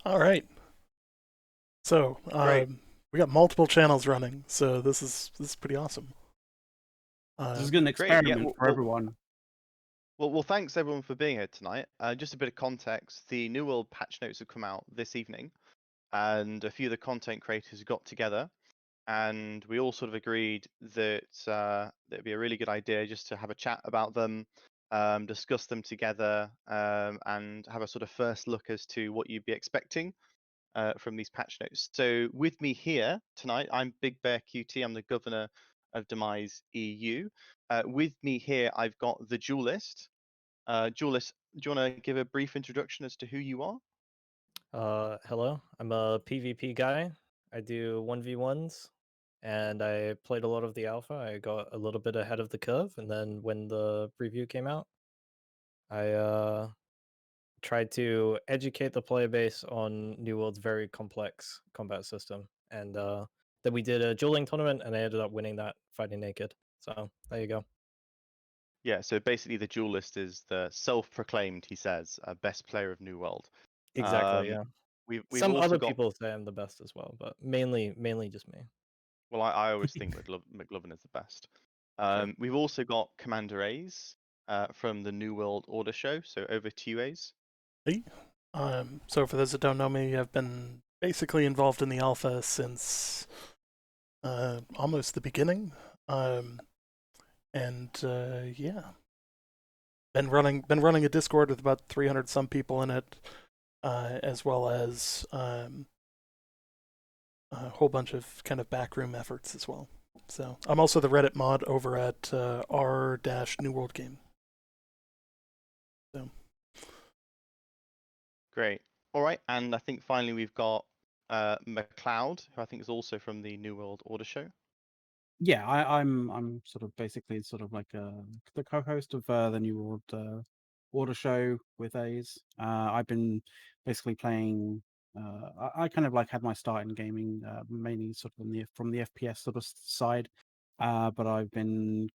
All right. So Great. we got multiple channels running, so this is pretty awesome. This is Um, an Great. Yeah. experiment for everyone. Thanks everyone for being here tonight. Just a bit of context: the New World patch notes have come out this evening, and a few of the content creators got together, and we all sort of agreed that it'd be a really good idea just to have a chat about them, discuss them together, and have a sort of first look as to what you'd be expecting from these patch notes. So with me here tonight, I'm BigBear QT. I'm the governor of Demise EU. With me here, I've got TheeDuelist. Duelist, do you want to give a brief introduction as to who you are? Hello. I'm a PvP guy. I do 1v1s and I played a lot of the alpha. I got a little bit ahead of the curve, and then when the preview came out, I tried to educate the player base on New World's very complex combat system. And then we did a dueling tournament and I ended up winning that fighting naked. So there you go. Yeah, so basically the Duelist is the self-proclaimed, he says, best player of New World. Exactly, Um, yeah. we've Some also other got, people say I'm the best as well, but mainly just me. well, I always think McLovin is the best. Sure. We've also got Commander A's from the New World Order show. So over to you, A's. hey. So for those that don't know me, I've been basically involved in the alpha since almost the beginning. Um, and yeah, been running a Discord with about 300 some people in it, as well as a whole bunch of kind of backroom efforts as well. So I'm also the Reddit mod over at r-New World Game. So Great. All right, and I think finally we've got McLeod, who I think is also from the New World Order show. Yeah, I'm sort of basically sort of like the co-host of the New World Order show with A's. I've been basically playing. I kind of like had my start in gaming mainly sort of from the FPS sort of side, but I've been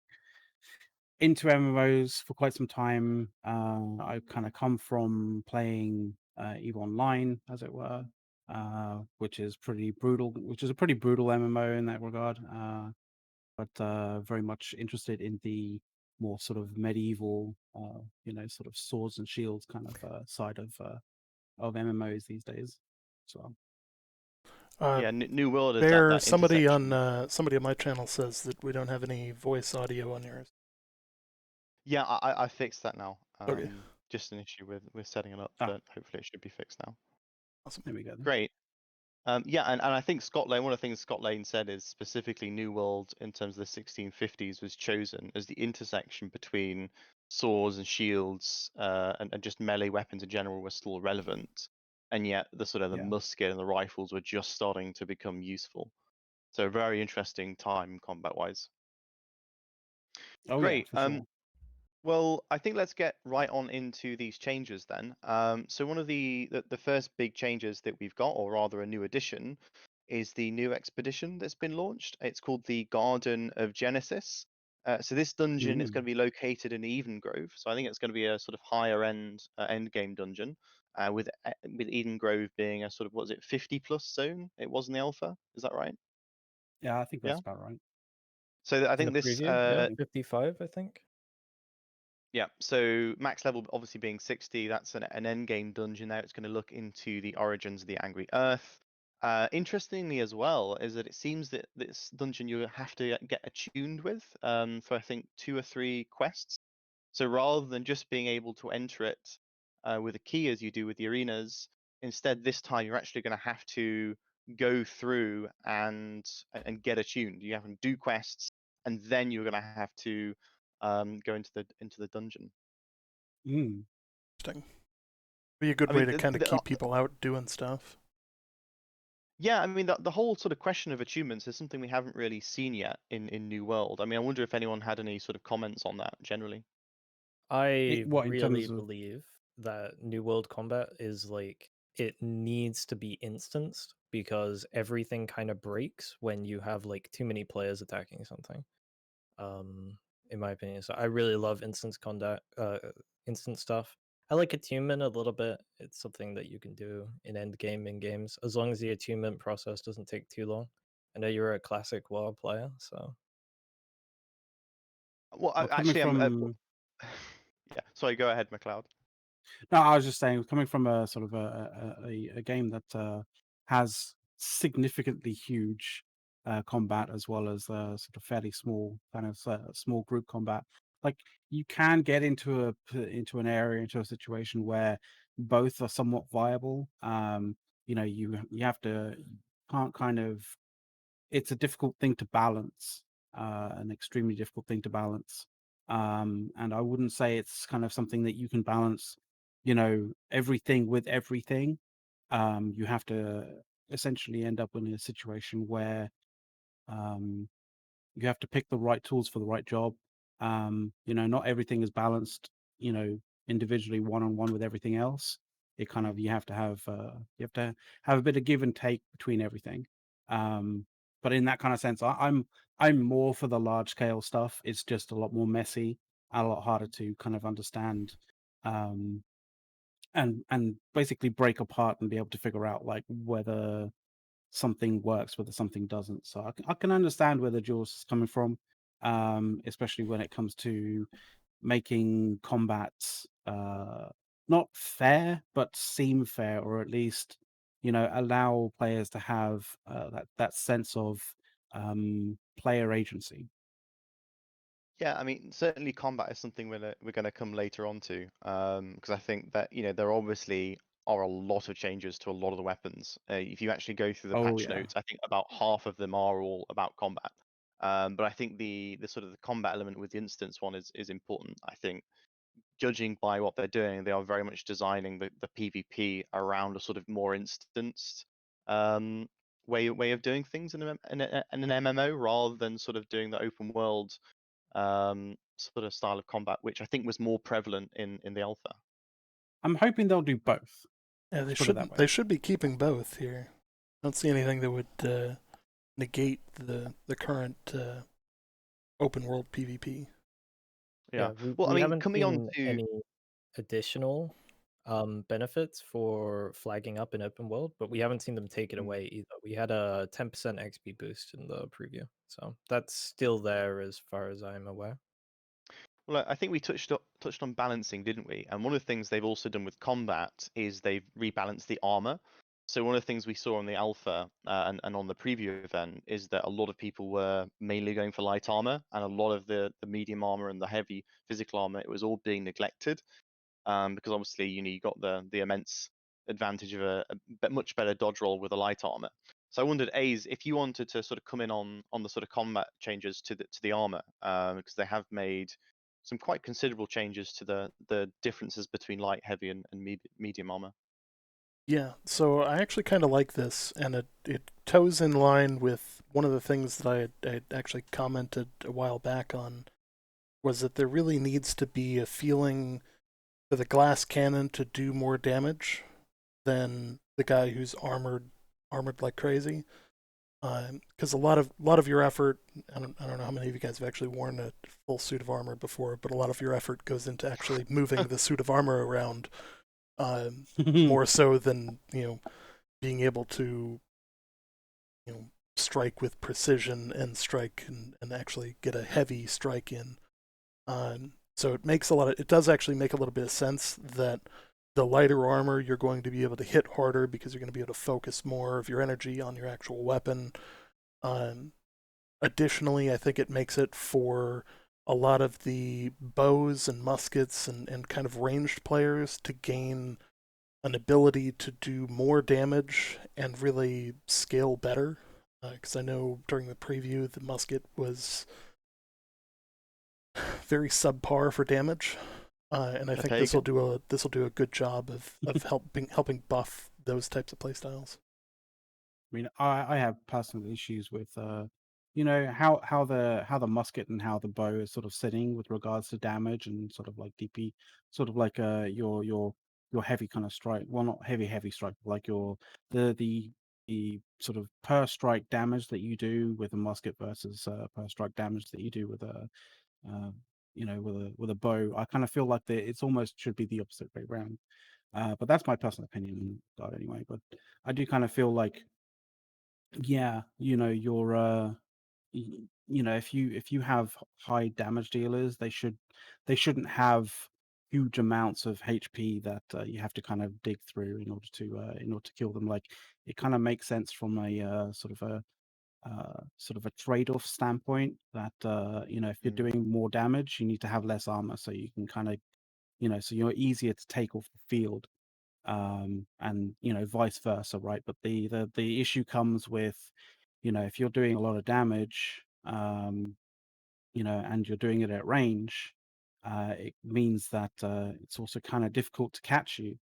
into MMOs for quite some time. I've kind of come from playing EVE Online, as it were, which is pretty brutal. Which is a pretty brutal MMO in that regard. But very much interested in the more sort of medieval, sort of swords and shields kind of side of MMOs these days. So uh, Yeah, New World is at Bear, that somebody intersection. on my channel says that we don't have any voice audio on yours. Yeah, I fixed that now. Okay, Just an issue with setting it up, ah, but hopefully it should be fixed now. awesome. there we go then. Great. Yeah, and I think Scott Lane, one of the things Scott Lane said is specifically New World in terms of the 1650s was chosen as the intersection between swords and shields and just melee weapons in general were still relevant, and yet the sort of the Yeah. musket and the rifles were just starting to become useful. So a very interesting time combat wise. Oh yeah, Great. for sure. Well, I think let's get right on into these changes then. So one of the first big changes that we've got, or rather a new addition, is the new expedition that's been launched. It's called the Garden of Genesis. So this dungeon is going Mm. to be located in Eden Grove. So I think it's going to be a sort of higher end game dungeon, with Eden Grove being a sort of, what was it, 50 plus zone? It was in the alpha. Is that right? Yeah, I think Yeah. that's about right. So I In the think this preview, yeah, 55, I think. yeah, so max level obviously being 60, that's an end game dungeon there. It's going to look into the origins of the Angry Earth. Interestingly as well is that it seems that this dungeon you have to get attuned with for I think 2 or 3 quests. So rather than just being able to enter it with a key as you do with the arenas, instead this time you're actually going to have to go through and get attuned. You have to do quests, and then you're going to have to go into the dungeon. Mm. Interesting. Be a good I way mean, to kind of keep people out doing stuff. yeah, I mean the whole sort of question of attunements is something we haven't really seen yet in New World. I mean, I wonder if anyone had any sort of comments on that generally. I What in really terms of? believe that New World combat is like it needs to be instanced because everything kind of breaks when you have like too many players attacking something. In my opinion. So I really love instant stuff. I like attunement a little bit. It's something that you can do in endgame in games, as long as the attunement process doesn't take too long. I know you're a classic WoW player, so Well, Well, coming actually, from yeah. Sorry, go ahead, McLeod. no, I was just saying, coming from a sort of a game that has significantly huge combat as well as sort of fairly small kind of small group combat. Like you can get into into an area, into a situation where both are somewhat viable. You have to you can't kind of it's a difficult thing to balance, an extremely difficult thing to balance. And I wouldn't say it's kind of something that you can balance, everything with everything. You have to essentially end up in a situation where um, you have to pick the right tools for the right job. Not everything is balanced, individually one on one with everything else. It kind of you have to have a bit of give and take between everything. But in that kind of sense, I'm more for the large scale stuff. It's just a lot more messy and a lot harder to kind of understand, um, and basically break apart and be able to figure out like whether something works, whether something doesn't. So I can understand where the Jules is coming from, especially when it comes to making combat not fair, but seem fair, or at least allow players to have that sense of player agency. Yeah, I mean, certainly combat is something we're gonna come later on to, because I think that there obviously are a lot of changes to a lot of the weapons. If you actually go through the Oh patch yeah. notes, I think about half of them are all about combat. But I think the sort of the combat element with the instance one is important. I think judging by what they're doing, they are very much designing the PvP around a sort of more instanced um, way of doing things in an MMO rather than sort of doing the open world sort of style of combat, which I think was more prevalent in the alpha. I'm hoping they'll do both. Yeah, Let's put it that way. they should be keeping both here. I don't see anything that would negate the current open world PvP. Yeah. Well, I we mean, haven't coming on seen to any additional benefits for flagging up in open world, but we haven't seen them take it away either. We had a 10% XP boost in the preview, so that's still there as far as I'm aware. well, I think we touched on balancing, didn't we? And one of the things they've also done with combat is they've rebalanced the armor. So one of the things we saw on the alpha and on the preview event is that a lot of people were mainly going for light armor, and a lot of the medium armor and the heavy physical armor, it was all being neglected. Because obviously you got the immense advantage of a much better dodge roll with a light armor. So I wondered, A's, if you wanted to sort of come in on the sort of combat changes to the armor, because they have made some quite considerable changes to the differences between light, heavy, and medium armor. Yeah, so I actually kind of like this, and it toes in line with one of the things that I had actually commented a while back on, was that there really needs to be a feeling for the glass cannon to do more damage than the guy who's armored like crazy. Because a lot of your effort, I don't know how many of you guys have actually worn a full suit of armor before, but a lot of your effort goes into actually moving the suit of armor around, more so than being able to strike with precision and strike and actually get a heavy strike in. So it does actually make a little bit of sense that the lighter armor you're going to be able to hit harder because you're going to be able to focus more of your energy on your actual weapon. Um, Additionally, I think it makes it for a lot of the bows and muskets and kind of ranged players to gain an ability to do more damage and really scale better. Because I know during the preview, the musket was very subpar for damage, and I think this will do a good job of helping buff those types of playstyles. I mean, I have personal issues with how the musket and how the bow is sort of sitting with regards to damage and sort of like DP, sort of like your heavy kind of strike. Well, not heavy strike, but like the sort of per strike damage that you do with a musket versus per strike damage that you do with a with a bow. I kind of feel like it's almost should be the opposite way around. But that's my personal opinion, anyway. But I do kind of feel like, yeah, you're if you have high damage dealers, they shouldn't have huge amounts of HP that you have to kind of dig through in order to kill them. Like, it kind of makes sense from a sort of a trade-off standpoint that if you're doing more damage, you need to have less armor, so you can kind of so you're easier to take off the field, and vice versa, right? But the issue comes with if you're doing a lot of damage, and you're doing it at range, it means that it's also kind of difficult to catch you.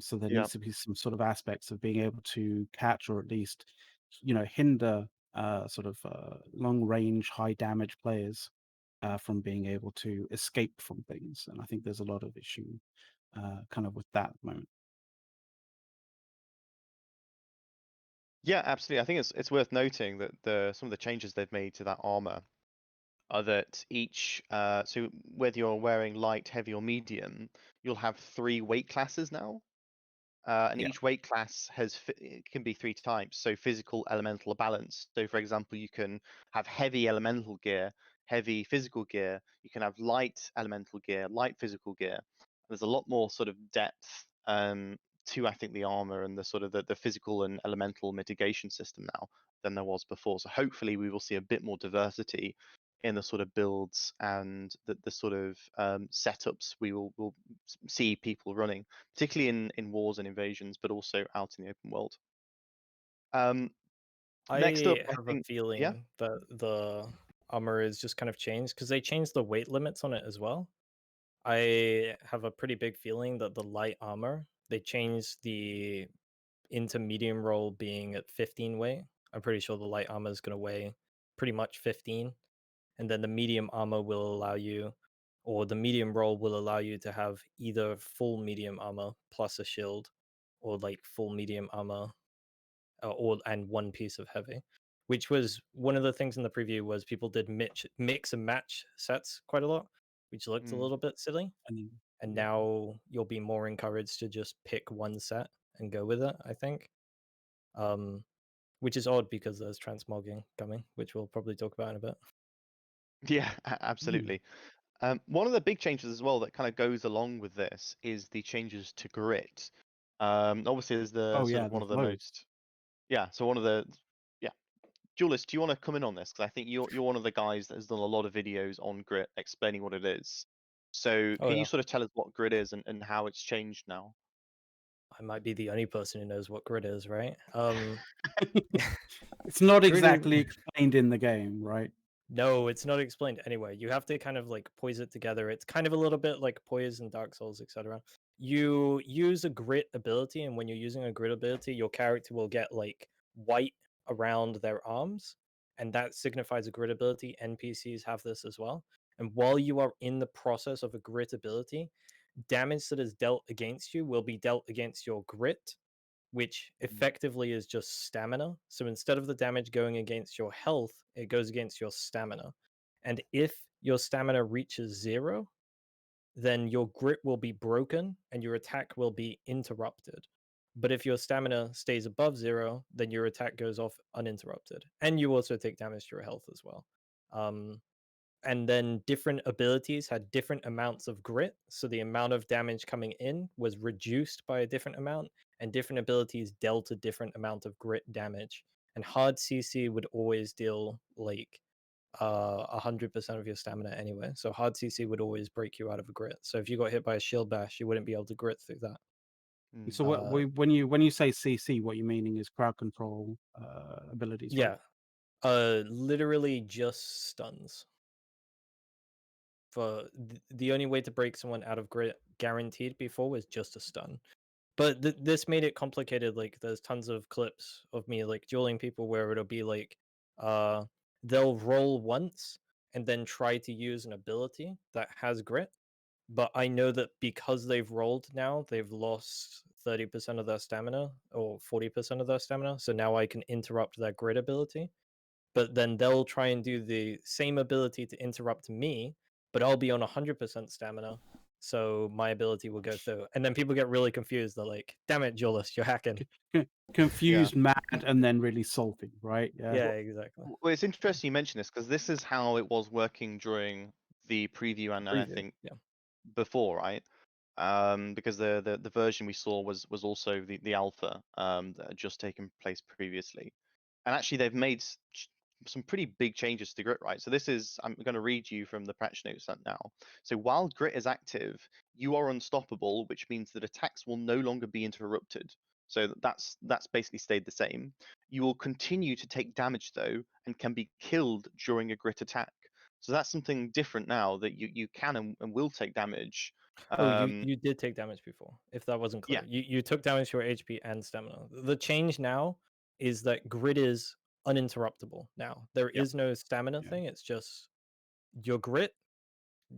So there Yeah. needs to be some sort of aspects of being able to catch, or at least hinder long range, high damage players from being able to escape from things. And I think there's a lot of issue kind of with that at the moment. Yeah, absolutely. I think it's worth noting that some of the changes they've made to that armor are that each so whether you're wearing light, heavy, or medium, you'll have 3 weight classes now. And Yeah. each weight class it can be 3 types. So physical, elemental, or balance. So for example, you can have heavy elemental gear, heavy physical gear. You can have light elemental gear, light physical gear. There's a lot more sort of depth to, I think, the armor and the sort of the physical and elemental mitigation system now than there was before. So hopefully we will see a bit more diversity in the sort of builds and the sort of setups will see people running, particularly in wars and invasions, but also out in the open world. Next up, I I have a think, yeah, feeling that the armor is just kind of changed because they changed the weight limits on it as well. I have a pretty big feeling that the light armor, they changed the into medium roll being at 15 weight. I'm pretty sure the light armor is going to weigh pretty much 15. And then the medium armor will allow you, or the medium roll will allow you to have either full medium armor plus a shield, or like full medium armor, and 1 piece of heavy, which was one of the things in the preview was people did mix and match sets quite a lot, which looked a little bit silly. And now you'll be more encouraged to just pick one set and go with it, I think. Which is odd because there's transmogging coming, which we'll probably talk about in a bit. yeah, absolutely. One of the big changes as well that kind of goes along with this is the changes to grit. Obviously, there's the Oh sort yeah, of one there's of the loads. most, yeah. So one of the, yeah, Duelist, do you want to come in on this? Because I think you're one of the guys that has done a lot of videos on grit explaining what it is. So Oh can yeah, you sort of tell us what grit is and how it's changed now? I might be the only person who knows what grid is, right? It's not Grid is exactly explained in the game, right? no, it's not explained anyway. You have to kind of like poise it together. It's kind of a little bit like poise in Dark Souls, etc. You use a grit ability, and when you're using a grit ability, your character will get like white around their arms, and that signifies a grit ability. NPCs have this as well. And while you are in the process of a grit ability, damage that is dealt against you will be dealt against your grit, which effectively is just stamina. So instead of the damage going against your health, it goes against your stamina. And if your stamina reaches 0, then your grit will be broken and your attack will be interrupted. But if your stamina stays above 0, then your attack goes off uninterrupted. And you also take damage to your health as well. And then different abilities had different amounts of grit, so the amount of damage coming in was reduced by a different amount, and different abilities dealt a different amount of grit damage. And hard CC would always deal like 100% of your stamina anyway, so hard CC would always break you out of a grit. So if you got hit by a shield bash, you wouldn't be able to grit through that. So when you say CC, what you're meaning is crowd control abilities, right? Yeah, literally just stuns. For the only way to break someone out of grit guaranteed before was just a stun. But this made it complicated. Like there's tons of clips of me like dueling people where it'll be like they'll roll once and then try to use an ability that has grit, but I know that because they've rolled now, they've lost 30% of their stamina or 40% of their stamina, so now I can interrupt their grit ability. But then they'll try and do the same ability to interrupt me, but I'll be on 100% stamina, so my ability will go through. And then people get really confused. They're like, "Damn it, Duelist, you're hacking." Confused, mad, and then really salty, right? Yeah, exactly. Well, it's interesting you mention this because this is how it was working during the preview and I Preview, think yeah. before, right? Because the version we saw was also the alpha that had just taken place previously, and actually they've made some pretty big changes to grit, right? So this is, I'm going to read you from the patch notes now. So while grit is active, you are unstoppable, which means that attacks will no longer be interrupted. So that's basically stayed the same. You will continue to take damage though, and can be killed during a grit attack. So that's something different now, that you can and will take damage. Oh, you did take damage before, if that wasn't clear. Yeah. You took damage to your HP and stamina. The change now is that grit is uninterruptible now. There Yeah. is no stamina thing. It's just your grit,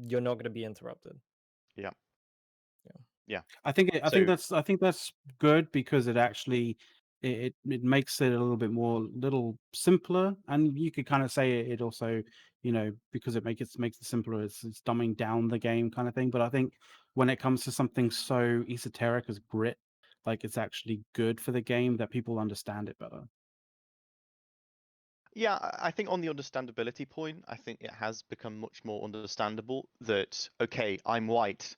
you're not going to be interrupted. Yeah. Yeah. Yeah. I think that's good because it actually it makes it a little simpler, and you could kind of say it also, because it makes it simpler, it's dumbing down the game kind of thing. But I think when it comes to something so esoteric as grit, like, it's actually good for the game that people understand it better. Yeah, I think on the understandability point, I think it has become much more understandable that, okay, I'm white,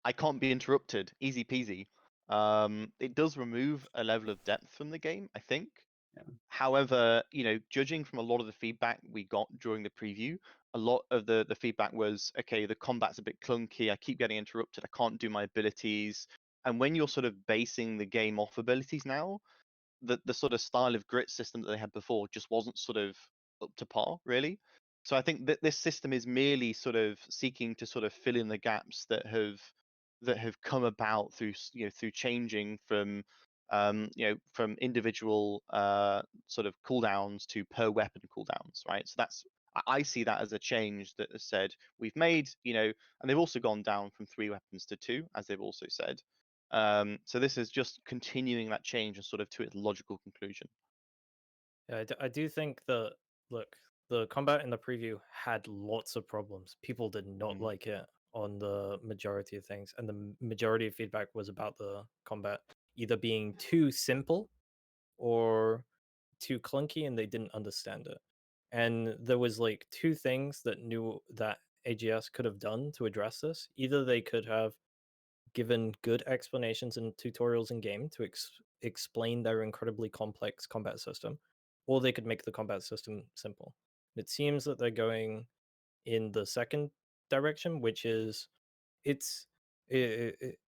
I can't be interrupted, easy peasy. It does remove a level of depth from the game, I think. Yeah. However, judging from a lot of the feedback we got during the preview, a lot of the feedback was, okay, the combat's a bit clunky, I keep getting interrupted, I can't do my abilities. And when you're sort of basing the game off abilities now, the sort of style of grit system that they had before just wasn't sort of up to par, really. So I think that this system is merely sort of seeking to sort of fill in the gaps that have come about through through changing from from individual sort of cooldowns to per weapon cooldowns, right? So I see that as a change that has said we've made, and they've also gone down from 3 weapons to 2, as they've also said. So this is just continuing that change and sort of to its logical conclusion. Yeah, I do think that, look, the combat in the preview had lots of problems. People did not like it on the majority of things, and the majority of feedback was about the combat either being too simple or too clunky, and they didn't understand it. And there was like 2 things that AGS could have done to address this. Either they could have given good explanations and tutorials in game to explain their incredibly complex combat system, or they could make the combat system simple. It seems that they're going in the second direction, which is it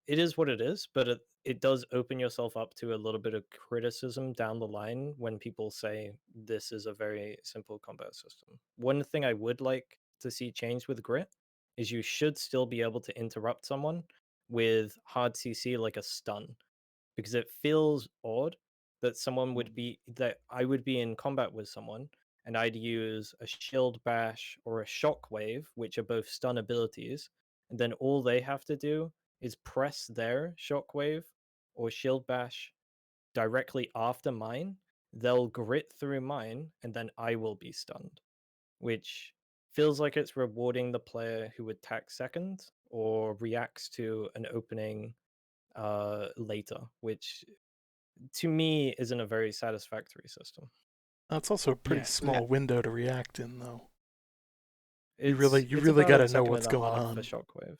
is what it is, but it does open yourself up to a little bit of criticism down the line when people say this is a very simple combat system. One thing I would like to see change with grit is you should still be able to interrupt someone with hard CC like a stun, because it feels odd that I would be in combat with someone and I'd use a shield bash or a shockwave, which are both stun abilities, and then all they have to do is press their shockwave or shield bash directly after mine. They'll grit through mine, and then I will be stunned, which feels like it's rewarding the player who attacks second or reacts to an opening later, which to me isn't a very satisfactory system. That's also a pretty Yeah. small window to react in, though. It's You really about got a to know second what's and a going half on. for shockwave.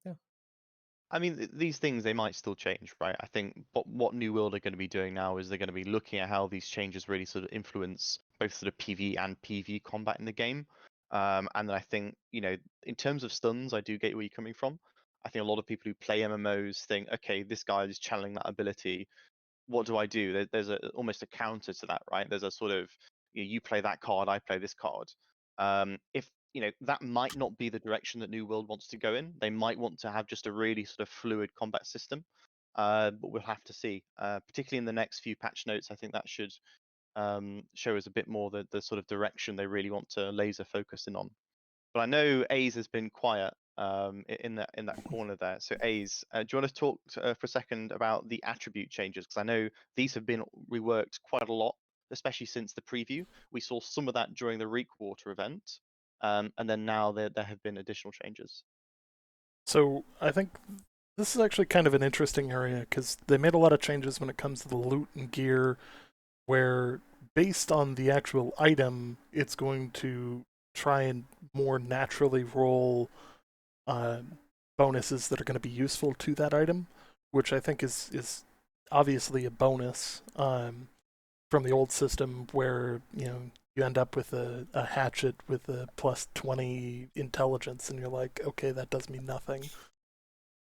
Yeah. I mean, these things, they might still change, right? I think what New World are going to be doing now is they're going to be looking at how these changes really sort of influence both sort of PV and PV combat in the game. And then I think, in terms of stuns, I do get where you're coming from. I think a lot of people who play MMOs think, okay, this guy is channeling that ability. What do I do? There's almost a counter to that, right? There's a sort of, you play that card, I play this card. If that might not be the direction that New World wants to go in. They might want to have just a really sort of fluid combat system, but we'll have to see. Particularly in the next few patch notes, I think that should show us a bit more the sort of direction they really want to laser focus in on. But I know A's has been quiet in that corner there. So A's, do you want to talk for a second about the attribute changes? Because I know these have been reworked quite a lot, especially since the preview. We saw some of that during the Reek Water event. and then now there have been additional changes. So I think this is actually kind of an interesting area because they made a lot of changes when it comes to the loot and gear, where based on the actual item, it's going to try and more naturally roll uh, bonuses that are going to be useful to that item, which I think is obviously a bonus from the old system where you end up with a hatchet with a plus 20 intelligence, and you're like, okay, that does me nothing.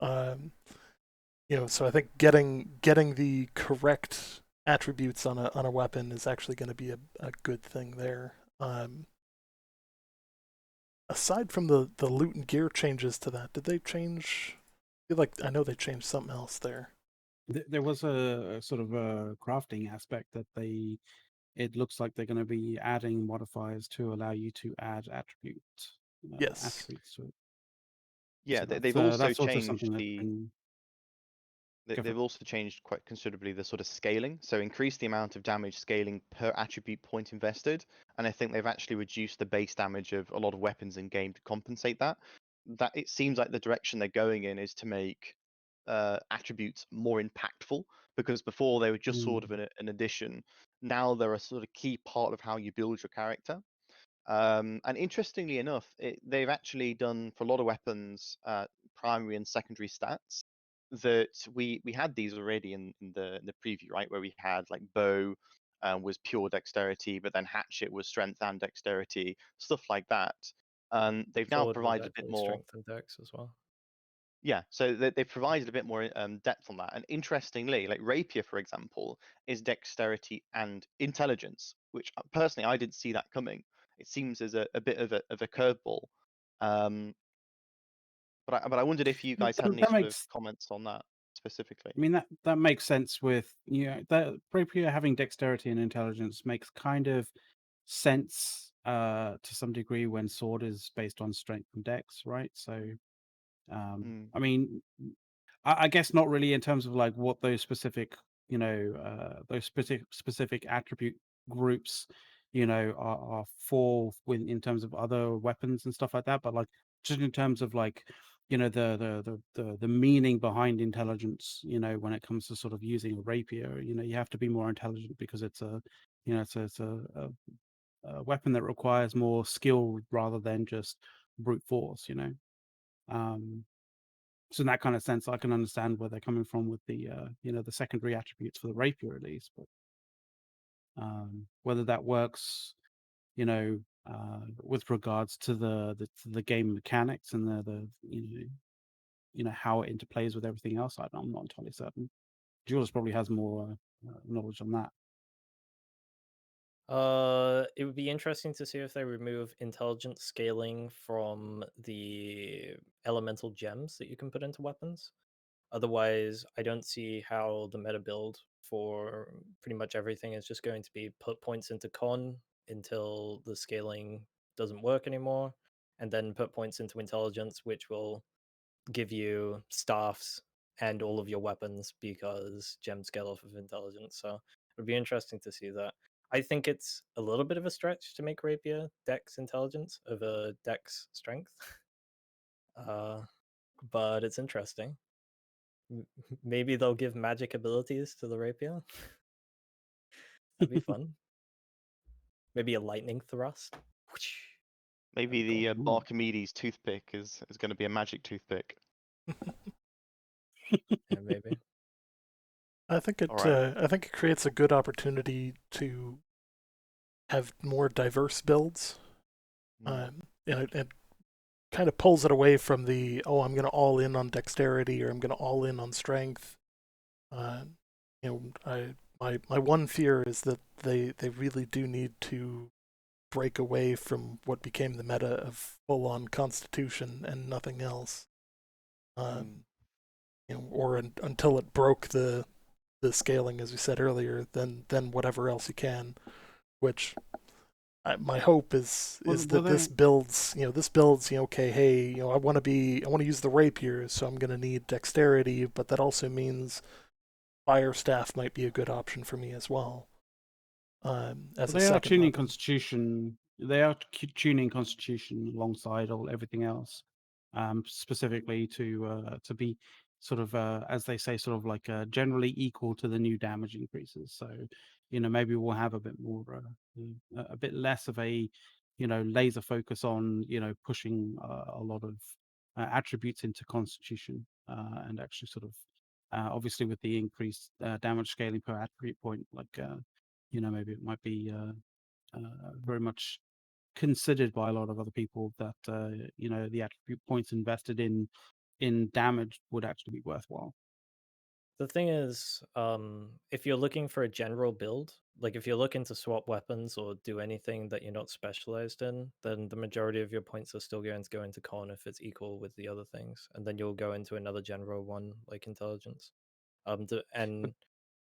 So I think getting the correct attributes on a weapon is actually going to be a good thing there. Aside from the loot and gear changes to that, did they change? I know they changed something else there. There was a sort of a crafting aspect that it looks like they're going to be adding modifiers to allow you to add attributes Yes. to it. Yeah, So they've also that's also changed something that's the. been They've also changed quite considerably the sort of scaling. So increased the amount of damage scaling per attribute point invested, and I think they've actually reduced the base damage of a lot of weapons in game to compensate that. That it seems like the direction they're going in is to make attributes more impactful, because before they were just sort of an addition. Now they're a sort of key part of how you build your character. And interestingly enough, they've actually done for a lot of weapons primary and secondary stats that we had these already in the preview, right? Where we had like bow was pure dexterity, but then hatchet was strength and dexterity, stuff like that. They've now Sword was provided a bit actually more. strength and dex as well. Yeah, so they've provided a bit more depth on that. And interestingly, like rapier, for example, is dexterity and intelligence, which personally I didn't see that coming. It seems as a bit of a curveball. But I wondered if you guys had any that sort of makes. comments on that specifically. I mean that makes sense with that rapier having dexterity and intelligence makes kind of sense to some degree when sword is based on strength and dex, right? So I mean, I guess not really in terms of like what those specific, those specific attribute groups, are for in terms of other weapons and stuff like that. But like just in terms of like, the meaning behind intelligence, when it comes to sort of using a rapier, you have to be more intelligent because it's a weapon that requires more skill rather than just brute force, so in that kind of sense, I can understand where they're coming from with the the secondary attributes for the rapier at least. But whether that works, with regards to the game mechanics and the how it interplays with everything else, I'm not entirely certain. Jules probably has more knowledge on that. It would be interesting to see if they remove intelligence scaling from the elemental gems that you can put into weapons. Otherwise, I don't see how the meta build for pretty much everything is just going to be put points into con until the scaling doesn't work anymore, and then put points into intelligence, which will give you staffs and all of your weapons because gems scale off of intelligence. So it would be interesting to see that. I think it's a little bit of a stretch to make rapier dex intelligence over dex strength. But it's interesting. Maybe they'll give magic abilities to the rapier. That'd be fun. Maybe a lightning thrust. Maybe the Archimedes toothpick is going to be a magic toothpick. Yeah, maybe. I think it. Right. I think it creates a good opportunity to have more diverse builds. And it kind of pulls it away from the I'm going to all in on dexterity or I'm going to all in on strength. My one fear is that they really do need to break away from what became the meta of full on Constitution and nothing else. Until it broke the scaling, as we said earlier, then whatever else you can. Which my hope is that this builds. Okay, hey, I want to use the rapier, so I'm going to need dexterity, but that also means fire staff might be a good option for me as well. As they a are second tuning weapon. Constitution They are tuning Constitution alongside everything else, specifically to be sort of, as they say, sort of like generally equal to the new damage increases. So, maybe we'll have a bit more, a bit less of a, laser focus on, pushing a lot of attributes into Constitution, and actually sort of, obviously with the increased damage scaling per attribute point, like, maybe it might be very much considered by a lot of other people that the attribute points invested in damage would actually be worthwhile. The thing is, if you're looking for a general build, like if you're looking to swap weapons or do anything that you're not specialized in, then the majority of your points are still going to go into con if it's equal with the other things, and then you'll go into another general one like intelligence. And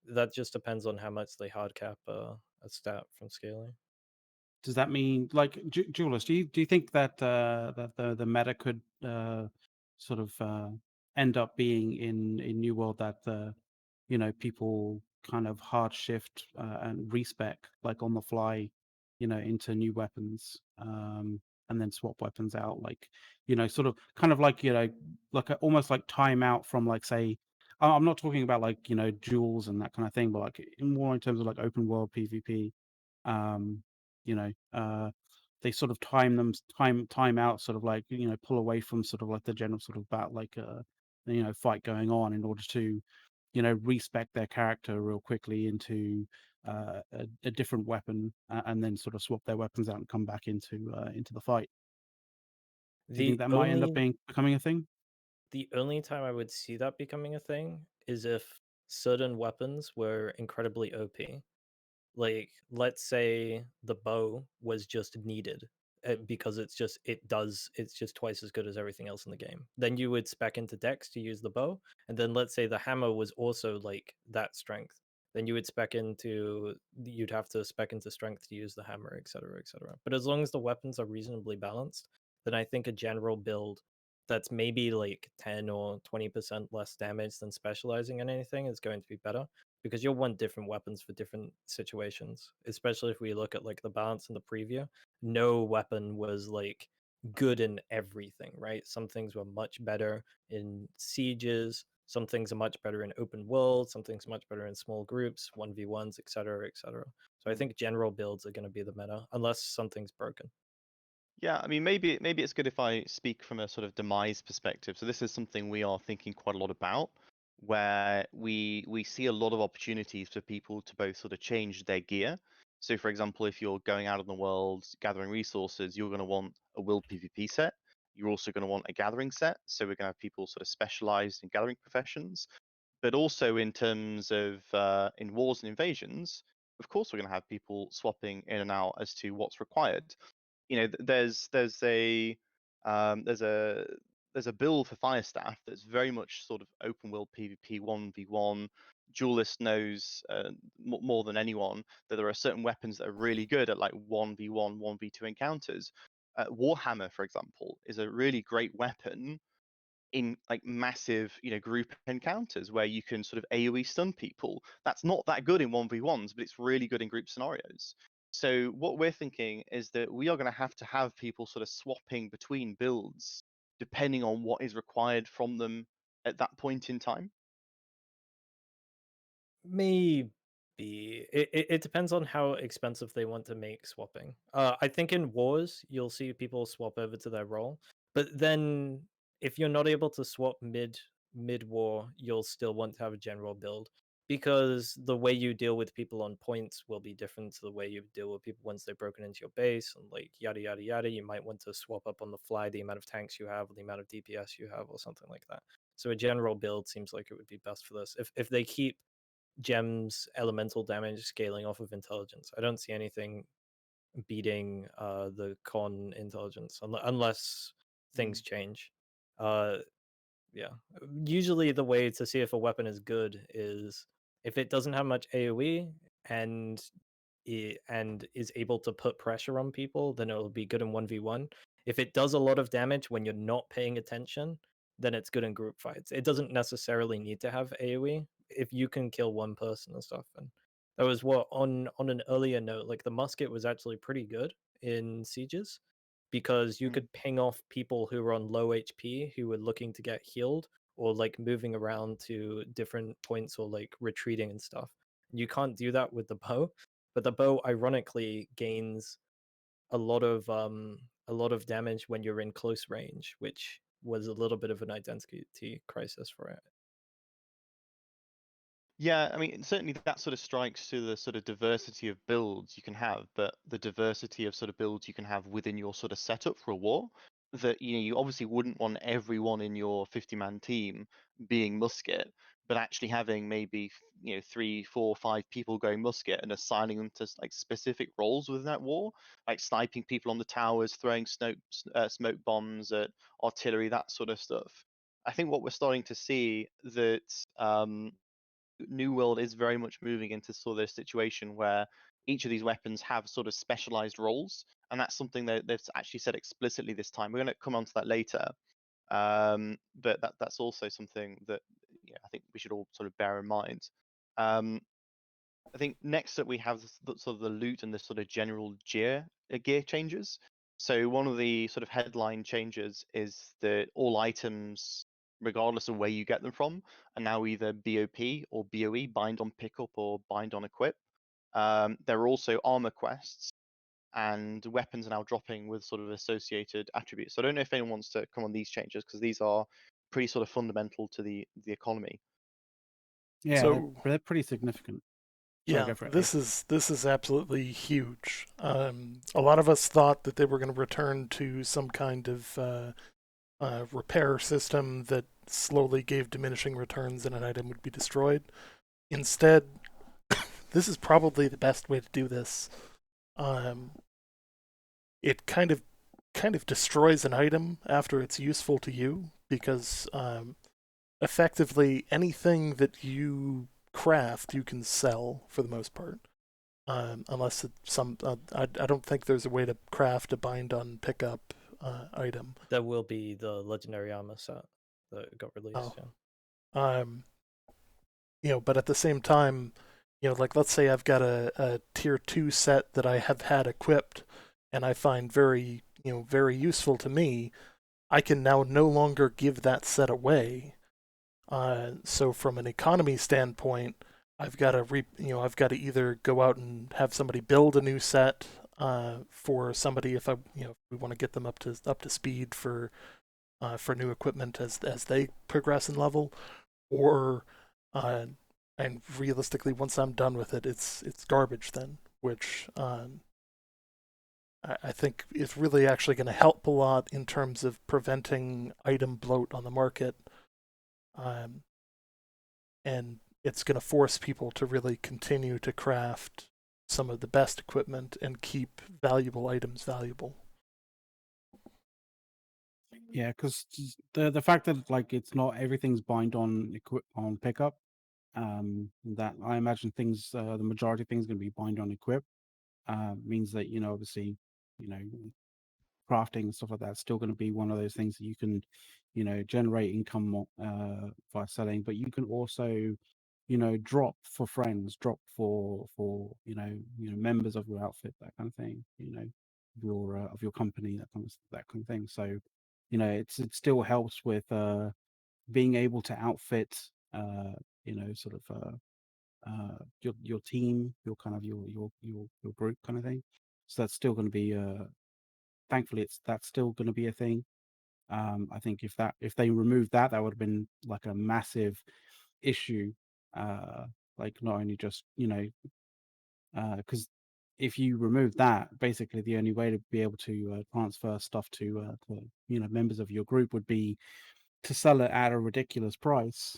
that just depends on how much they hard cap a stat from scaling. Does that mean, like, Duelist, do you think that that the meta could sort of end up being in New World that people kind of hard shift and respec like on the fly, into new weapons, and then swap weapons out, like, sort of kind of like, like almost like time out from, like, say, I'm not talking about like, duels and that kind of thing, but like more in terms of like open world PvP. um you know they sort of time out, sort of like, pull away from sort of like the general sort of bat, like fight going on, in order to respec their character real quickly into a different weapon, and then sort of swap their weapons out and come back into the fight. Do you think The that might end up only becoming a thing? the only time I would see that becoming a thing is if certain weapons were incredibly OP. Like, let's say the bow was just needed because it's just twice as good as everything else in the game. Then you would spec into dex to use the bow, and then let's say the hammer was also like that strength. Then you'd have to spec into strength to use the hammer, etc., etc. But as long as the weapons are reasonably balanced, then I think a general build that's maybe like 10 or 20% less damage than specializing in anything is going to be better, because you'll want different weapons for different situations, especially if we look at like the balance in the preview. No weapon was like good in everything, right? Some things were much better in sieges, some things are much better in open world, some things much better in small groups, 1v1s, etc., etc. So I think general builds are going to be the meta unless something's broken. Yeah, I mean, maybe it's good if I speak from a sort of demise perspective. So this is something we are thinking quite a lot about, where we see a lot of opportunities for people to both sort of change their gear. So, for example, if you're going out in the world gathering resources, you're going to want a will PvP set. You're also going to want a gathering set. So we're going to have people sort of specialized in gathering professions. But also in terms of in wars and invasions, of course, we're going to have people swapping in and out as to what's required. There's a bill for Firestaff that's very much sort of open world PvP 1v1. Duelist knows more than anyone that there are certain weapons that are really good at like 1v1, 1v2 encounters. Warhammer, for example, is a really great weapon in like massive, group encounters where you can sort of AoE stun people. That's not that good in 1v1s, but it's really good in group scenarios. So what we're thinking is that we are going to have people sort of swapping between builds depending on what is required from them at that point in time. Maybe it depends on how expensive they want to make swapping. I think in wars you'll see people swap over to their role, but then if you're not able to swap mid war, you'll still want to have a general build, because the way you deal with people on points will be different to the way you deal with people once they've broken into your base, and like yada yada yada. You might want to swap up on the fly the amount of tanks you have or the amount of DPS you have or something like that. So a general build seems like it would be best for this. If they keep gems elemental damage scaling off of intelligence, I don't see anything beating the con intelligence unless things change. Yeah, usually the way to see if a weapon is good is if it doesn't have much AoE and and is able to put pressure on people, then it'll be good in 1v1. If it does a lot of damage when you're not paying attention, then it's good in group fights. It doesn't necessarily need to have AoE if you can kill one person and stuff. And that was what on an earlier note, like the musket was actually pretty good in sieges, because you could ping off people who were on low HP who were looking to get healed, or like moving around to different points, or like retreating and stuff. You can't do that with the bow, but the bow ironically gains a lot of damage when you're in close range, which was a little bit of an identity crisis for it. Yeah, I mean, certainly that sort of strikes to the sort of diversity of builds you can have, but the diversity of sort of builds you can have within your sort of setup for a war. That, you know, you obviously wouldn't want everyone in your 50-man team being musket, but actually having maybe, you know, 3, 4, 5 people going musket and assigning them to like specific roles within that war, like sniping people on the towers, throwing smoke bombs at artillery, that sort of stuff. I think what we're starting to see that New World is very much moving into sort of this situation where each of these weapons have sort of specialized roles, and that's something that they've actually said explicitly this time. We're going to come on to that later, but that's also something that, yeah, I think we should all sort of bear in mind. I think next up we have sort of the loot and the sort of general gear changes. So one of the sort of headline changes is that all items, regardless of where you get them from, are now either BOP or BOE, bind on pickup or bind on equip. There are also armor quests, and weapons are now dropping with sort of associated attributes. So I don't know if anyone wants to come on these changes, because these are pretty sort of fundamental to the economy. Yeah, So they're pretty significant. Sorry, yeah, go for it. this is absolutely huge. A lot of us thought that they were going to return to some kind of repair system that slowly gave diminishing returns and an item would be destroyed. Instead, this is probably the best way to do this. It kind of destroys an item after it's useful to you, because effectively anything that you craft you can sell for the most part, unless it's some I don't think there's a way to craft a bind on pickup item. There will be the legendary armor set that got released. Um, but at the same time, like let's say I've got a tier 2 set that I have had equipped and I find very useful to me. I can now no longer give that set away. So from an economy standpoint, I've got to either go out and have somebody build a new set for somebody, if we want to get them up to speed for new equipment as they progress in level, or and realistically, once I'm done with it, it's garbage then, which I think is really actually going to help a lot in terms of preventing item bloat on the market. And it's going to force people to really continue to craft some of the best equipment and keep valuable items valuable. Yeah, because the fact that like it's not everything's bind on pickup, that I imagine things, the majority of things going to be bind on equip, means that obviously, crafting and stuff like that is still going to be one of those things that you can, generate income by selling, but you can also, drop for friends, drop for members of your outfit, that kind of thing, of your company, that kind of thing. So, it still helps with being able to outfit, sort of your team, your kind of your group kind of thing. So that's still going to be thankfully that's still going to be a thing. I think if they removed that, that would have been like a massive issue. Like not only just because if you remove that, basically the only way to be able to transfer stuff to members of your group would be to sell it at a ridiculous price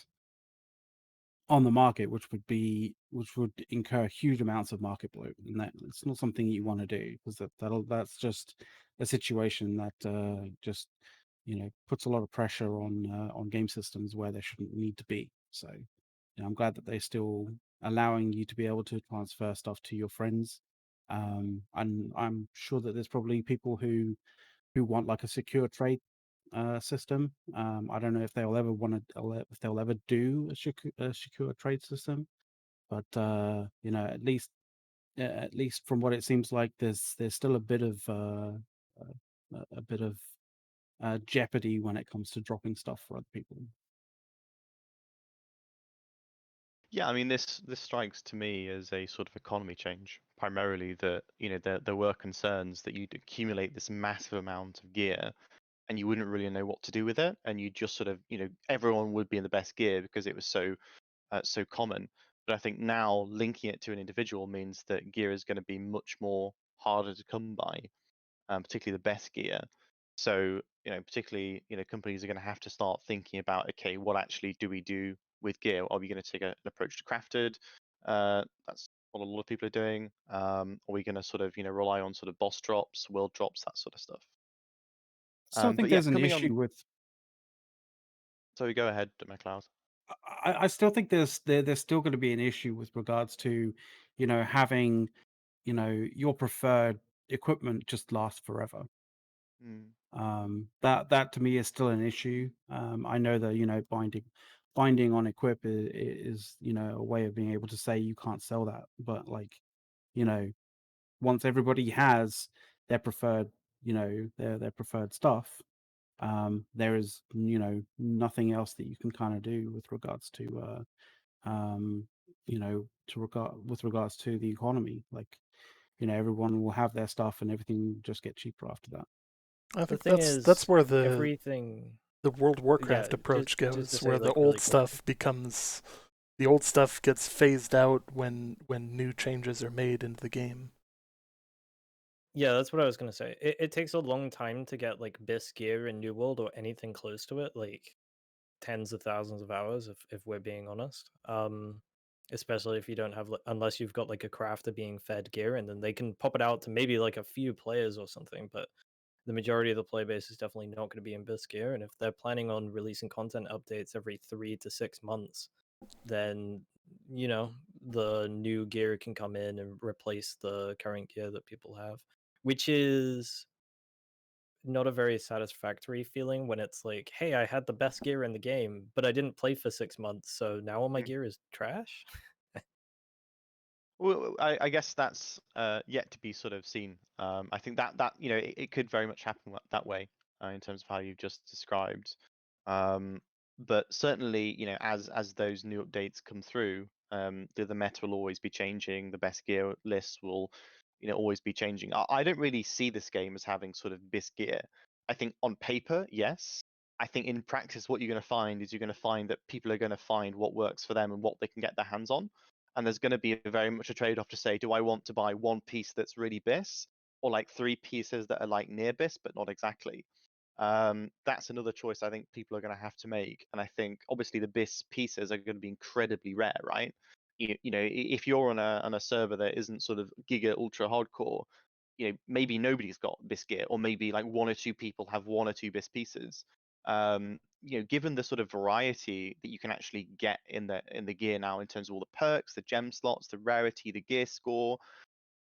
on the market, which would incur huge amounts of market bloat, and it's not something you want to do, because that's just a situation that just puts a lot of pressure on game systems where they shouldn't need to be. So I'm glad that they're still allowing you to be able to transfer stuff to your friends, and I'm sure that there's probably people who want like a secure trade system. I don't know if they'll ever if they'll ever do a secure trade system, but at least at least from what it seems like, there's still a bit of jeopardy when it comes to dropping stuff for other people. Yeah, I mean, this strikes to me as a sort of economy change. Primarily, that there were concerns that you'd accumulate this massive amount of gear, and you wouldn't really know what to do with it, and you just sort of everyone would be in the best gear because it was so common. But I think now linking it to an individual means that gear is going to be much more harder to come by, particularly the best gear. So particularly companies are going to have to start thinking about, okay, what actually do we do with gear? Are we going to take an approach to crafted? That's what a lot of people are doing. Are we going to sort of rely on sort of boss drops, world drops, that sort of stuff? Still But think yeah, there's an coming on. issue with. So go ahead, McLeod. I still think there's still going to be an issue with regards to, having, your preferred equipment just last forever. That to me is still an issue. I know that binding on equip is a way of being able to say you can't sell that, but like once everybody has their preferred their preferred stuff, there is nothing else that you can kind of do with regards to with regards to the economy. Like everyone will have their stuff and everything will just get cheaper after that. I The think thing that's is, where the everything. World of Warcraft Yeah, approach just to goes, say where the like old really quick. stuff gets phased out when new changes are made into the game. Yeah, that's what I was gonna say. It takes a long time to get like BIS gear in New World or anything close to it, like tens of thousands of hours if we're being honest. Especially if you don't have unless you've got like a crafter being fed gear, and then they can pop it out to maybe like a few players or something, but the majority of the play base is definitely not going to be in BIS gear. And if they're planning on releasing content updates every 3 to 6 months, then the new gear can come in and replace the current gear that people have, which is not a very satisfactory feeling when it's like, hey, I had the best gear in the game, but I didn't play for 6 months, so now all my gear is trash. Well, I guess that's yet to be sort of seen. I think that it could very much happen that way in terms of how you've just described. But certainly, as those new updates come through, the meta will always be changing. The best gear lists will, always be changing. I don't really see this game as having sort of best gear. I think on paper, yes. I think in practice, what you're going to find is you're going to find that people are going to find what works for them and what they can get their hands on. And there's going to be very much a trade-off to say, do I want to buy one piece that's really BIS, or like 3 pieces that are like near BIS but not exactly? That's another choice I think people are going to have to make. And I think obviously the BIS pieces are going to be incredibly rare, right? If you're on a server that isn't sort of giga ultra hardcore, maybe nobody's got BIS gear, or maybe like 1 or 2 people have 1 or 2 BIS pieces. Given the sort of variety that you can actually get in the gear now in terms of all the perks, the gem slots, the rarity, the gear score,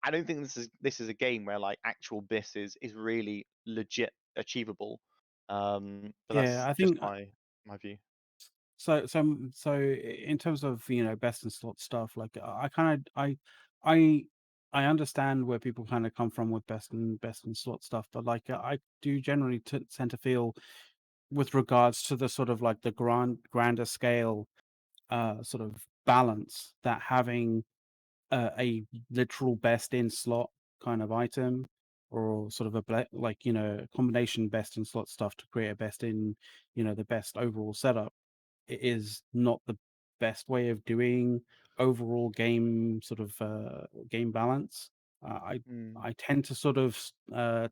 I don't think this is a game where like actual BIS is really legit achievable. But Yeah, that's I just think my view. so in terms of best and slot stuff, like I I understand where people kind of come from with best and slot stuff, but like I do generally tend to feel with regards to the sort of like the grander scale sort of balance, that having a literal best in slot kind of item, or sort of a combination best in slot stuff to create a best in the best overall setup, it is not the best way of doing overall game sort of game balance. I tend to sort of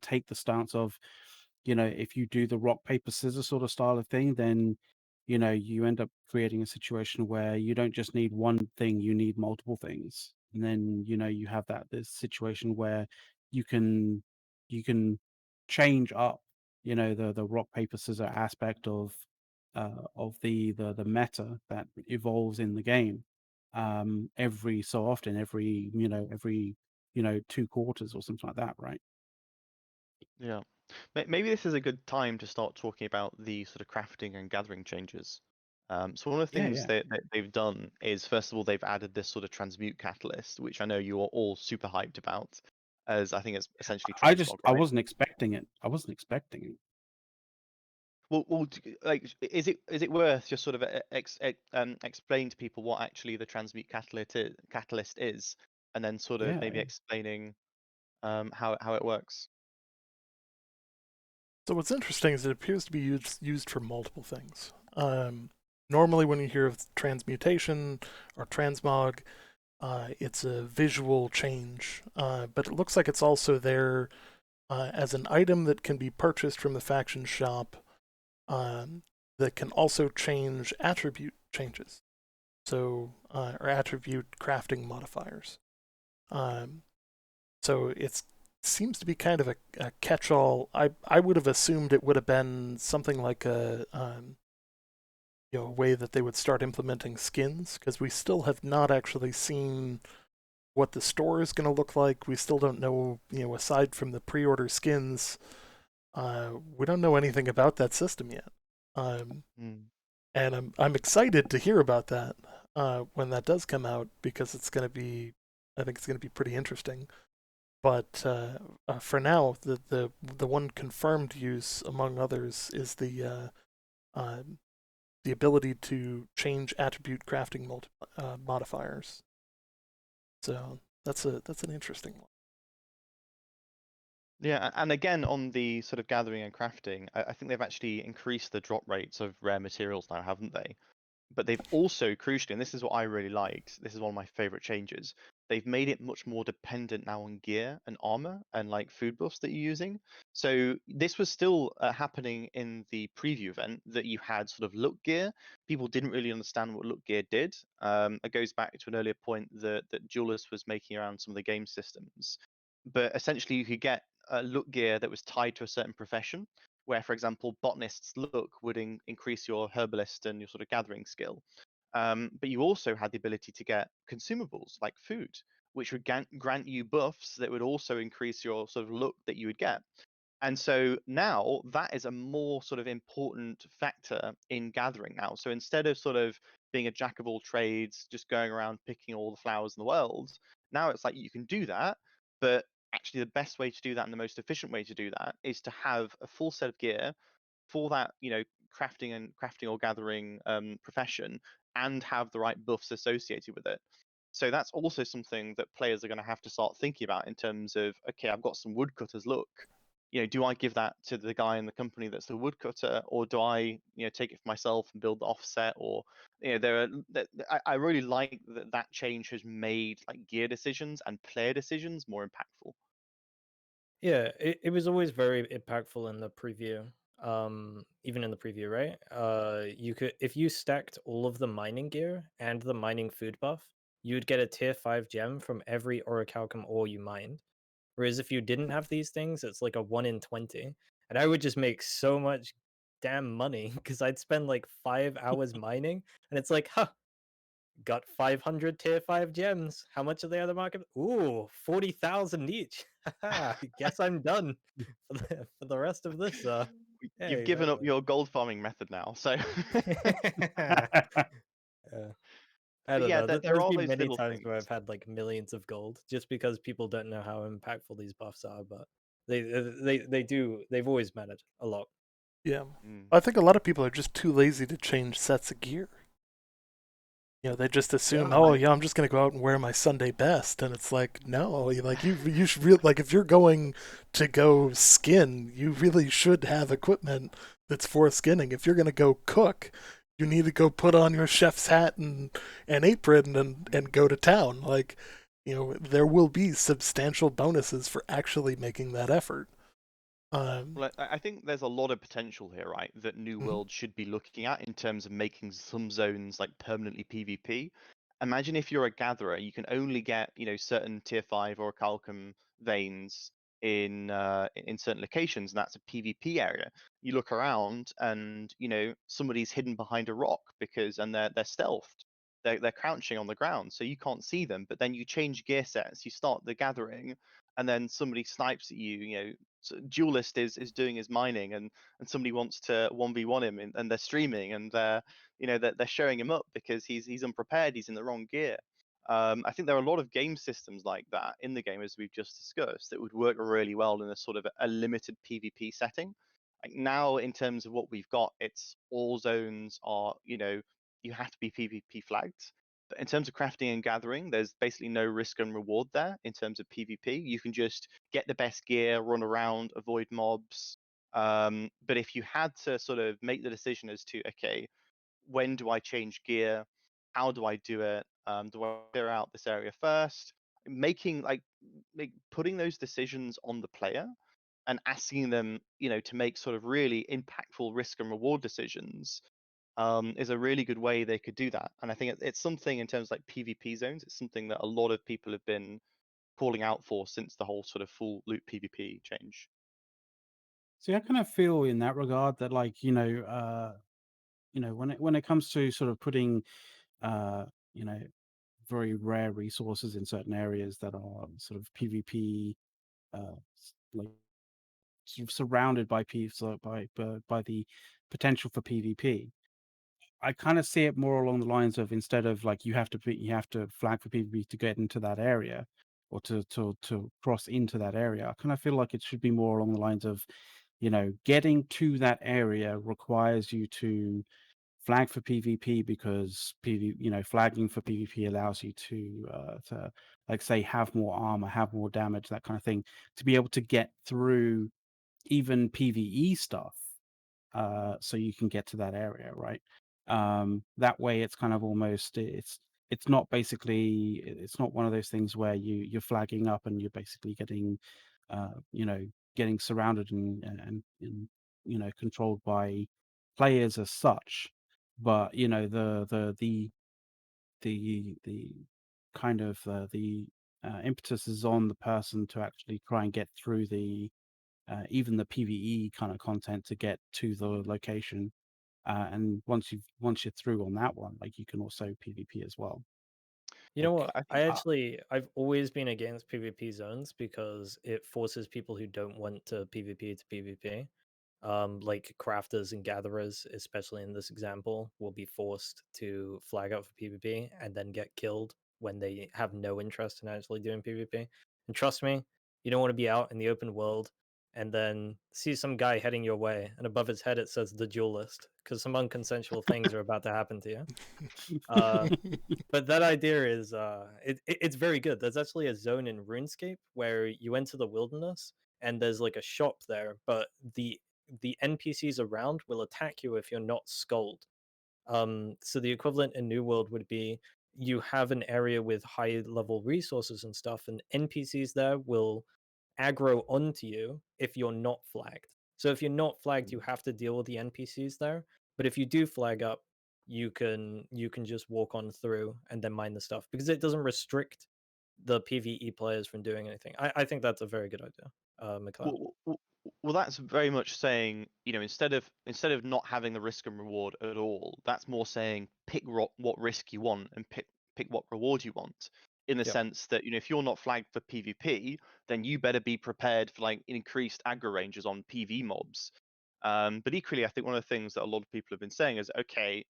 take the stance of, if you do the rock paper scissors sort of style of thing, then you end up creating a situation where you don't just need one thing, you need multiple things. And then you have this situation where you can change up the rock paper scissor aspect of the meta that evolves in the game every so often, every 2 quarters or something like that, right? Yeah. Maybe this is a good time to start talking about the sort of crafting and gathering changes. So one of the Yeah, things yeah. that they've done is, first of all, they've added this sort of Transmute Catalyst, which I know you are all super hyped about, as I think it's essentially transmog, I right? wasn't expecting it. I wasn't expecting it. Well, like, is it worth just sort of explaining to people what actually the Transmute Catalyst is, and then sort of Yeah, maybe yeah. explaining how it works? So what's interesting is it appears to be used for multiple things. Normally, when you hear of transmutation or transmog, it's a visual change, but it looks like it's also there as an item that can be purchased from the faction shop that can also change attribute changes, so or attribute crafting modifiers. Um, so it seems to be kind of a catch-all. I would have assumed it would have been something like a way that they would start implementing skins, because we still have not actually seen what the store is going to look like. We still don't know, aside from the pre-order skins, we don't know anything about that system yet. And I'm excited to hear about that when that does come out, because I think it's going to be pretty interesting. But for now, the one confirmed use among others is the ability to change attribute crafting modifiers. So that's an interesting one. Yeah, and again on the sort of gathering and crafting, I think they've actually increased the drop rates of rare materials now, haven't they? But they've also, crucially, and this is what I really liked, this is one of my favorite changes, they've made it much more dependent now on gear and armor and like food buffs that you're using. So this was still happening in the preview event, that you had sort of look gear. People didn't really understand what look gear did. It goes back to an earlier point that Duelist was making around some of the game systems. But essentially you could get look gear that was tied to a certain profession, where, for example, botanist's look would increase your herbalist and your sort of gathering skill. But you also had the ability to get consumables like food, which would grant you buffs that would also increase your sort of look that you would get. And so now that is a more sort of important factor in gathering now. So instead of sort of being a jack of all trades, just going around picking all the flowers in the world, now it's like you can do that, but actually the best way to do that and the most efficient way to do that is to have a full set of gear for that, crafting or gathering profession, and have the right buffs associated with it. So that's also something that players are going to have to start thinking about in terms of, okay, I've got some woodcutters look. Do I give that to the guy in the company that's the woodcutter, or do I, take it for myself and build the offset? Or, I really like that change has made like gear decisions and player decisions more impactful. Yeah, it was always very impactful in the preview. Even in the preview, right? You could, if you stacked all of the mining gear and the mining food buff, you'd get a tier 5 gem from every orichalcum ore you mined. Whereas if you didn't have these things, it's like a 1 in 20. And I would just make so much damn money because I'd spend like 5 hours mining, and it's like, huh, got 500 tier 5 gems. How much are they on the market? Ooh, 40,000 each. Haha, guess I'm done for the rest of this. You've Hey, given up your gold farming method now, so. Yeah. I But don't yeah, know. there There's are been those many little times where things. I've had like millions of gold just because people don't know how impactful these buffs are, but they do. They've always mattered a lot. Yeah. Mm. I think a lot of people are just too lazy to change sets of gear. They just assume, Yeah, oh yeah, I'm just gonna go out and wear my Sunday best, and it's like, no, like you should really, like, if you're going to go skin, you really should have equipment that's for skinning. If you're gonna go cook, you need to go put on your chef's hat and apron and go to town. Like, there will be substantial bonuses for actually making that effort. Well, I think there's a lot of potential here, right? That New Mhm. World should be looking at in terms of making some zones like permanently PvP. Imagine if you're a gatherer, you can only get certain tier 5 or calcum veins in certain locations, and that's a PvP area. You look around, and somebody's hidden behind a rock and they're stealthed. They're crouching on the ground, so you can't see them. But then you change gear sets, you start the gathering, and then somebody snipes at you, duelist is doing his mining, and somebody wants to 1v1 him, and they're streaming, and they're showing him up because he's unprepared, he's in the wrong gear. I think there are a lot of game systems like that in the game, as we've just discussed, that would work really well in a sort of a limited PvP setting. Like now, in terms of what we've got, it's all zones are, you have to be PvP flagged. But in terms of crafting and gathering, there's basically no risk and reward there in terms of PvP. You can just get the best gear, run around, avoid mobs. But if you had to sort of make the decision as to, okay, when do I change gear? How do I do it? Do I clear out this area first? Making putting those decisions on the player and asking them, to make sort of really impactful risk and reward decisions is a really good way they could do that. And I think it's something in terms of like PvP zones. It's something that a lot of people have been calling out for since the whole sort of full loot PvP change. See, I kind of feel in that regard that, like, when it comes to sort of putting, uh, you know, very rare resources in certain areas that are sort of PvP, like sort of surrounded by by the potential for PvP. I kind of see it more along the lines of, instead of like you have to flag for PvP to get into that area, or to cross into that area. I kind of feel like it should be more along the lines of, getting to that area requires you to flag for PvP, because flagging for PvP allows you to like say have more armor, have more damage, that kind of thing, to be able to get through even PvE stuff, so you can get to that area, right? That way, it's kind of almost it's not basically it's not one of those things where you're flagging up and you're basically getting, uh, you know, getting surrounded and controlled by players as such. But the kind of the impetus is on the person to actually try and get through the even the PvE kind of content to get to the location. And once you're through on that one, like, you can also PvP as well. You know Like, what? I think I've always been against PvP zones because it forces people who don't want to PvP to PvP. Like crafters and gatherers, especially in this example, will be forced to flag up for PvP and then get killed when they have no interest in actually doing PvP. And trust me, you don't want to be out in the open world and then see some guy heading your way, and above his head it says the duelist, because some unconsensual things are about to happen to you. Uh, but that idea is it's very good. There's actually a zone in RuneScape where you enter the wilderness and there's like a shop there, but the NPCs around will attack you if you're not skulled. So the equivalent in New World would be, you have an area with high level resources and stuff, and NPCs there will aggro onto you if you're not flagged. So if you're not flagged, you have to deal with the NPCs there. But if you do flag up, you can just walk on through and then mine the stuff, because it doesn't restrict the PvE players from doing anything. I think that's a very good idea, McLeod. well, that's very much saying, instead of not having the risk and reward at all, that's more saying pick what risk you want and pick what reward you want. In the Yep. sense that, if you're not flagged for PvP, then you better be prepared for like increased aggro ranges on PV mobs. But equally, I think one of the things that a lot of people have been saying is, okay,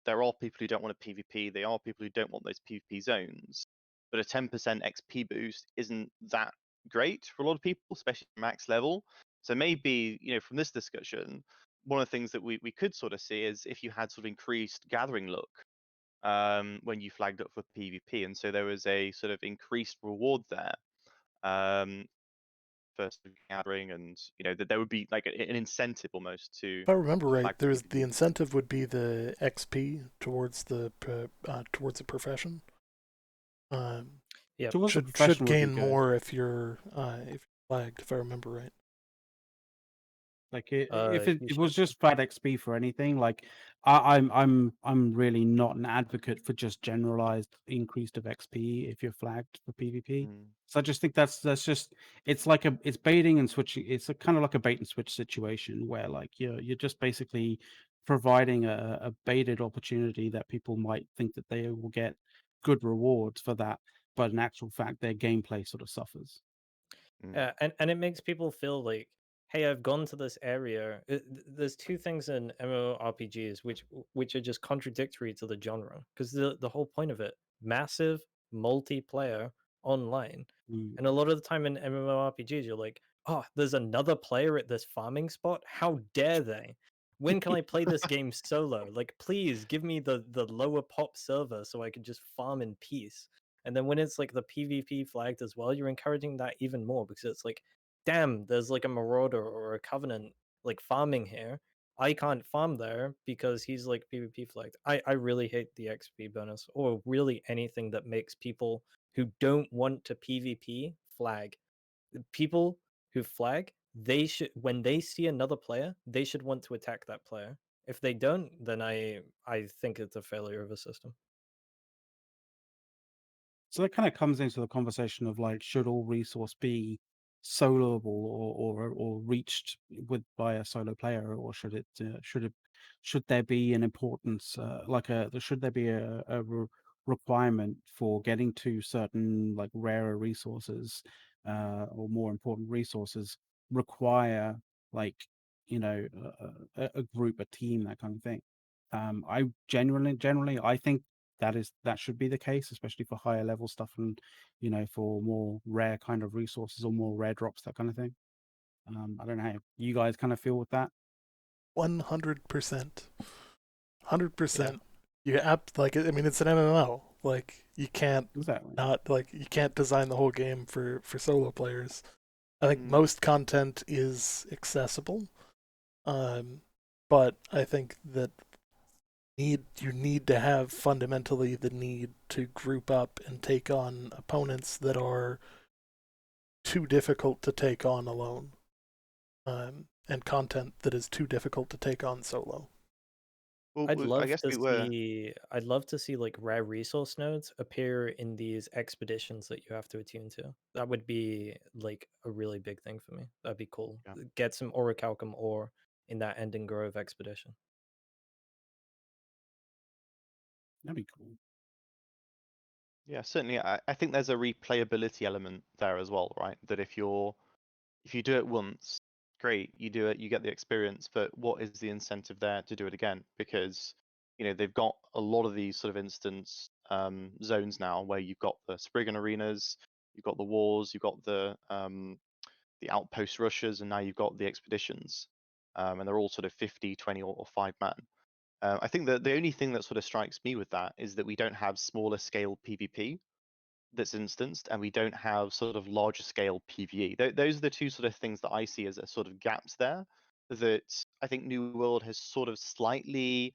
there are people who don't want a PvP, there are people who don't want those PvP zones, but a 10% XP boost isn't that great for a lot of people, especially max level. So maybe, from this discussion, one of the things that we could sort of see is if you had sort of increased gathering luck when you flagged up for PvP, and so there was a sort of increased reward there for sort of gathering, and that there would be like an incentive almost to If I remember right, flag there's the PvP. incentive would be the XP towards the profession. Yep. towards the Should profession would be gain good. more if you're flagged. If I remember right. Like, if it, You it was should. just flat XP for anything, like, I'm really not an advocate for just generalized increased of XP if you're flagged for PvP. Mm. So I just think that's just it's baiting and switching. It's a kind of like a bait and switch situation where, like, you're just basically providing a baited opportunity that people might think that they will get good rewards for that, but in actual fact their gameplay sort of suffers. And it makes people feel like, hey, I've gone to this area. There's two things in MMORPGs which are just contradictory to the genre, because the whole point of it, massive multiplayer online, and a lot of the time in MMORPGs, you're like, oh, there's another player at this farming spot. How dare they? When can I play this game solo? Like, please give me the lower pop server so I can just farm in peace. And then when it's like the PvP flagged as well, you're encouraging that even more, because it's like, damn, there's like a marauder or a covenant like farming here. I can't farm there because he's like PvP flagged. I really hate the XP bonus, or really anything that makes people who don't want to PvP flag. People who flag, they should, when they see another player, they should want to attack that player. If they don't, then I think it's a failure of a system. So that kind of comes into the conversation of like, should all resource be soloable or reached with by a solo player, or should there be an importance should there be a requirement for getting to certain like rarer resources or more important resources require like a group, a team, that kind of thing. I generally I think that should be the case, especially for higher level stuff and for more rare kind of resources or more rare drops, that kind of thing. I don't know how you guys kind of feel with that. 100%. Yeah. 100%. I mean, it's an MMO. Like, you can't Exactly. you can't design the whole game for solo players. I think Mm. most content is accessible, but I think that you need to have fundamentally the need to group up and take on opponents that are too difficult to take on alone, and content that is too difficult to take on solo. Well, I'd I love guess to we were. see like rare resource nodes appear in these expeditions that you have to attune to. That would be like a really big thing for me. That'd be cool. Yeah. Get some orichalcum ore in that Ending Grove expedition. That'd be cool. Yeah, certainly. I think there's a replayability element there as well, right? That if you do it once, great, you do it, you get the experience, but what is the incentive there to do it again? Because they've got a lot of these sort of instance zones now where you've got the Spriggan arenas, you've got the wars, you've got the outpost rushes, and now you've got the expeditions, and they're all sort of 50, 20, or 5-man. I think that the only thing that sort of strikes me with that is that we don't have smaller scale PvP that's instanced, and we don't have sort of larger scale PvE. Those are the two sort of things that I see as a sort of gaps there, that I think New World has sort of slightly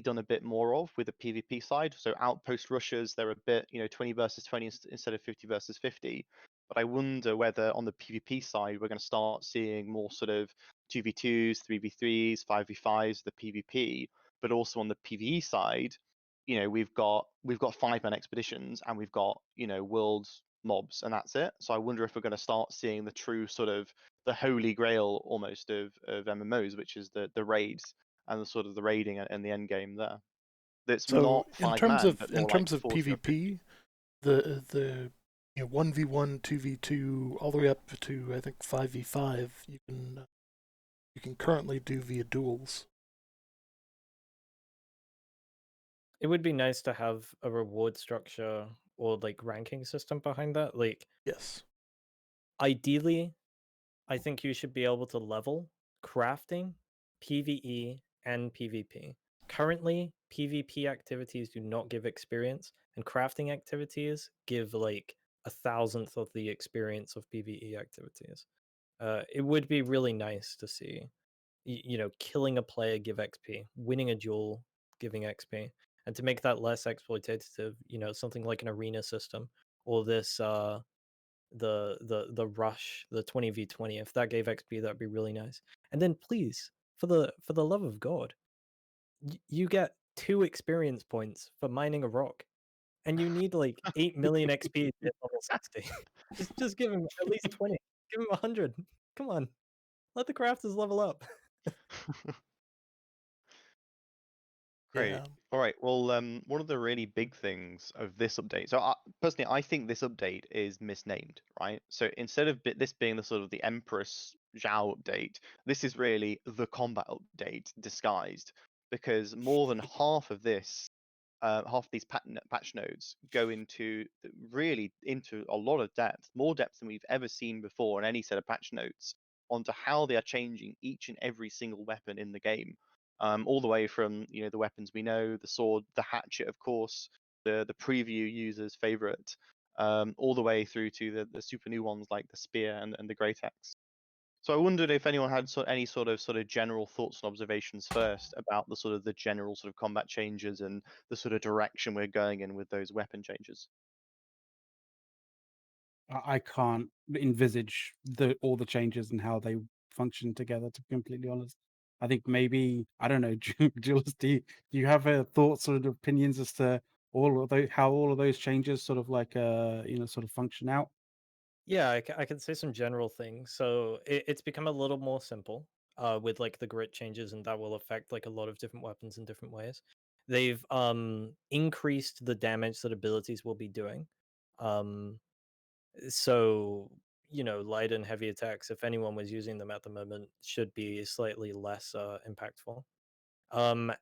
done a bit more of with the PvP side. So outpost rushes, they're a bit 20 versus 20 instead of 50 versus 50. But I wonder whether on the PvP side we're going to start seeing more sort of 2v2s, 3v3s, 5v5s, the PvP, but also on the PvE side, we've got 5-man expeditions, and we've got world mobs, and that's it. So I wonder if we're going to start seeing the true sort of the holy grail almost of MMOs, which is the raids and the sort of the raiding and the end game there. That's So not 5-man, but in more like terms of 40 or 50. PvP, the 1v1, 2v2, all the way up to I think 5v5, you can currently do via duels. It would be nice to have a reward structure or like ranking system behind that. Like, Yes. ideally, I think you should be able to level crafting, PvE, and PvP. Currently, PvP activities do not give experience, and crafting activities give like 1,000th of the experience of PvE activities. It would be really nice to see, killing a player give XP, winning a duel giving XP, and to make that less exploitative, something like an arena system, or this the rush, the 20v20. If that gave XP, that'd be really nice. And then please, for the love of God, you get 2 experience points for mining a rock, and you need like 8 million XP to hit level 60. just give him at least 20. Give him 100. Come on, let the crafters level up. Great. Yeah. All right. Well, one of the really big things of this update. So, personally, I think this update is misnamed, right? So instead of this being the sort of the Empress Zhao update, this is really the combat update disguised, because more than half of this, half of these patch nodes go really into a lot of depth, more depth than we've ever seen before in any set of patch notes, onto how they are changing each and every single weapon in the game. All the way from the weapons we know, the sword, the hatchet, of course, the preview user's favorite, all the way through to the super new ones like the spear and the great axe. So I wondered if anyone had any sort of general thoughts and observations first about the general sort of combat changes and the sort of direction we're going in with those weapon changes. I can't envisage all the changes and how they function together. To be completely honest, I think maybe I don't know, Jules. Do you have thoughts or opinions as to all of those, how all of those changes sort of like sort of function out? Yeah, I can say some general things. So it's become a little more simple with like the grit changes, and that will affect like a lot of different weapons in different ways. They've increased the damage that abilities will be doing. Um, so light and heavy attacks, if anyone was using them at the moment, should be slightly less impactful.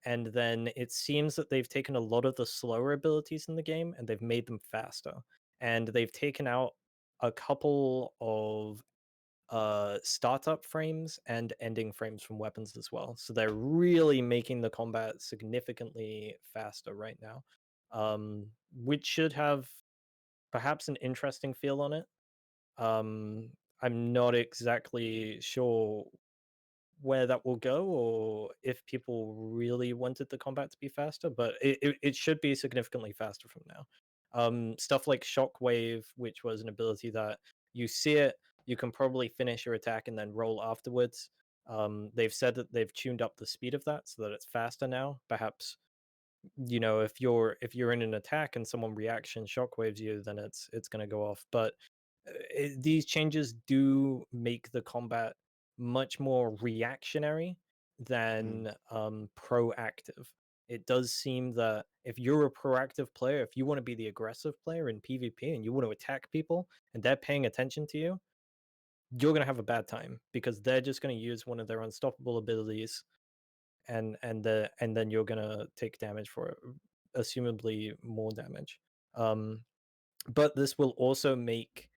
And then it seems that they've taken a lot of the slower abilities in the game and they've made them faster. And they've taken out a couple of startup frames and ending frames from weapons as well. So they're really making the combat significantly faster right now. Which should have perhaps an interesting feel on it. I'm not exactly sure where that will go or if people really wanted the combat to be faster, but it should be significantly faster from now. Stuff like Shockwave, which was an ability that you see it, you can probably finish your attack and then roll afterwards. They've said that they've tuned up the speed of that so that it's faster now. Perhaps if you're in an attack and someone reaction shockwaves you, then it's going to go off. But these changes do make the combat much more reactionary than proactive. It does seem that if you're a proactive player, if you want to be the aggressive player in PvP and you want to attack people and they're paying attention to you, you're going to have a bad time because they're just going to use one of their unstoppable abilities and then you're gonna take damage for it, assumably more damage. But this will also make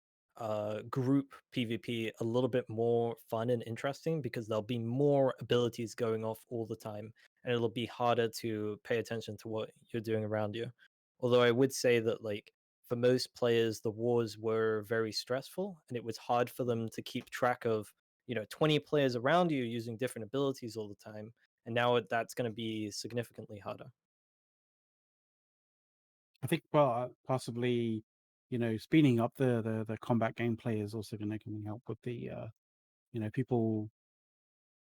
group PvP a little bit more fun and interesting because there'll be more abilities going off all the time, and it'll be harder to pay attention to what you're doing around you. Although I would say that like for most players, the wars were very stressful, and it was hard for them to keep track of 20 players around you using different abilities all the time, and now that's going to be significantly harder. I think possibly speeding up the combat gameplay is also going to help with the people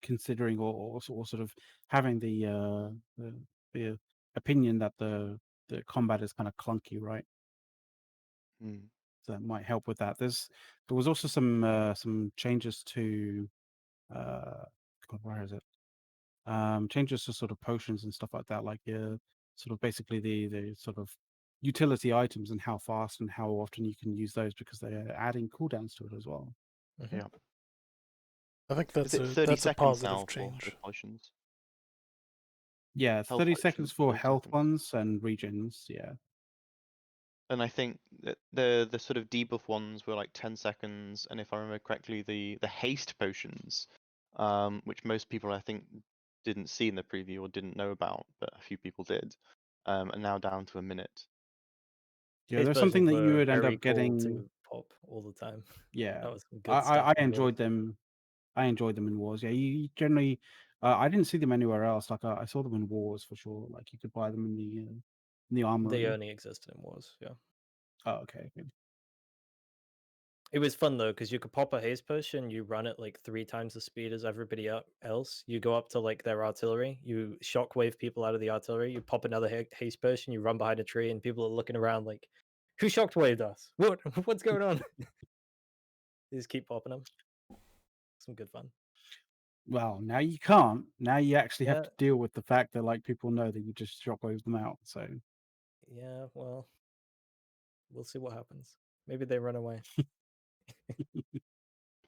considering or sort of having the opinion that the combat is kind of clunky, right? So that might help with that. There was also some changes to God, where is it? Changes to sort of potions and stuff like that, like sort of basically the sort of utility items and how fast and how often you can use those because they're adding cooldowns to it as well. Yeah. I think Is it 30 that's a seconds positive now for change. the potions? Yeah, it's Health 30 potions, seconds for 30 health seconds. ones and regens. Yeah. And I think that the sort of debuff ones were like 10 seconds, and if I remember correctly, the haste potions, which most people I think didn't see in the preview or didn't know about, but a few people did, are now down to a minute. Yeah, His there's something versions that you were would end very up cool getting. to pop all the time. Yeah, That was some good stuff. I enjoyed them. I enjoyed them in Wars. Yeah, you generally. I didn't see them anywhere else. Like I saw them in Wars for sure. Like you could buy them in the armory. They only existed in Wars, yeah. Oh, okay. Good. It was fun though because you could pop a haste potion, you run at like 3 times the speed as everybody else. You go up to like their artillery, you shockwave people out of the artillery. You pop another haste potion, you run behind a tree, and people are looking around like, "Who shockwaved us? What's going on?" You just keep popping them. Some good fun. Well, now you can't. Now you actually have Yeah, to deal with the fact that like people know that you just shockwave them out. So yeah. Well, we'll see what happens. Maybe they run away.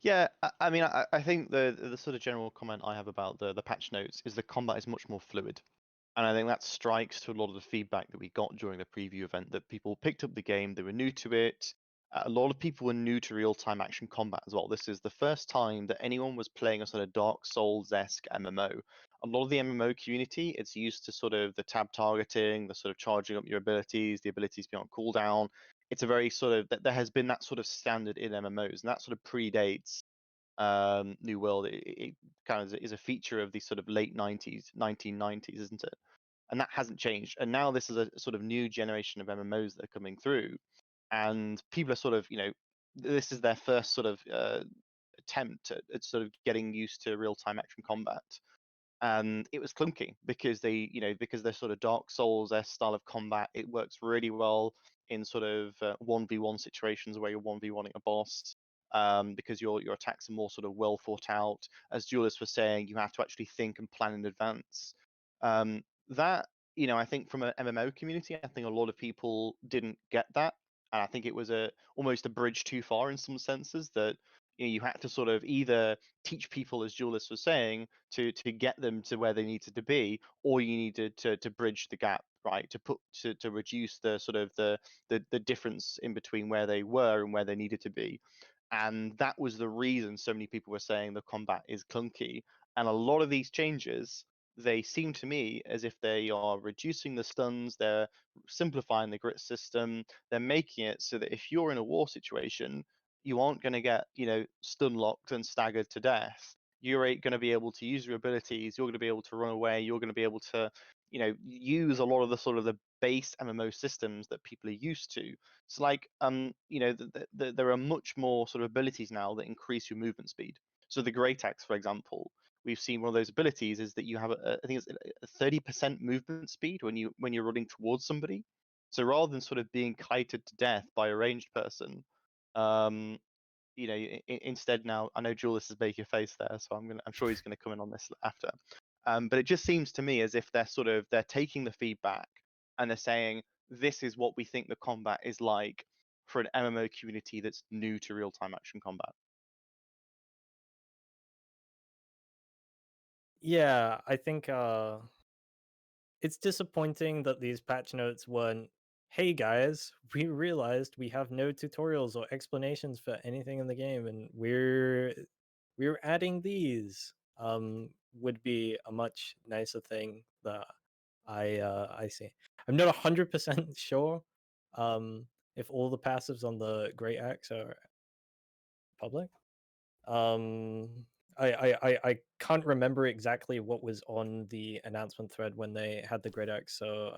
Yeah, I mean, I think the sort of general comment I have about the patch notes is the combat is much more fluid. And I think that strikes to a lot of the feedback that we got during the preview event, that people picked up the game, they were new to it. A lot of people were new to real-time action combat as well. This is the first time that anyone was playing a sort of Dark Souls-esque MMO. A lot of the MMO community, it's used to sort of the tab targeting, the sort of charging up your abilities, the abilities to be on cooldown. It's a very sort of, there has been that sort of standard in MMOs, and that sort of predates New World. It kind of is a feature of the sort of late 90s, 1990s, isn't it? And that hasn't changed. And now this is a sort of new generation of MMOs that are coming through, and people are sort of, this is their first sort of attempt at sort of getting used to real-time action combat. And it was clunky because because they're sort of Dark Souls their style of combat. It works really well in sort of 1v1 situations where you're 1v1ing a boss, because your attacks are more sort of well thought out. As Duelist was saying, you have to actually think and plan in advance. That, I think from an MMO community, I think a lot of people didn't get that, and I think it was almost a bridge too far in some senses, that you had to sort of either teach people, as Duelist was saying, to get them to where they needed to be, or you needed to bridge the gap, right? To reduce the sort of the difference in between where they were and where they needed to be. And that was the reason so many people were saying the combat is clunky. And a lot of these changes, they seem to me as if they are reducing the stuns, they're simplifying the grit system, they're making it so that if you're in a war situation, you aren't going to get, stun locked and staggered to death. You're going to be able to use your abilities, you're going to be able to run away, you're going to be able to, use a lot of the sort of the base MMO systems that people are used to. So like, there are much more sort of abilities now that increase your movement speed. So the Great Axe, for example, we've seen one of those abilities is that you have I think it's a 30% movement speed when you're running towards somebody. So rather than sort of being kited to death by a ranged person, um, instead now, I know Julius is making a face there, so I'm sure he's gonna come in on this after. But it just seems to me as if they're taking the feedback and they're saying, this is what we think the combat is like for an MMO community that's new to real-time action combat. Yeah, I think it's disappointing that these patch notes weren't, hey guys, we realized we have no tutorials or explanations for anything in the game, and we're adding these. Would be a much nicer thing that I see. I'm not 100% sure if all the passives on the Great Axe are public. um I can't remember exactly what was on the announcement thread when they had the Great Axe, so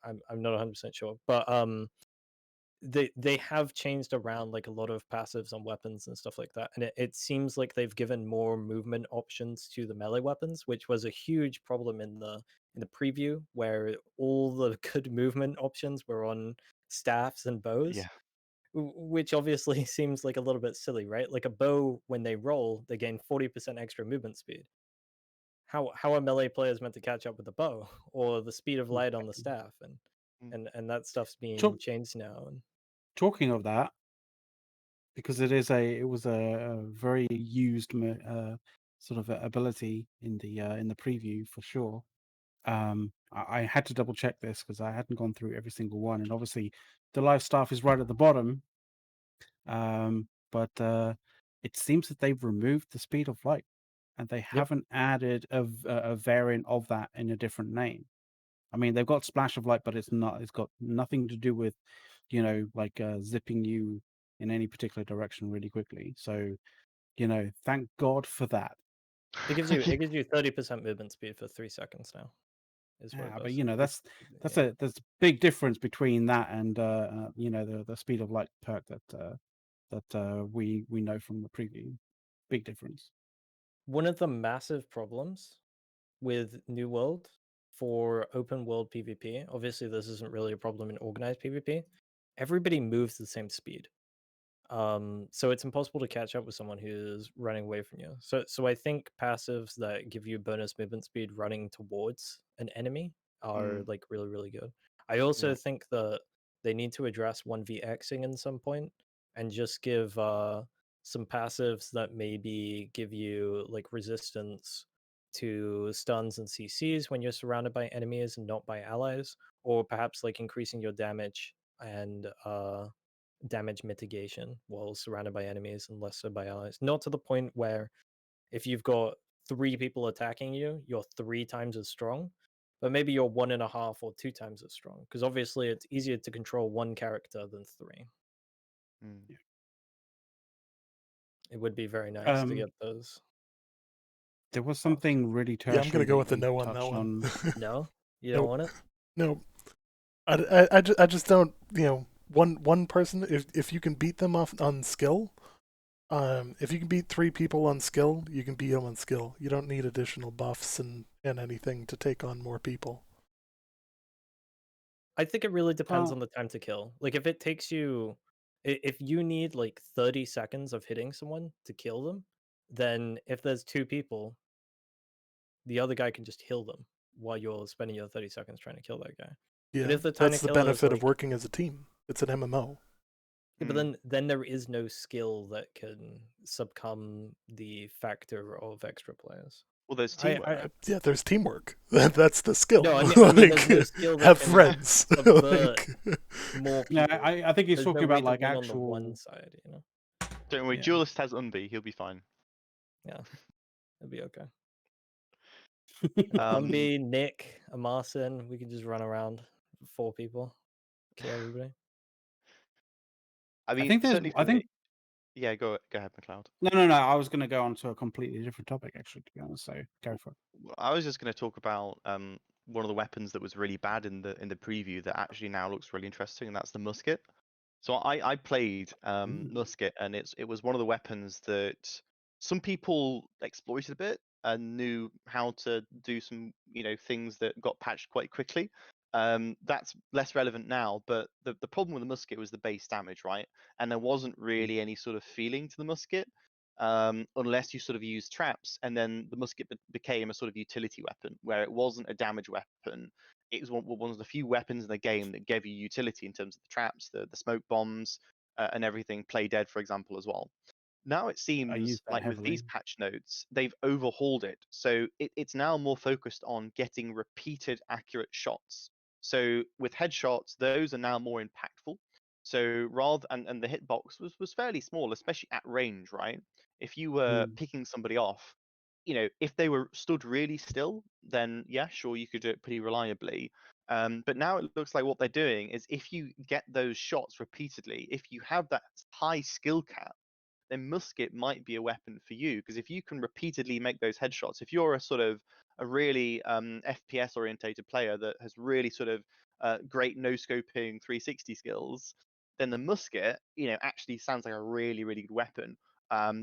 I'm not 100% sure. But they have changed around like a lot of passives on weapons and stuff like that, and it seems like they've given more movement options to the melee weapons, which was a huge problem in the preview, where all the good movement options were on staffs and bows. Yeah. Which obviously seems like a little bit silly, right? Like a bow, when they roll, they gain 40% extra movement speed. How are melee players meant to catch up with the bow or the speed of light on the staff? And Mm. that stuff's being Talk- changed now. And talking of that, because it was a very used sort of ability in the preview for sure. I had to double check this because I hadn't gone through every single one, and obviously the live staff is right at the bottom. But it seems that they've removed the speed of light, and they haven't added a variant of that in a different name. I mean, they've got splash of light, but it's got nothing to do with, like zipping you in any particular direction really quickly. So, thank God for that. it gives you 30% movement speed for 3 seconds now. Is what it Yeah, but does. that's Yeah. there's a big difference between that and the speed of light perk that we know from the preview. Big difference. One of the massive problems with New World for open world PvP, obviously this isn't really a problem in organized PvP, everybody moves the same speed. So it's impossible to catch up with someone who's running away from you. So I think passives that give you bonus movement speed running towards an enemy are like really, really good. I also Yeah. think that they need to address 1vxing in some point and just give some passives that maybe give you like resistance to stuns and CCs when you're surrounded by enemies and not by allies, or perhaps like increasing your damage and damage mitigation while surrounded by enemies and less so by allies. Not to the point where if you've got 3 people attacking you, you're 3 times as strong, but maybe you're 1.5 or 2 times as strong. Because obviously it's easier to control 1 character than 3. Mm. It would be very nice to get those. There was something really Yeah, I'm tertiary gonna go that with the you no on that touched one. on. No? You don't Nope. want it? No, I just don't. One person. If you can beat them off on skill, if you can beat 3 people on skill, you can beat them on skill. You don't need additional buffs and anything to take on more people. I think it really depends Well- on the time to kill. Like if it takes you if you need like 30 seconds of hitting someone to kill them, then if there's 2 people, the other guy can just heal them while you're spending your 30 seconds trying to kill that guy. But Yeah, if the time to that's the kill is benefit of like working as a team. It's an MMO. yeah, but then there is no skill that can succumb the factor of extra players. Well, there's I, teamwork. I Yeah, there's teamwork. That's the skill. no, I mean like, there's no skill that have can friends. subvert like, more No, people. I think he's There's talking no way about to like win on the one actual. side, you know. Don't worry, Yeah. Duelist has Unbi. He'll be fine. Yeah, it'd be okay. Um, Unbi, Nick, Amarson, we could just run around 4 people, kill everybody. I mean, think there's. certainly for I think me. Yeah, go ahead, McLeod. no. I was going to go on to a completely different topic, actually. To be honest, so go for it. I was just going to talk about one of the weapons that was really bad in the preview that actually now looks really interesting, and that's the musket. So I played musket, and it was one of the weapons that some people exploited a bit and knew how to do some things that got patched quite quickly. That's less relevant now, but the problem with the musket was the base damage, right? And there wasn't really any sort of feeling to the musket unless you sort of used traps, and then the musket became a sort of utility weapon where it wasn't a damage weapon. It was one of the few weapons in the game that gave you utility in terms of the traps, the smoke bombs, and everything. Play Dead, for example, as well. Now it I seems use that like with heavily. these patch notes, they've overhauled it. So it's now more focused on getting repeated accurate shots. So with headshots, those are now more impactful. So rather and the hitbox was fairly small, especially at range, right? If you were picking somebody off, if they were stood really still, then yeah, sure, you could do it pretty reliably. But now it looks like what they're doing is if you get those shots repeatedly, if you have that high skill cap, then musket might be a weapon for you, because if you can repeatedly make those headshots, if you're a sort of a really FPS orientated player that has really sort of great no scoping 360 skills, then the musket actually sounds like a really, really good weapon,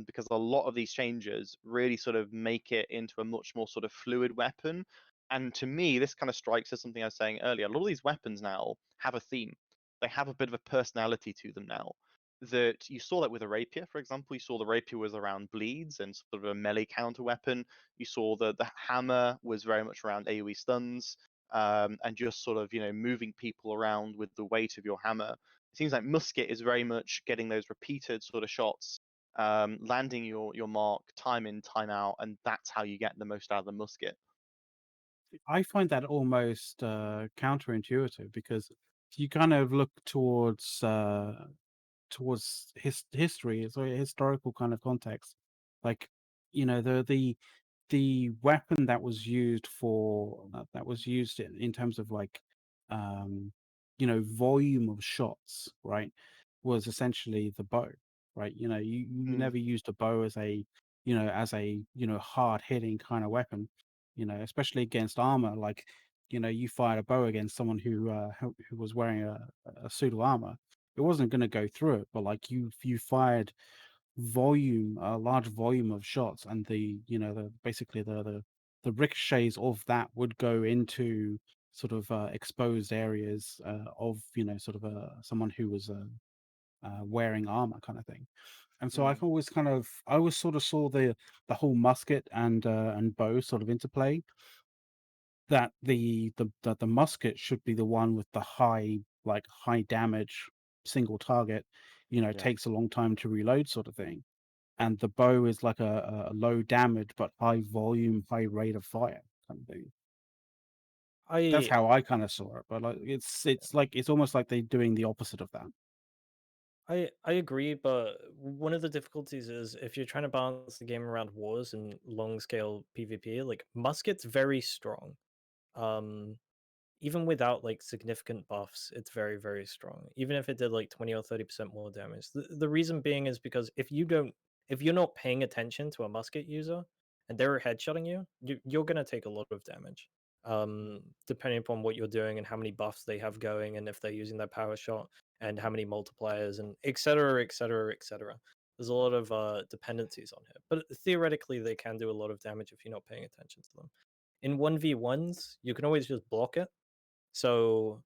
because a lot of these changes really sort of make it into a much more sort of fluid weapon. And to me, this kind of strikes as something I was saying earlier. A lot of these weapons now have a theme. They have a bit of a personality to them now. That you saw that with a rapier, for example. You saw the rapier was around bleeds and sort of a melee counter weapon. You saw the hammer was very much around AoE stuns, and just sort of moving people around with the weight of your hammer. It seems like musket is very much getting those repeated sort of shots, landing your mark time in, time out, and that's how you get the most out of the musket. I find that almost counterintuitive, because if you kind of look towards history, so historical kind of context, like the weapon that was used in terms of like volume of shots, right, was essentially the bow, right? You never used a bow as a hard hitting kind of weapon, especially against armor. Like you fired a bow against someone who was wearing a suit of armor, it wasn't going to go through it. But like you fired a large volume of shots, and basically the ricochets of that would go into sort of exposed areas of sort of someone who was wearing armor kind of thing. And so Mm. I always sort of saw the whole musket and bow sort of interplay. That the musket should be the one with the high damage single target, Yeah. takes a long time to reload sort of thing. And the bow is like a low damage but high volume, high rate of fire kind of thing. That's I how I kind of saw it. But it's almost like they're doing the opposite of that. I agree, but one of the difficulties is if you're trying to balance the game around wars and long scale PvP, like musket's very strong. Um, even without like significant buffs, it's very, very strong. Even if it did like 20 or 30% more damage. The reason being is because if you're not paying attention to a musket user and they're headshotting you're gonna take a lot of damage. Depending upon what you're doing and how many buffs they have going and if they're using their power shot and how many multipliers and etc. etc. etc. There's a lot of dependencies on here. But theoretically they can do a lot of damage if you're not paying attention to them. In 1v1s, you can always just block it. So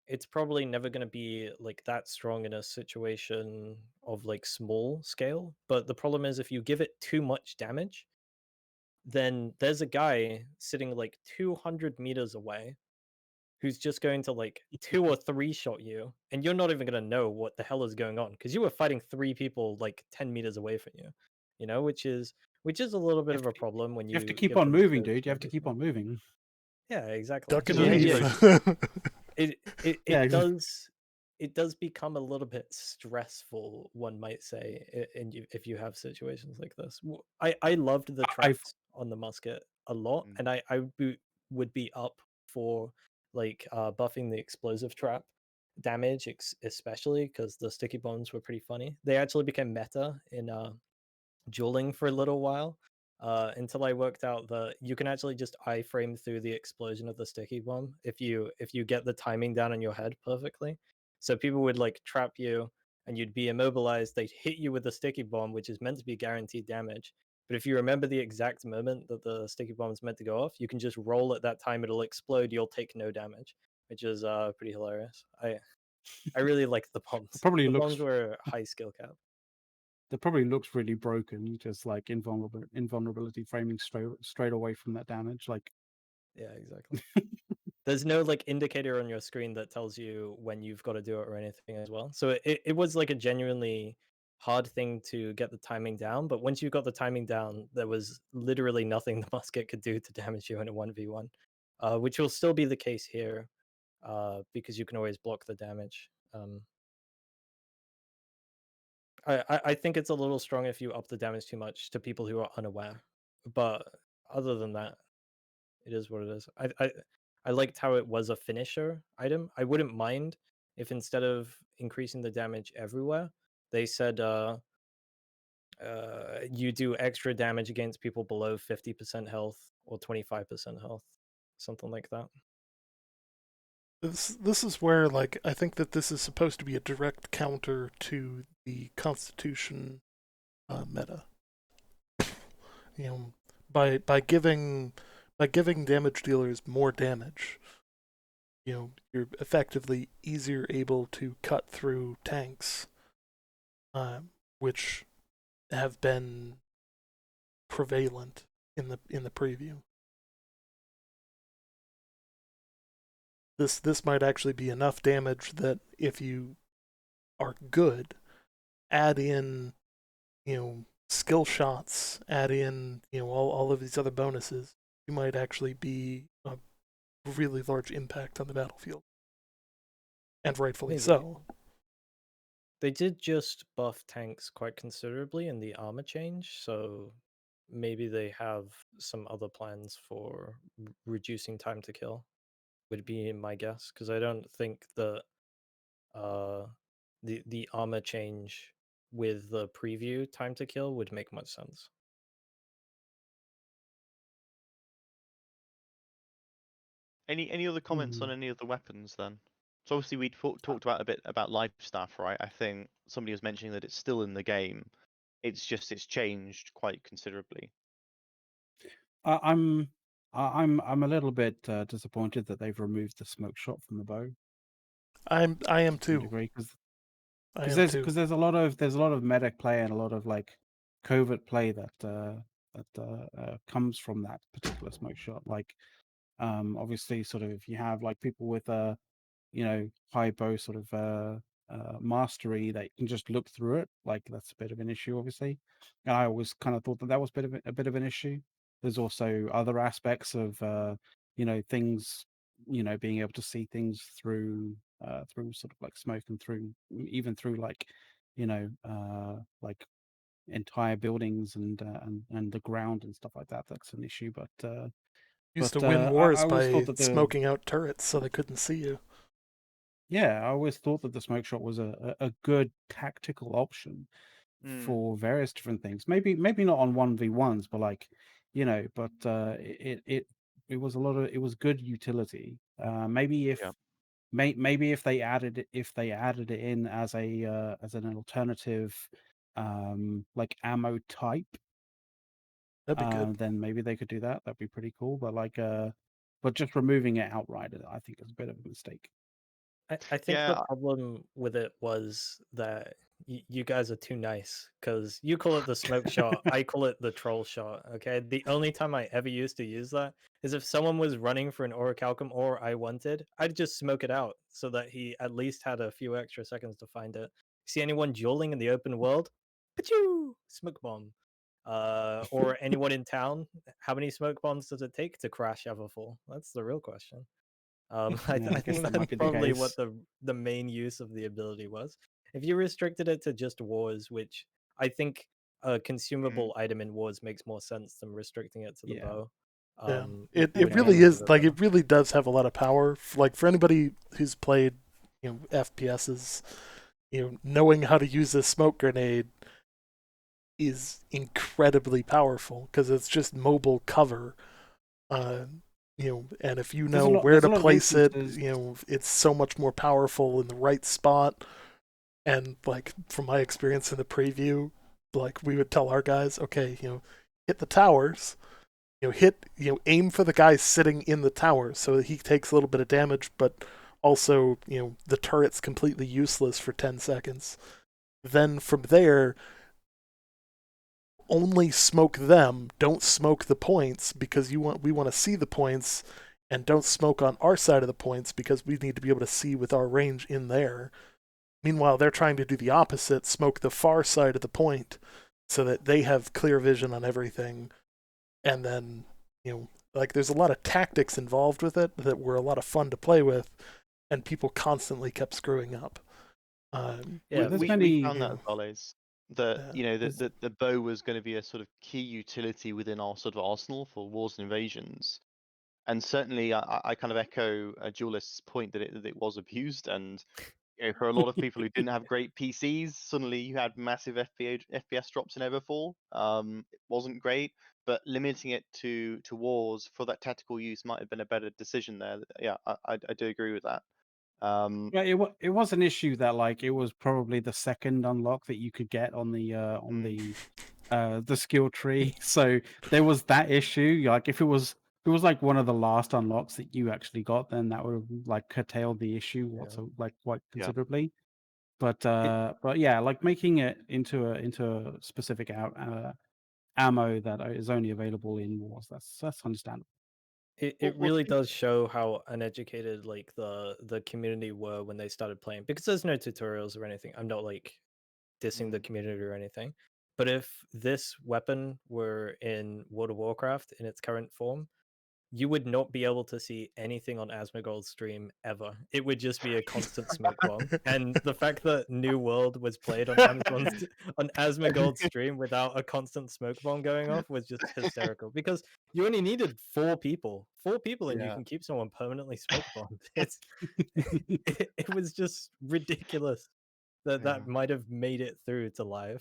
it's probably never going to be like that strong in a situation of like small scale. But the problem is if you give it too much damage, then there's a guy sitting like 200 meters away who's just going to like 2 or 3 shot you, and you're not even going to know what the hell is going on because you were fighting 3 people like 10 meters away from you, which is a little bit of a problem when You have to you keep give on them moving, the dude. You have to keep on moving. Yeah, exactly. Duck and So weave. yeah, It Yeah, it does become a little bit stressful, one might say, if you have situations like this. I loved the I've traps on the musket a lot, Mm. and I would be up for like buffing the explosive trap damage, especially because the sticky bombs were pretty funny. They actually became meta in dueling for a little while until I worked out that you can actually just iframe through the explosion of the sticky bomb if you get the timing down in your head perfectly. So people would like trap you and you'd be immobilized. They'd hit you with the sticky bomb, which is meant to be guaranteed damage. But if you remember the exact moment that the sticky bomb is meant to go off, you can just roll at that time. It'll explode. You'll take no damage, which is pretty hilarious. I really like the bombs. probably The looks bombs were high skill cap. that probably looks really broken, just like invulnerability framing straight away from that damage. Like, Yeah, exactly. There's no like indicator on your screen that tells you when you've got to do it or anything as well. So it was like a genuinely hard thing to get the timing down. But once you got the timing down, there was literally nothing the musket could do to damage you in a 1v1, which will still be the case here because you can always block the damage. I think it's a little strong if you up the damage too much to people who are unaware. But other than that, it is what it is. I liked how it was a finisher item. I wouldn't mind if instead of increasing the damage everywhere, they said you do extra damage against people below 50% health or 25% health, something like that. This is where, like, I think that this is supposed to be a direct counter to the Constitution meta. You know, by giving damage dealers more damage, you're effectively easier able to cut through tanks, which have been prevalent in the preview. This might actually be enough damage that if you are good, add in, skill shots, add in, all of these other bonuses, you might actually be a really large impact on the battlefield. And rightfully Maybe. so. They did just buff tanks quite considerably in the armor change, so maybe they have some other plans for reducing time to kill. Would be my guess, because I don't think that the armor change with the preview time to kill would make much sense. Any other comments on any of the weapons then? So obviously we talked about a bit about life staff, right? I think somebody was mentioning that it's still in the game. It's just it's changed quite considerably. I'm a little bit disappointed that they've removed the smoke shot from the bow. I am To some too. degree, I am too. Because there's a lot of medic play and a lot of like covert play that comes from that particular smoke shot. Like obviously, sort of if you have like people with high bow sort of mastery that can just look through it, like that's a bit of an issue, obviously. And I always kind of thought that was a bit of an issue. There's also other aspects of things, being able to see things through sort of like smoke and through even through like entire buildings and the ground and stuff like that. That's an issue, Used to but win I wars always thought by that smoking out turrets so they couldn't see you. I always thought that the smoke shot was a good tactical option for various different things. Maybe not on 1v1s, but like, it was it was good utility. Maybe if Yeah. maybe if they added it in as as an alternative like ammo type, That'd be good. then maybe they could do that. That'd be pretty cool. But just removing it outright, I think is a bit of a mistake. I think the problem with it was that you guys are too nice, because you call it the smoke shot, I call it the troll shot. Okay, the only time I ever used to use that is if someone was running for an orichalcum or I wanted, I'd just smoke it out so that he at least had a few extra seconds to find it. See anyone dueling in the open world? Pachoo! Smoke bomb. Or anyone in town? How many smoke bombs does it take to crash Everfall? That's the real question. I Yeah, I guess think that might that's be the probably case. what the main use of the ability was. If you restricted it to just wars, which I think a consumable item in wars makes more sense than restricting it to the Yeah. bow. Yeah, Would it Okay, really yeah. is like it really does have a lot of power. Like for anybody who's played, FPSs, knowing how to use a smoke grenade is incredibly powerful because it's just mobile cover. Uh, and if you know where There's to a lot of place it, instances. it's so much more powerful in the right spot. And like from my experience in the preview, like we would tell our guys, okay, hit the towers, aim for the guy sitting in the tower so that he takes a little bit of damage, but also, the turret's completely useless for 10 seconds. Then from there, only smoke them, don't smoke the points because we want to see the points, and don't smoke on our side of the points because we need to be able to see with our range in there. Meanwhile, they're trying to do the opposite, smoke the far side of the point so that they have clear vision on everything. And then, like there's a lot of tactics involved with it that were a lot of fun to play with, and people constantly kept screwing up. Yeah, We found that as well, that there's- the bow was going to be a sort of key utility within our sort of arsenal for wars and invasions. And certainly, I kind of echo Duelist's point that it was abused, and for a lot of people who didn't have great PCs, suddenly you had massive FPS drops in Everfall. It wasn't great, but limiting it to wars for that tactical use might have been a better decision there. Yeah, I do agree with that. Yeah, it was an issue that like it was probably the second unlock that you could get on the skill tree. So there was that issue. Like if it was like one of the last unlocks that you actually got, then that would have like curtailed the issue like quite considerably. But yeah, like making it into a specific ammo that is only available in wars. That's understandable. It really does show how uneducated like the community were when they started playing, because there's no tutorials or anything. I'm not like dissing the community or anything, but if this weapon were in World of Warcraft in its current form, you would not be able to see anything on Asmongold's stream ever. It would just be a constant smoke bomb. And the fact that New World was played on Asmongold's stream without a constant smoke bomb going off was just hysterical, because you only needed 4 people. 4 people and you can keep someone permanently smoke bombed. It was just ridiculous that might have made it through to live.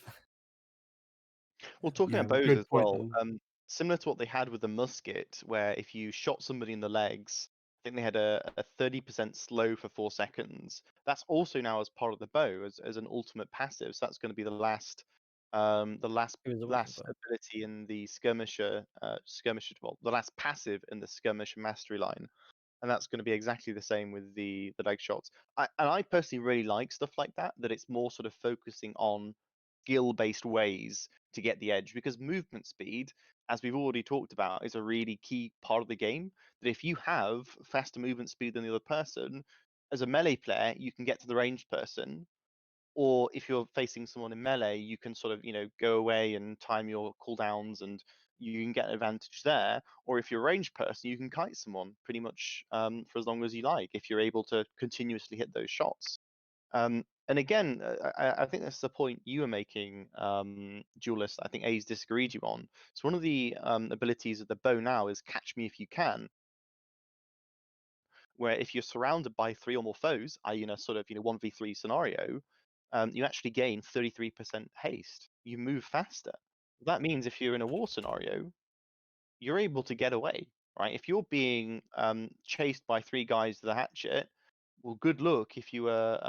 Well, talking Yeah, about bows good as point well, though. similar to what they had with the musket, where if you shot somebody in the legs, I think they had a 30% slow for 4 seconds. That's also now as part of the bow as an ultimate passive. So that's going to be the last It was a weapon last bow. ability in the skirmisher, well, the last passive in the skirmisher mastery line. and that's going to be exactly the same with the leg shots. And I personally really like stuff like that. That it's more sort of focusing on skill-based ways to get the edge, because movement speed, as we've already talked about, is a really key part of the game. That if you have faster movement speed than the other person, as a melee player, you can get to the ranged person, or if you're facing someone in melee, you can sort of go away and time your cooldowns, and you can get an advantage there. Or if you're a ranged person, you can kite someone pretty much for as long as you like if you're able to continuously hit those shots. And again, I think that's the point you were making, Duelist. I think A's disagreed you on. So one of the abilities of the bow now is Catch Me If You Can, where if you're surrounded by 3 or more foes, i.e. in a sort of 1v3 scenario, you actually gain 33% haste. You move faster. That means if you're in a war scenario, you're able to get away, right? If you're being chased by 3 guys with a hatchet, well, good luck if you were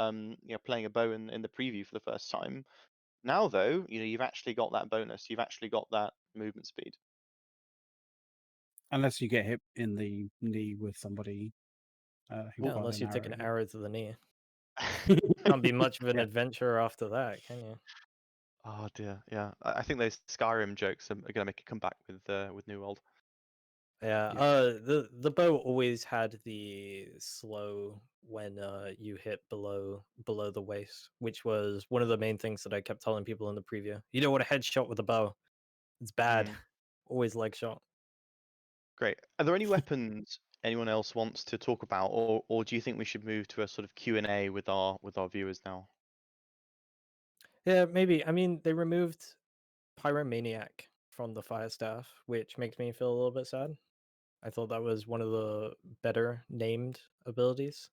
playing a bow in the preview for the first time. Now, though, you've actually got that bonus. You've actually got that movement speed. Unless you get hit in the knee with somebody who Yeah, fired unless an you take an arrow. arrow to the knee. Can't be much of an adventure after that, can you? Oh dear, yeah. I think those Skyrim jokes are going to make a comeback with New World. Yeah. The bow always had the slow when you hit below the waist, which was one of the main things that I kept telling people in the preview. You don't want a headshot with a bow. It's bad. Always leg shot. Great. Are there any weapons anyone else wants to talk about, or do you think we should move to a sort of Q&A with our viewers now? Yeah, maybe. I mean, they removed Pyromaniac from the fire staff, which makes me feel a little bit sad. I thought that was one of the better named abilities.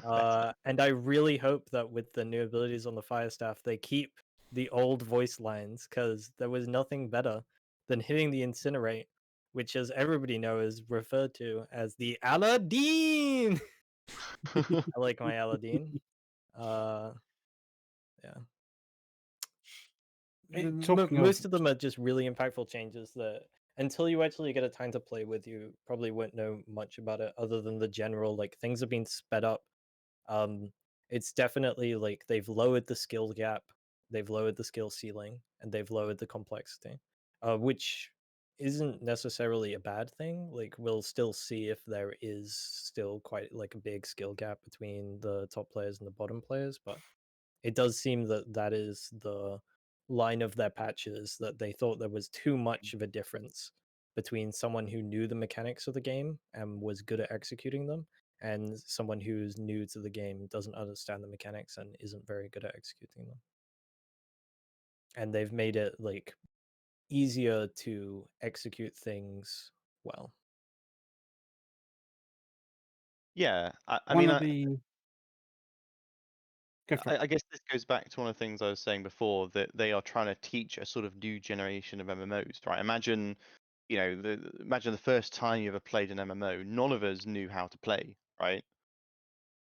And I really hope that with the new abilities on the fire staff, they keep the old voice lines, because there was nothing better than hitting the incinerate, which, as everybody knows, is referred to as the Aladdin. I like my Aladdin. Yeah. Most of them are just really impactful changes that, until you actually get a time to play with, you probably won't know much about it, other than the general, like, things have been sped up. It's definitely like they've lowered the skill gap, they've lowered the skill ceiling, and they've lowered the complexity, which isn't necessarily a bad thing. Like, we'll still see if there is still quite like a big skill gap between the top players and the bottom players, but it does seem that that is the line of their patches, that they thought there was too much of a difference between someone who knew the mechanics of the game and was good at executing them, and someone who's new to the game, doesn't understand the mechanics, and isn't very good at executing them. And they've made it like easier to execute things well. Yeah, I One mean, of the Go for it. I guess this goes back to one of the things I was saying before, that they are trying to teach a sort of new generation of MMOs, right? Imagine, imagine the first time you ever played an MMO. None of us knew how to play, right?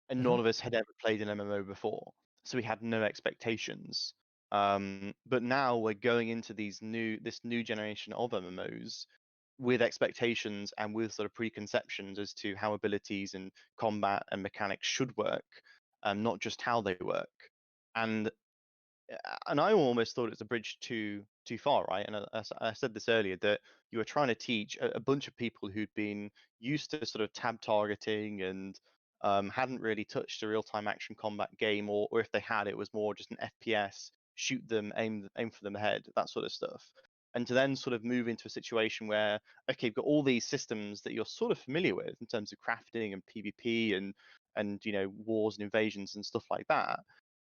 And none of us had ever played an MMO before, so we had no expectations. But now we're going into this new generation of MMOs with expectations and with sort of preconceptions as to how abilities and combat and mechanics should work, not just how they work. And I almost thought it was a bridge too far, right? And I said this earlier, that you were trying to teach a bunch of people who'd been used to sort of tab targeting and hadn't really touched a real-time action combat game, or if they had, it was more just an FPS, shoot them, aim for them ahead, that sort of stuff. And to then sort of move into a situation where, okay, you've got all these systems that you're sort of familiar with in terms of crafting and PvP and wars and invasions and stuff like that,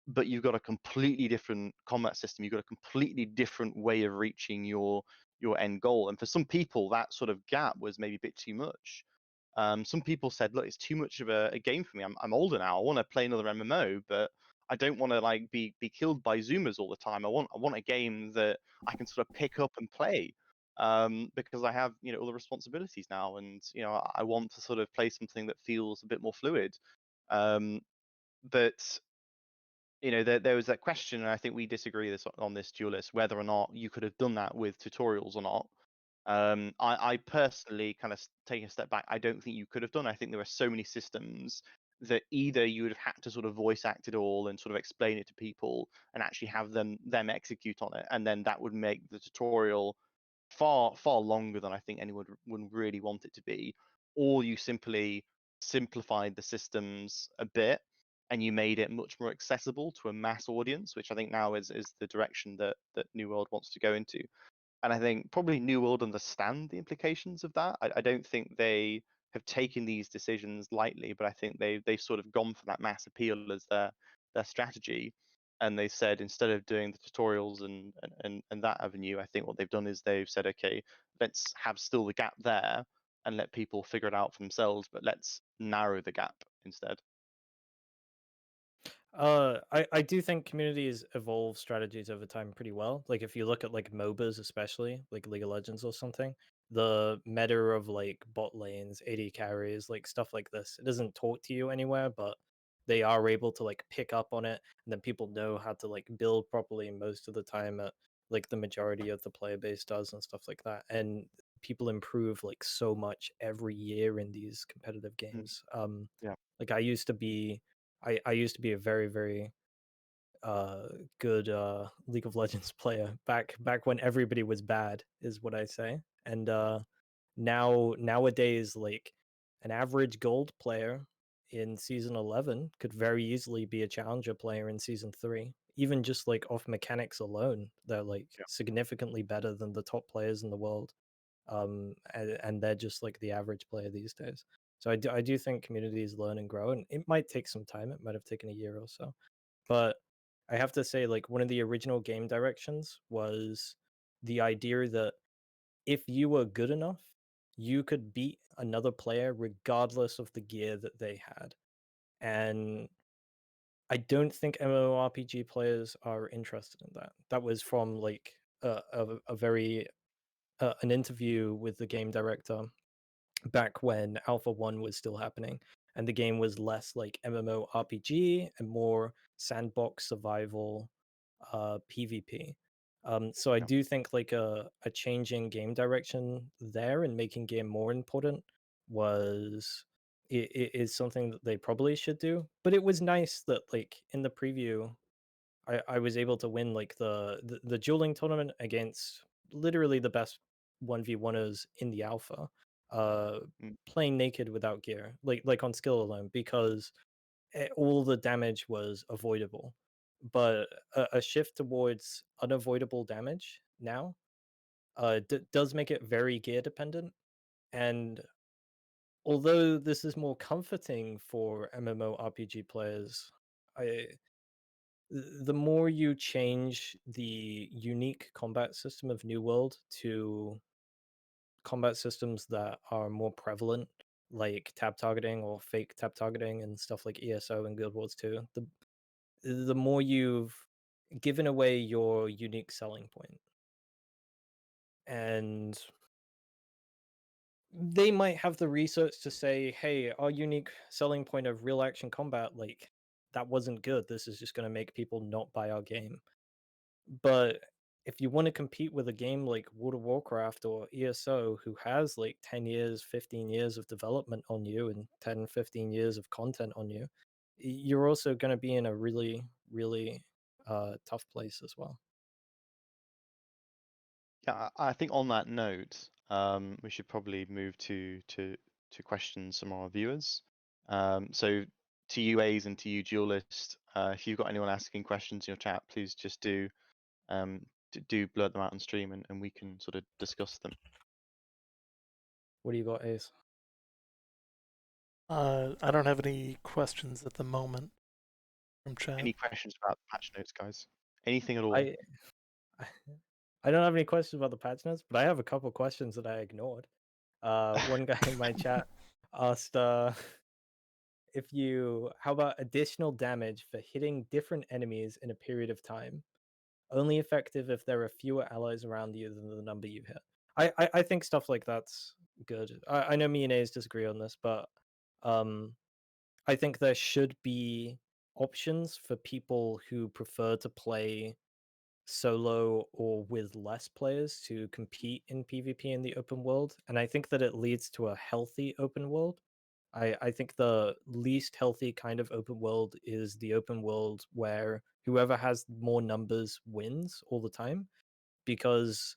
but you've got a completely different combat system. You've got a completely different way of reaching your end goal. And for some people, that sort of gap was maybe a bit too much. Some people said, look, it's too much of a game for me. I'm older now. I want to play another MMO, but I don't want to like be killed by Zoomers all the time. I want a game that I can sort of pick up and play, because I have all the responsibilities now, and I want to sort of play something that feels a bit more fluid. But there was that question, and I think we disagree on this, Duelist, whether or not you could have done that with tutorials or not. I personally kind of taking a step back, I don't think you could have done. I think there are so many systems that either you would have had to sort of voice act it all and sort of explain it to people and actually have them execute on it, and then that would make the tutorial far longer than I think anyone would really want it to be, or you simply simplified the systems a bit and you made it much more accessible to a mass audience, which I think now is the direction that New World wants to go into. And I think probably New World understand the implications of that. I don't think they have taken these decisions lightly, but I think they've sort of gone for that mass appeal as their strategy. And they said, instead of doing the tutorials and that avenue, I think what they've done is they've said, okay, let's have still the gap there and let people figure it out for themselves, but let's narrow the gap instead. I do think communities evolve strategies over time pretty well. Like if you look at like MOBAs, especially like League of Legends or something, the meta of like bot lanes, AD carries, like stuff like this, it doesn't talk to you anywhere, but they are able to like pick up on it, and then people know how to like build properly most of the time at like the majority of the player base does and stuff like that. And people improve like so much every year in these competitive games. Yeah. Like I used to be I used to be a very, very good League of Legends player back when everybody was bad, is what I say. And nowadays, like an average gold player in season 11 could very easily be a challenger player in season 3. Even just like off mechanics alone, they're like Yeah. significantly better than the top players in the world. And they're just like the average player these days. So I do think communities learn and grow, and it might take some time. It might have taken a year or so, but I have to say, like one of the original game directions was the idea that if you were good enough, you could beat another player regardless of the gear that they had. And I don't think MMORPG players are interested in that. That was from like a very an interview with the game director back when Alpha 1 was still happening, and the game was less like MMORPG and more sandbox survival PvP. So I Yeah. do think like a changing game direction there and making game more important was it is something that they probably should do. But it was nice that like in the preview I was able to win like the dueling tournament against literally the best 1v1ers in the alpha, Mm. playing naked without gear, like on skill alone, because all the damage was avoidable. But a shift towards unavoidable damage now does make it very gear dependent. And although this is more comforting for MMORPG players, I the more you change the unique combat system of New World to combat systems that are more prevalent, like tab targeting or fake tab targeting and stuff like ESO and Guild Wars 2, the more you've given away your unique selling point. And they might have the research to say, hey, our unique selling point of real action combat, like, that wasn't good. This is just going to make people not buy our game. But if you want to compete with a game like World of Warcraft or ESO, who has like 10 years, 15 years of development on you and 10, 15 years of content on you, you're also going to be in a really, really tough place as well. Yeah, I think on that note, we should probably move to questions from our viewers. So to you A's and to you Duelist, if you've got anyone asking questions in your chat, please just do blurt them out on stream, and we can sort of discuss them. What do you got, Ace? I don't have any questions at the moment from chat. Any questions about the patch notes, guys? Anything at all? I don't have any questions about the patch notes, but I have a couple questions that I ignored. One guy in my chat asked how about additional damage for hitting different enemies in a period of time, only effective if there are fewer allies around you than the number you hit. I think stuff like that's good. I know me and A's disagree on this, but I think there should be options for people who prefer to play solo or with less players to compete in PvP in the open world, and I think that it leads to a healthy open world. I think the least healthy kind of open world is the open world where whoever has more numbers wins all the time, because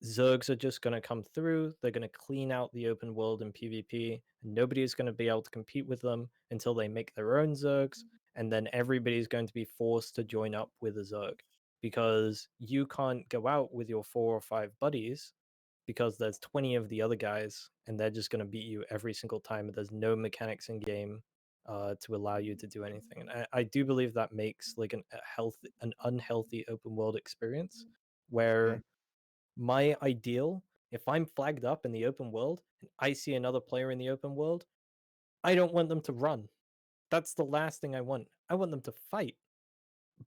Zergs are just going to come through, they're going to clean out the open world in PvP, and nobody is going to be able to compete with them until they make their own Zergs, and then everybody's going to be forced to join up with a Zerg, because you can't go out with your 4 or 5 buddies because there's 20 of the other guys and they're just going to beat you every single time. There's no mechanics in game to allow you to do anything, and I do believe that makes like an unhealthy open world experience where my ideal, if I'm flagged up in the open world and I see another player in the open world, I don't want them to run. That's the last thing I want. I want them to fight.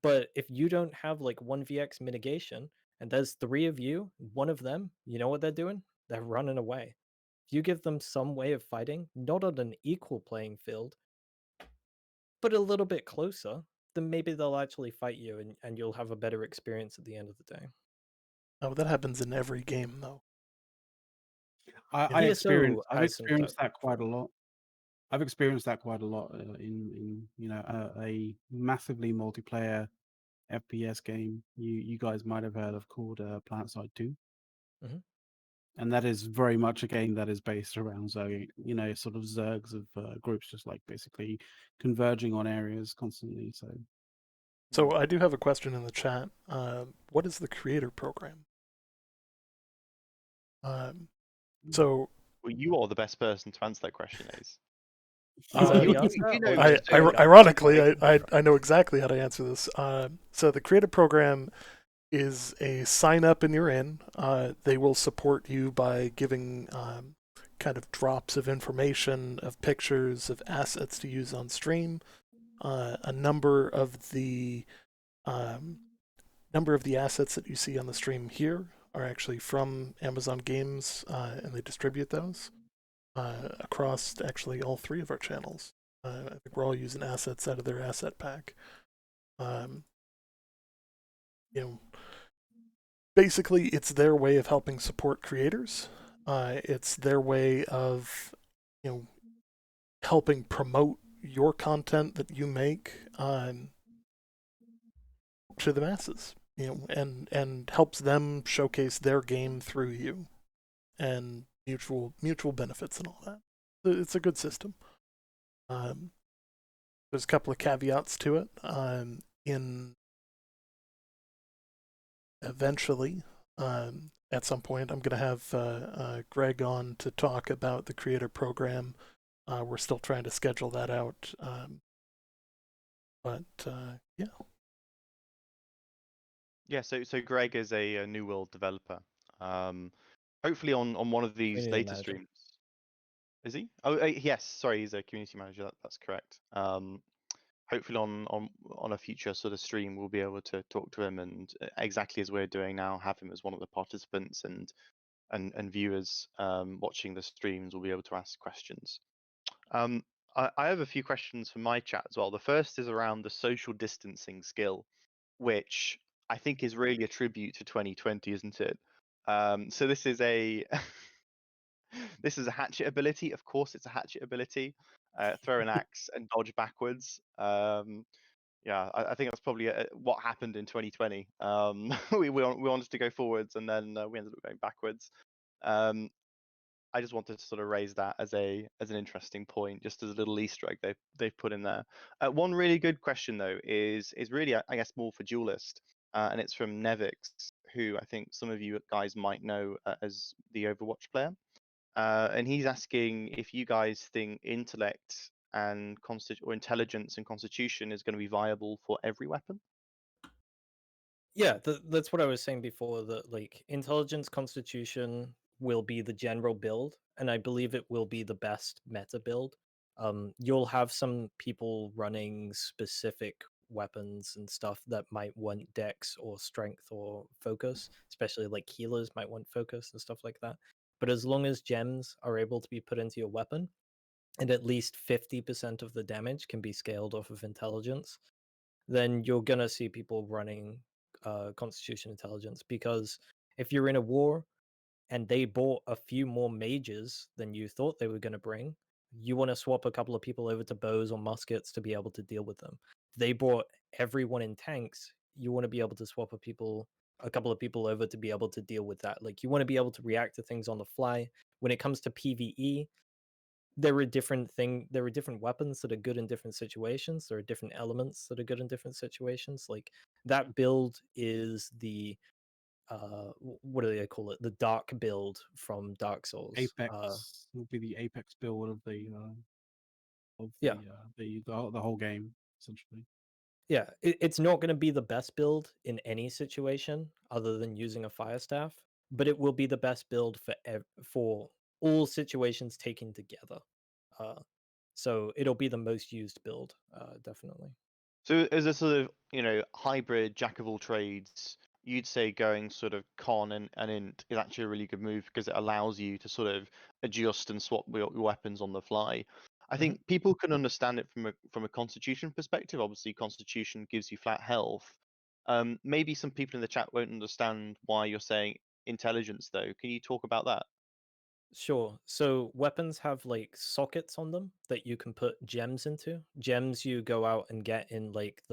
But if you don't have like 1vx mitigation and there's 3 of you, one of them, you know what they're doing? They're running away. If you give them some way of fighting, not on an equal playing field, but a little bit closer, then maybe they'll actually fight you, and you'll have a better experience at the end of the day. Oh, that happens in every game, though. I've TSO has some experienced that quite a lot. I've experienced that quite a lot in a massively multiplayer FPS game you guys might have heard of called PlanetSide 2. Mhm. And that is very much a game that is based around sort of zergs of groups just like basically converging on areas constantly. So I do have a question in the chat. What is the creator program? So Well, you are the best person to answer that question, Ace. Is that You- the answer? you know Or I- just straight up? ironically, I know exactly how to answer this. So the creator program is a sign up and you're in. They will support you by giving kind of drops of information, of pictures, of assets to use on stream. A number of the assets that you see on the stream here are actually from Amazon Games, and they distribute those across actually all 3 of our channels. I think we're all using assets out of their asset pack. You know, basically, it's their way of helping support creators. It's their way of, helping promote your content that you make to the masses. And helps them showcase their game through you, and mutual benefits and all that. It's a good system. There's a couple of caveats to it. In eventually, at some point, I'm going to have Greg on to talk about the creator program. We're still trying to schedule that out. But yeah. Yeah, so Greg is a New World developer. Hopefully on one of these Community later manager. streams. Is he? Oh, yes. Sorry, he's a community manager. That's correct. Hopefully on a future sort of stream, we'll be able to talk to him and exactly as we're doing now, have him as one of the participants and viewers watching the streams will be able to ask questions. I have a few questions for my chat as well. The first is around the social distancing skill, which I think is really a tribute to 2020, isn't it? So this is a this is a hatchet ability. Of course, it's a hatchet ability. Throw an axe and dodge backwards. Yeah, I think that's probably what happened in 2020. We wanted to go forwards, and then we ended up going backwards. I just wanted to sort of raise that as an interesting point, just as a little Easter egg they've put in there. One really good question though is really I guess more for Duelist, and it's from Nevix, who I think some of you guys might know as the Overwatch player. And he's asking if you guys think intellect and or intelligence and constitution is going to be viable for every weapon. Yeah, that's what I was saying before, that like intelligence constitution will be the general build, and I believe it will be the best meta build. You'll have some people running specific weapons and stuff that might want dex or strength or focus, especially like healers might want focus and stuff like that. But as long as gems are able to be put into your weapon, and at least 50% of the damage can be scaled off of intelligence, then you're gonna see people running Constitution Intelligence, because if you're in a war and they bought a few more mages than you thought they were going to bring, you want to swap a couple of people over to bows or muskets to be able to deal with them. If they brought everyone in tanks, you want to be able to swap a couple of people over to be able to deal with that. Like, you want to be able to react to things on the fly. When it comes to PvE, there are different weapons that are good in different situations. There are different elements that are good in different situations. Like, that build is the what do they call it? The dark build from Dark Souls. Apex will be the apex build of the Yeah. the whole game, essentially. Yeah, it's not going to be the best build in any situation other than using a fire staff, but it will be the best build for all situations taken together. So it'll be the most used build, definitely. So as a sort of, hybrid jack of all trades, you'd say going sort of con and int is actually a really good move because it allows you to sort of adjust and swap your weapons on the fly. I think people can understand it from a constitution perspective. Obviously, constitution gives you flat health. Maybe some people in the chat won't understand why you're saying intelligence, though. Can you talk about that? Sure. So weapons have like sockets on them that you can put gems into. Gems you go out and get in like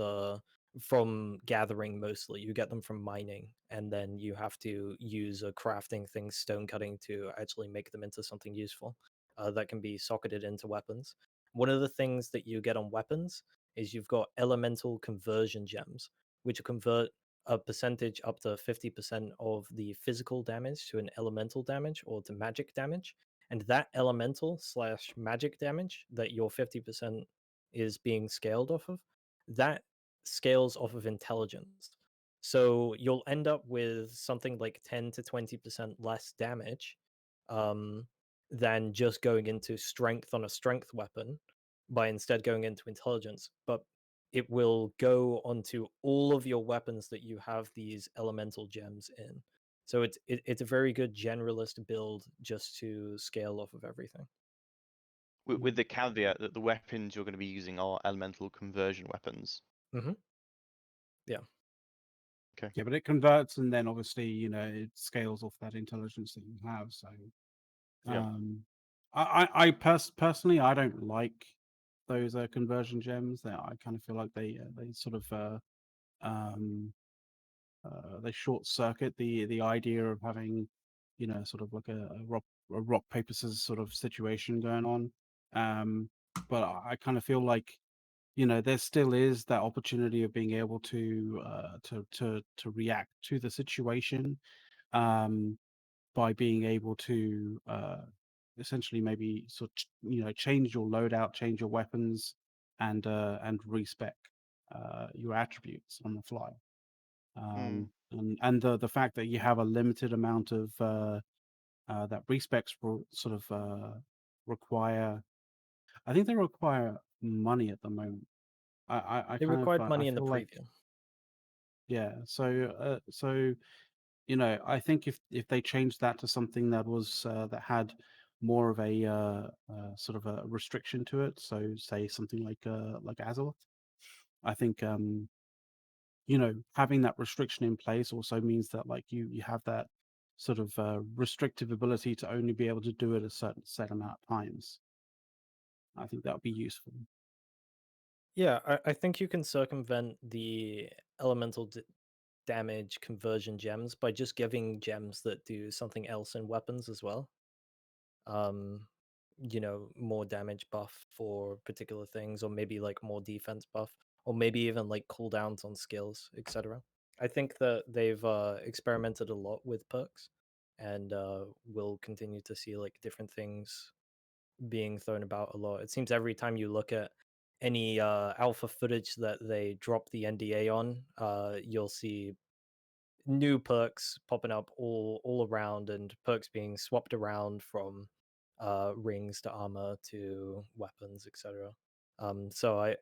from gathering mostly. You get them from mining, and then you have to use a crafting thing, stone cutting, to actually make them into something useful that can be socketed into weapons. One of the things that you get on weapons is you've got elemental conversion gems, which convert a percentage up to 50% of the physical damage to an elemental damage or to magic damage. And that elemental / magic damage that your 50% is being scaled off of, that scales off of intelligence. So you'll end up with something like 10 to 20% less damage than just going into strength on a strength weapon by instead going into intelligence. But it will go onto all of your weapons that you have these elemental gems in. So it's a very good generalist build just to scale off of everything. With the caveat that the weapons you're going to be using are elemental conversion weapons. Mm-hmm. Yeah. Okay. Yeah, but it converts, and then obviously, it scales off that intelligence that you have. So, Yeah. I personally, I don't like those conversion gems. That I kind of feel like they sort of they short circuit the idea of having, sort of like a rock paper scissors sort of situation going on. But I kind of feel like, there still is that opportunity of being able to react to the situation, by being able to essentially maybe change your loadout, change your weapons, and respec your attributes on the fly. And the fact that you have a limited amount of that respecs will sort of require. I think they require money at the moment. I They kind of required I money in the feel like, preview. yeah. So I think if they changed that to something that was that had more of a sort of a restriction to it, so say something like Azeroth, I think having that restriction in place also means that like you have that sort of restrictive ability to only be able to do it a certain set amount of times. I think that would be useful. Yeah, I think you can circumvent the elemental damage conversion gems by just giving gems that do something else in weapons as well. More damage buff for particular things, or maybe like more defense buff, or maybe even like cooldowns on skills, etc. I think that they've experimented a lot with perks, and we'll continue to see like different things being thrown about a lot. It seems every time you look at any alpha footage that they drop the NDA on, you'll see new perks popping up all around, and perks being swapped around from rings to armor to weapons, etc. So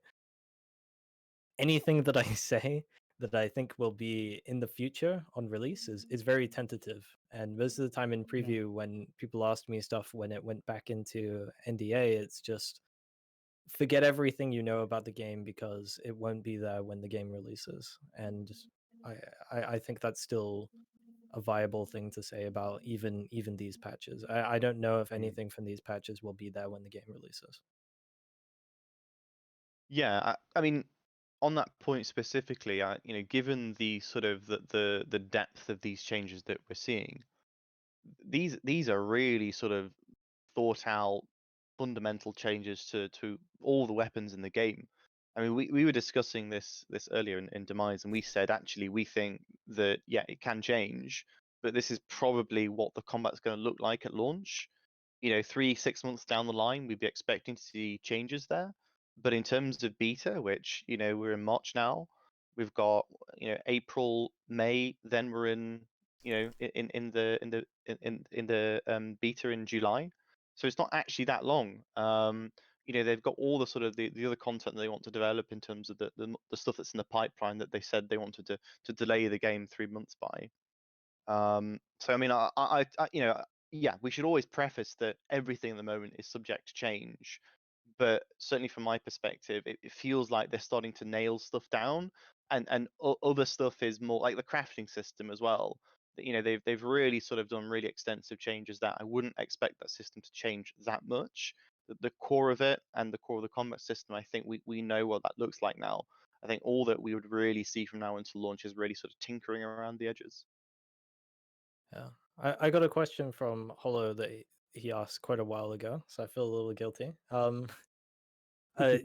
anything that I say that I think will be in the future on release is very tentative. And most of the time in preview, when people ask me stuff when it went back into NDA, it's just forget everything you know about the game because it won't be there when the game releases. And I think that's still a viable thing to say about even these patches. I don't know if anything from these patches will be there when the game releases. Yeah, I mean, on that point specifically, given the sort of the depth of these changes that we're seeing, these are really sort of thought out fundamental changes to all the weapons in the game. I mean, we were discussing this earlier in Demise, and we said actually we think that it can change, but this is probably what the combat's going to look like at launch. 3-6 months down the line, we'd be expecting to see changes there. But in terms of beta, which we're in March now, we've got April, May, then we're in in the beta in July. So it's not actually that long. They've got all the sort of the other content they want to develop in terms of the stuff that's in the pipeline that they said they wanted to delay the game 3 months by. So I mean, we should always preface that everything at the moment is subject to change. But certainly from my perspective, it feels like they're starting to nail stuff down, and other stuff is more like the crafting system as well. They've really sort of done really extensive changes that I wouldn't expect that system to change that much. The core of it and the core of the combat system, I think we know what that looks like now. I think all that we would really see from now until launch is really sort of tinkering around the edges. Yeah, I got a question from Hollow that he asked quite a while ago, so I feel a little guilty.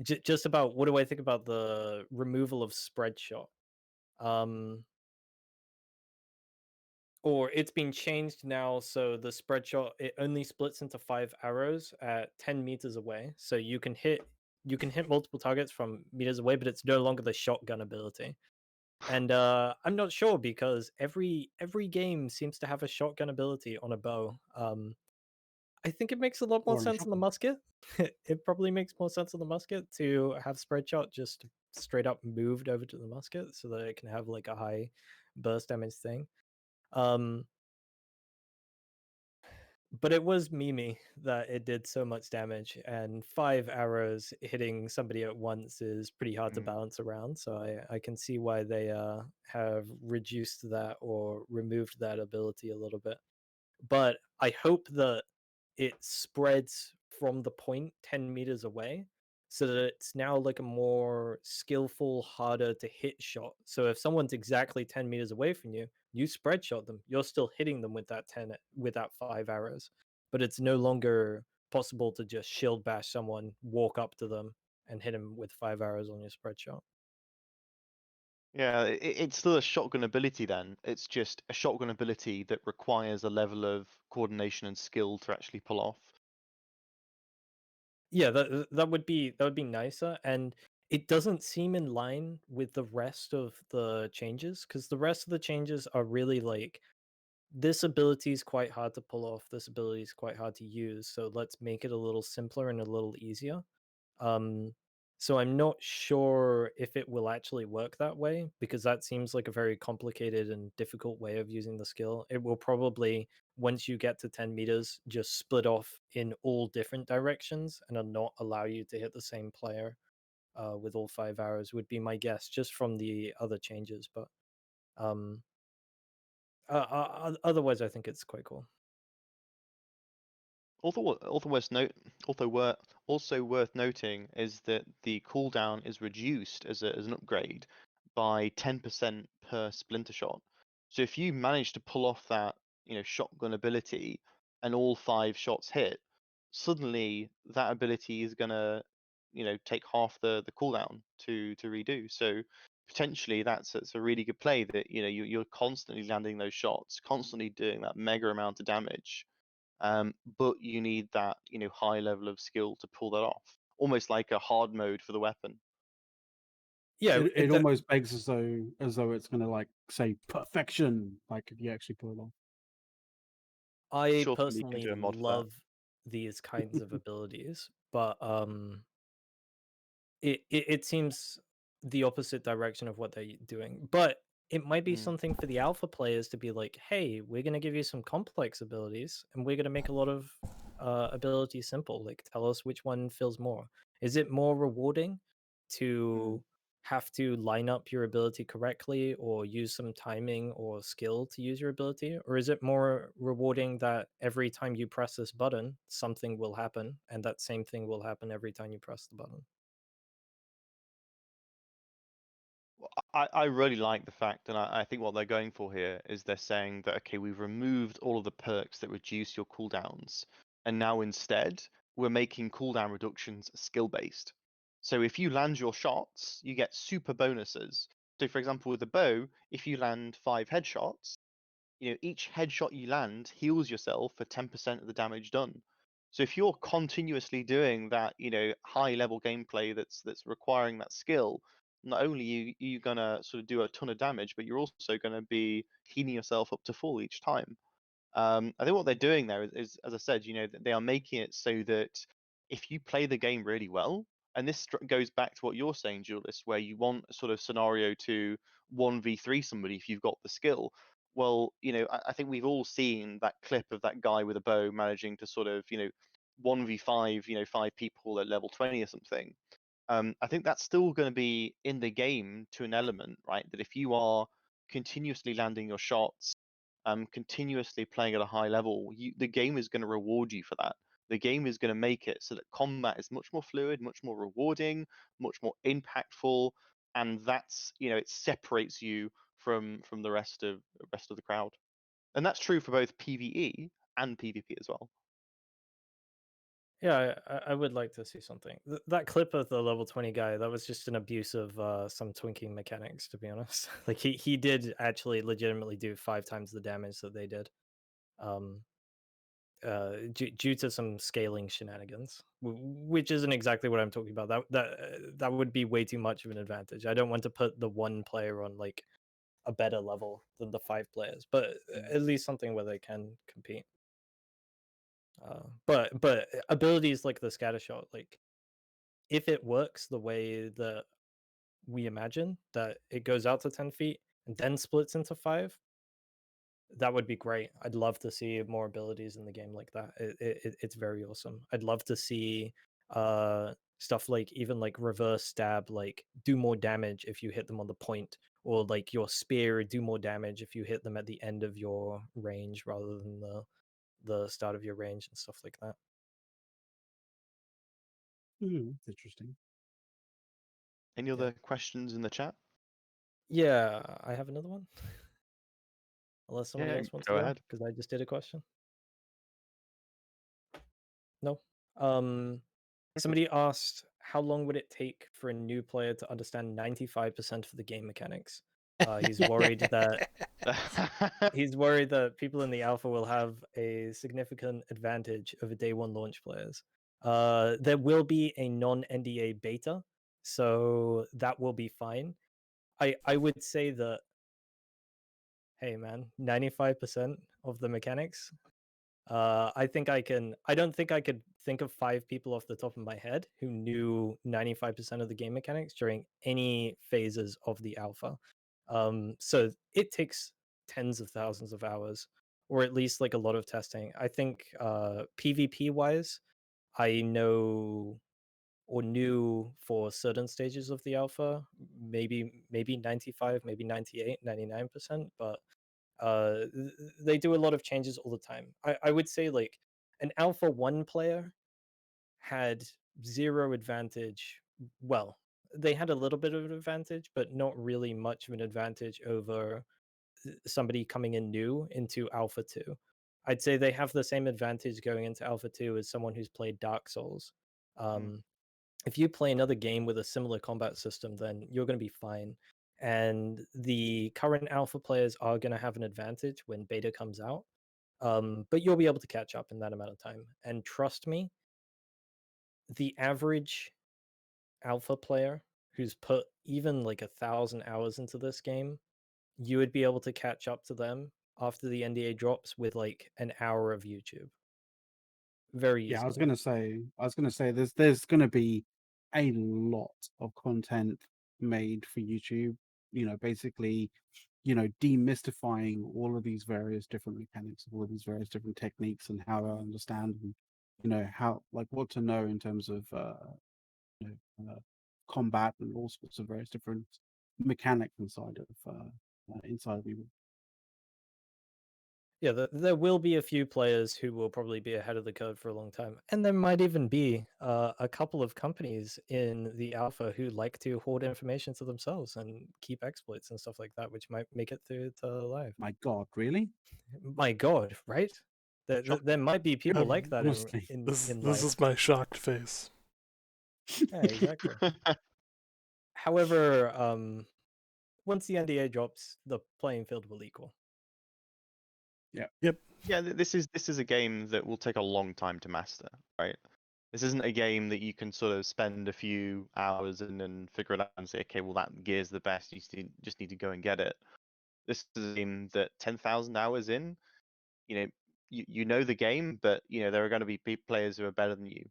Just about what do I think about the removal of spread shot? Or it's been changed now, so the spread shot, it only splits into 5 arrows at 10 meters away. So you can hit multiple targets from meters away, but it's no longer the shotgun ability. And I'm not sure because every game seems to have a shotgun ability on a bow. I think it makes a lot more Or on a sense on the shotgun. musket. It probably makes more sense on the musket to have spread shot just straight up moved over to the musket so that it can have like a high burst damage thing. But it was memey that it did so much damage, and 5 arrows hitting somebody at once is pretty hard to balance around. So I can see why they have reduced that or removed that ability a little bit. But I hope that it spreads from the point 10 meters away so that it's now like a more skillful, harder to hit shot. So if someone's exactly 10 meters away from you, you spread shot them, you're still hitting them with that 5 arrows. But it's no longer possible to just shield bash someone, walk up to them, and hit him with 5 arrows on your spread shot. Yeah, it's still a shotgun ability then. It's just a shotgun ability that requires a level of coordination and skill to actually pull off. Yeah, that would be nicer, and it doesn't seem in line with the rest of the changes because the rest of the changes are really like this ability is quite hard to pull off, this ability is quite hard to use, so let's make it a little simpler and a little easier. So I'm not sure if it will actually work that way because that seems like a very complicated and difficult way of using the skill. It will probably, once you get to 10 meters, just split off in all different directions and not allow you to hit the same player with all 5 arrows, would be my guess, just from the other changes. But otherwise, I think it's quite cool. Also worth noting is that the cooldown is reduced as an upgrade by 10% per splinter shot. So if you manage to pull off that shotgun ability and all 5 shots hit, suddenly that ability is gonna take half the cooldown to redo. So potentially that's a really good play that you're constantly landing those shots, constantly doing that mega amount of damage. But you need that high level of skill to pull that off, almost like a hard mode for the weapon. Yeah, It almost begs as though it's gonna like say perfection, like if you actually pull it off. I Sure, somebody can personally do a mod for that. love these kinds of abilities, but it seems the opposite direction of what they're doing. But it might be something for the alpha players to be like, hey, we're gonna give you some complex abilities, and we're gonna make a lot of abilities simple. Like, tell us which one feels more. Is it more rewarding to have to line up your ability correctly or use some timing or skill to use your ability? Or is it more rewarding that every time you press this button, something will happen, and that same thing will happen every time you press the button? I really like the fact, and I think what they're going for here is they're saying that, okay, we've removed all of the perks that reduce your cooldowns, and now instead we're making cooldown reductions skill-based. So if you land your shots, you get super bonuses. So for example, with the bow, if you land 5 headshots, each headshot you land heals yourself for 10% of the damage done. So if you're continuously doing that, high level gameplay that's requiring that skill, not only you gonna sort of do a ton of damage, but you're also gonna be healing yourself up to full each time. I think what they're doing there is, as I said, they are making it so that if you play the game really well, and this goes back to what you're saying, Duelist, where you want a sort of scenario to 1v3 somebody if you've got the skill. Well, I think we've all seen that clip of that guy with a bow managing to sort of, 1v5, 5 people at level 20 or something. I think that's still going to be in the game to an element, right? That if you are continuously landing your shots, continuously playing at a high level, the game is going to reward you for that. The game is going to make it so that combat is much more fluid, much more rewarding, much more impactful, and that's it separates you from the rest of the crowd, and that's true for both PvE and PvP as well. Yeah, I would like to see something. That clip of the level 20 guy, that was just an abuse of some twinking mechanics, to be honest. Like he did actually legitimately do 5 times the damage that they did. Due to some scaling shenanigans, which isn't exactly what I'm talking about. That would be way too much of an advantage. I don't want to put the one player on like a better level than the 5 players, but at least something where they can compete. But abilities like the scattershot, like if it works the way that we imagine, that it goes out to 10 feet and then splits into 5, that would be great. I'd love to see more abilities in the game like that. It's very awesome. I'd love to see stuff like even like reverse stab, like do more damage if you hit them on the point, or like your spear do more damage if you hit them at the end of your range rather than the start of your range and stuff like that. It's interesting. Any other questions in the chat? Yeah, I have another one. Unless somebody Yeah, else wants go to go, ahead. because I just did a question. No. Somebody asked, how long would it take for a new player to understand 95% of the game mechanics? He's worried that people in the alpha will have a significant advantage over day one launch players. There will be a non-NDA beta, so that will be fine. I would say that, hey man, 95% of the mechanics. I don't think I could think of 5 people off the top of my head who knew 95% of the game mechanics during any phases of the alpha. So it takes tens of thousands of hours, or at least like a lot of testing. I think PvP wise, I know or knew for certain stages of the alpha, maybe 95, maybe 98, 99%, but they do a lot of changes all the time. I would say like an alpha 1 player had 0 advantage. Well, they had a little bit of an advantage, but not really much of an advantage over somebody coming in new into alpha 2. I'd say they have the same advantage going into alpha 2 as someone who's played Dark Souls. If you play another game with a similar combat system, then you're going to be fine. And the current alpha players are going to have an advantage when beta comes out. But you'll be able to catch up in that amount of time. And trust me, the average alpha player who's put even like 1,000 hours into this game, you would be able to catch up to them after the NDA drops with like an hour of YouTube. Very easily. Yeah, I was gonna say there's gonna be a lot of content made for YouTube, basically, demystifying all of these various different mechanics, all of these various different techniques and how to understand and how, like, what to know in terms of combat and all sorts of various different mechanics inside of Evo. Yeah, there will be a few players who will probably be ahead of the curve for a long time, and there might even be a couple of companies in the alpha who like to hoard information to themselves and keep exploits and stuff like that, which might make it through to live. My God, really? My God, right? There might be people like that honestly. in This life. is my shocked face. Yeah, exactly. However, once the NDA drops, the playing field will equal. Yep. Yeah, this is a game that will take a long time to master, right? This isn't a game that you can sort of spend a few hours in and figure it out and say, okay, well that gear's the best. You just need to go and get it. This is a game that 10,000 hours in, you know the game, but there are going to be players who are better than you.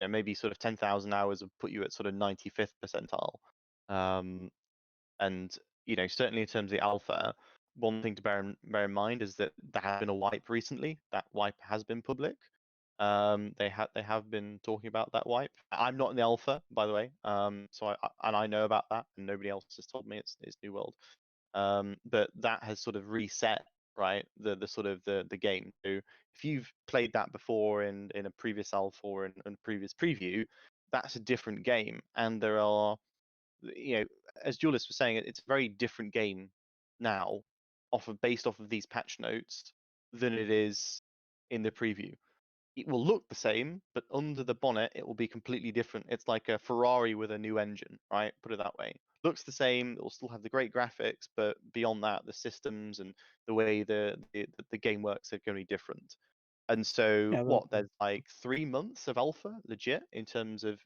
Maybe sort of 10,000 hours will put you at sort of 95th percentile. And certainly in terms of the alpha, one thing to bear in mind is that there has been a wipe recently. That wipe has been public. They have been talking about that wipe. I'm not in the alpha, by the way. So I know about that, and nobody else has told me it's New World. But that has sort of reset, right, the sort of the game. So if you've played that before in a previous alpha or in a previous preview, that's a different game, and there are, as Duelist was saying, it's a very different game now, based off of these patch notes, than it is in the preview. It will look the same, but under the bonnet, it will be completely different. It's like a Ferrari with a new engine, right? Put it that way. Looks the same. It will still have the great graphics, but beyond that, the systems and the way the game works are going to be different. And so, Yeah, there's like 3 months of alpha, legit, in terms of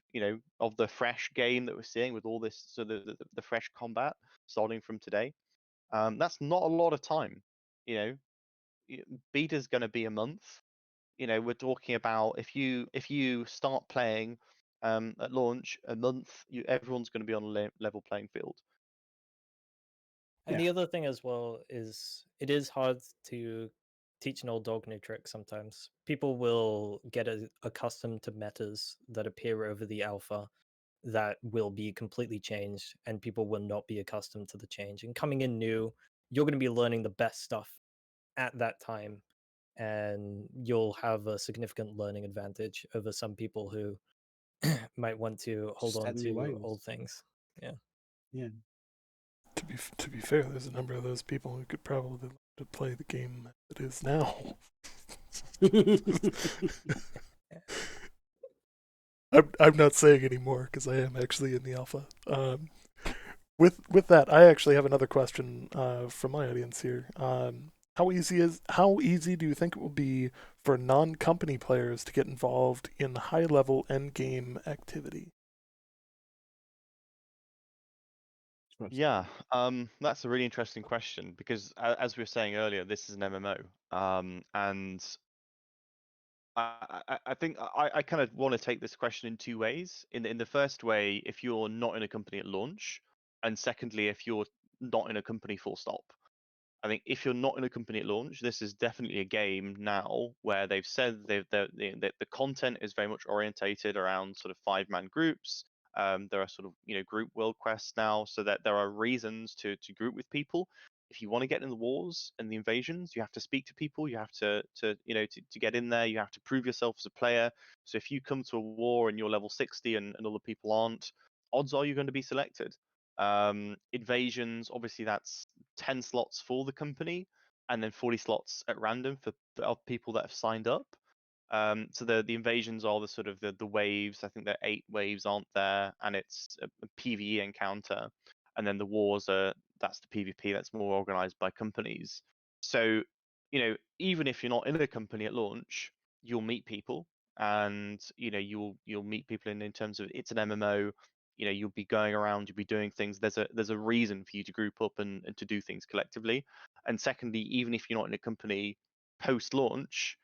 of the fresh game that we're seeing with all this, so the fresh combat starting from today. That's not a lot of time. Beta's going to be a month. We're talking about if you start playing at launch a month, everyone's going to be on a level playing field. And the other thing as well is it is hard to teach an old dog new tricks sometimes. People will get accustomed to metas that appear over the alpha that will be completely changed, and people will not be accustomed to the change. And coming in new, you're going to be learning the best stuff at that time, and you'll have a significant learning advantage over some people who might want to hold on to old things. Yeah. Yeah. To be fair, there's a number of those people who could probably learn to play the game that it is now. I'm not saying anymore because I am actually in the alpha. With that, I actually have another question from my audience here. How easy do you think it will be for non-company players to get involved in high-level end-game activity? Yeah, that's a really interesting question because, as we were saying earlier, this is an MMO, and I think I kind of want to take this question in two ways. In the first way, if you're not in a company at launch, and secondly, if you're not in a company full stop. I think if you're not in a company at launch, this is definitely a game now where they've said the content is very much orientated around sort of 5-man groups. There are sort of group world quests now, so that there are reasons to group with people. If you want to get in the wars and the invasions, you have to speak to people. You have to get in there. You have to prove yourself as a player. So if you come to a war and you're level 60 and other people aren't, odds are you're going to be selected. Invasions, obviously that's 10 slots for the company and then 40 slots at random for people that have signed up. So the invasions are the sort of the waves. I think there are 8 waves, aren't there? And it's a PvE encounter. And then the wars that's the PvP that's more organized by companies. So, even if you're not in a company at launch, you'll meet people, and you'll meet people in terms of it's an MMO. You'll be going around, you'll be doing things. There's a reason for you to group up and to do things collectively. And secondly, even if you're not in a company post launch,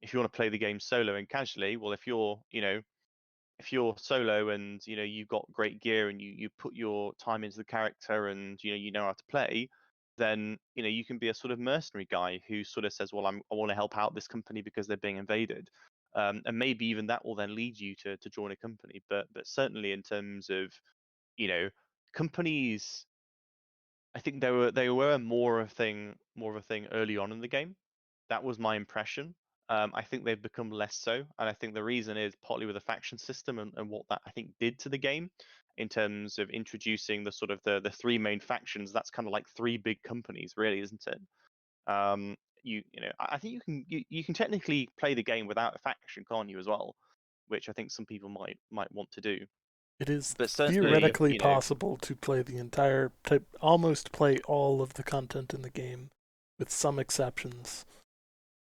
if you want to play the game solo and casually, well, if you're solo and you've got great gear and you put your time into the character and you know how to play, then you can be a sort of mercenary guy who sort of says, well, I want to help out this company because they're being invaded. and maybe even that will then lead you to join a company. But certainly in terms of, you know, companies, I think they were more of a thing early on in the game. That was my impression. I think they've become less so, and I think the reason is partly with the faction system and what that I think did to the game in terms of introducing the sort of the three main factions. That's kind of like three big companies, really, isn't it? You know, I think you can technically play the game without a faction, can't you, as well? Which I think some people might want to do. It is But certainly, theoretically you know, possible to play the entire, to almost play all of the content in the game, with some exceptions,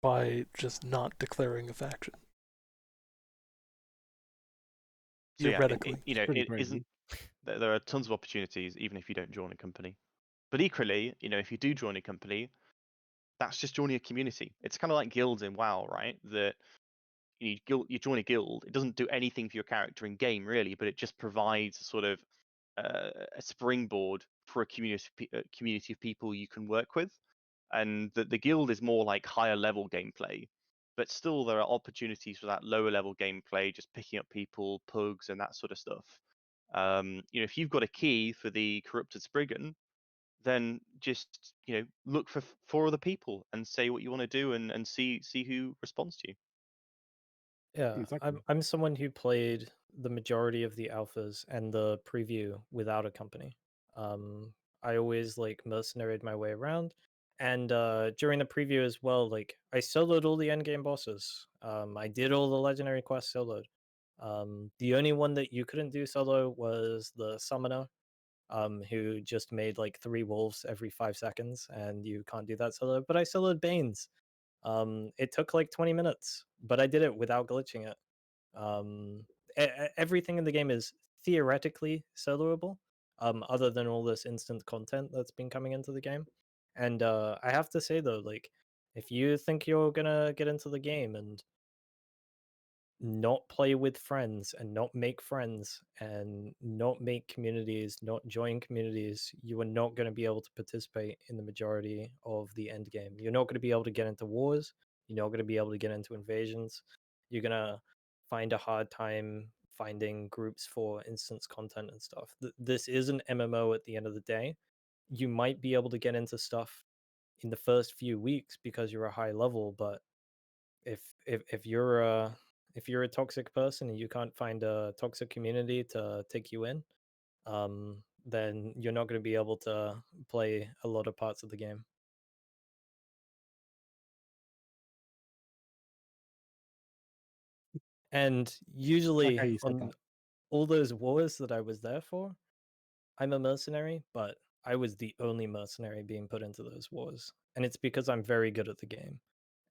by just not declaring a faction. so yeah, Theoretically. you know, pretty it isn't. crazy. There are tons of opportunities, even if you don't join a company. But equally, you know, if you do join a company, that's just joining a community. It's kind of like guilds in WoW, right? That you join a guild. It doesn't do anything for your character in game, really, but it just provides a sort of a springboard for a community of people you can work with. And the guild is more like higher level gameplay, but still there are opportunities for that lower level gameplay, just picking up people, pugs, and that sort of stuff. You know, if you've got a key for the corrupted Spriggan, then just, you know, look for other people and say what you want to do and see who responds to you. Yeah, Exactly. I'm someone who played the majority of the alphas and the preview without a company. I always like mercenaried my way around, and during the preview as well, like I soloed all the endgame bosses. I did all the legendary quests soloed. The only one that you couldn't do solo was the summoner, who just made like 3 wolves every 5 seconds, and you can't do that solo. But I soloed Banes. It took like 20 minutes, but I did it without glitching it. Um, Everything in the game is theoretically soloable, other than all this instant content that's been coming into the game. And I have to say though, like, if you think you're gonna get into the game and not play with friends and not make friends and not make communities, not join communities, you are not going to be able to participate in the majority of the end game. You're not going to be able to get into wars. You're not going to be able to get into invasions. You're going to find a hard time finding groups for instance content and stuff. This is an MMO at the end of the day. You might be able to get into stuff in the first few weeks because you're a high level, but if you're a toxic person and you can't find a toxic community to take you in, then you're not going to be able to play a lot of parts of the game. And Like usually how you said on that. all those wars that I was there for, I'm a mercenary, but I was the only mercenary being put into those wars. And it's because I'm very good at the game.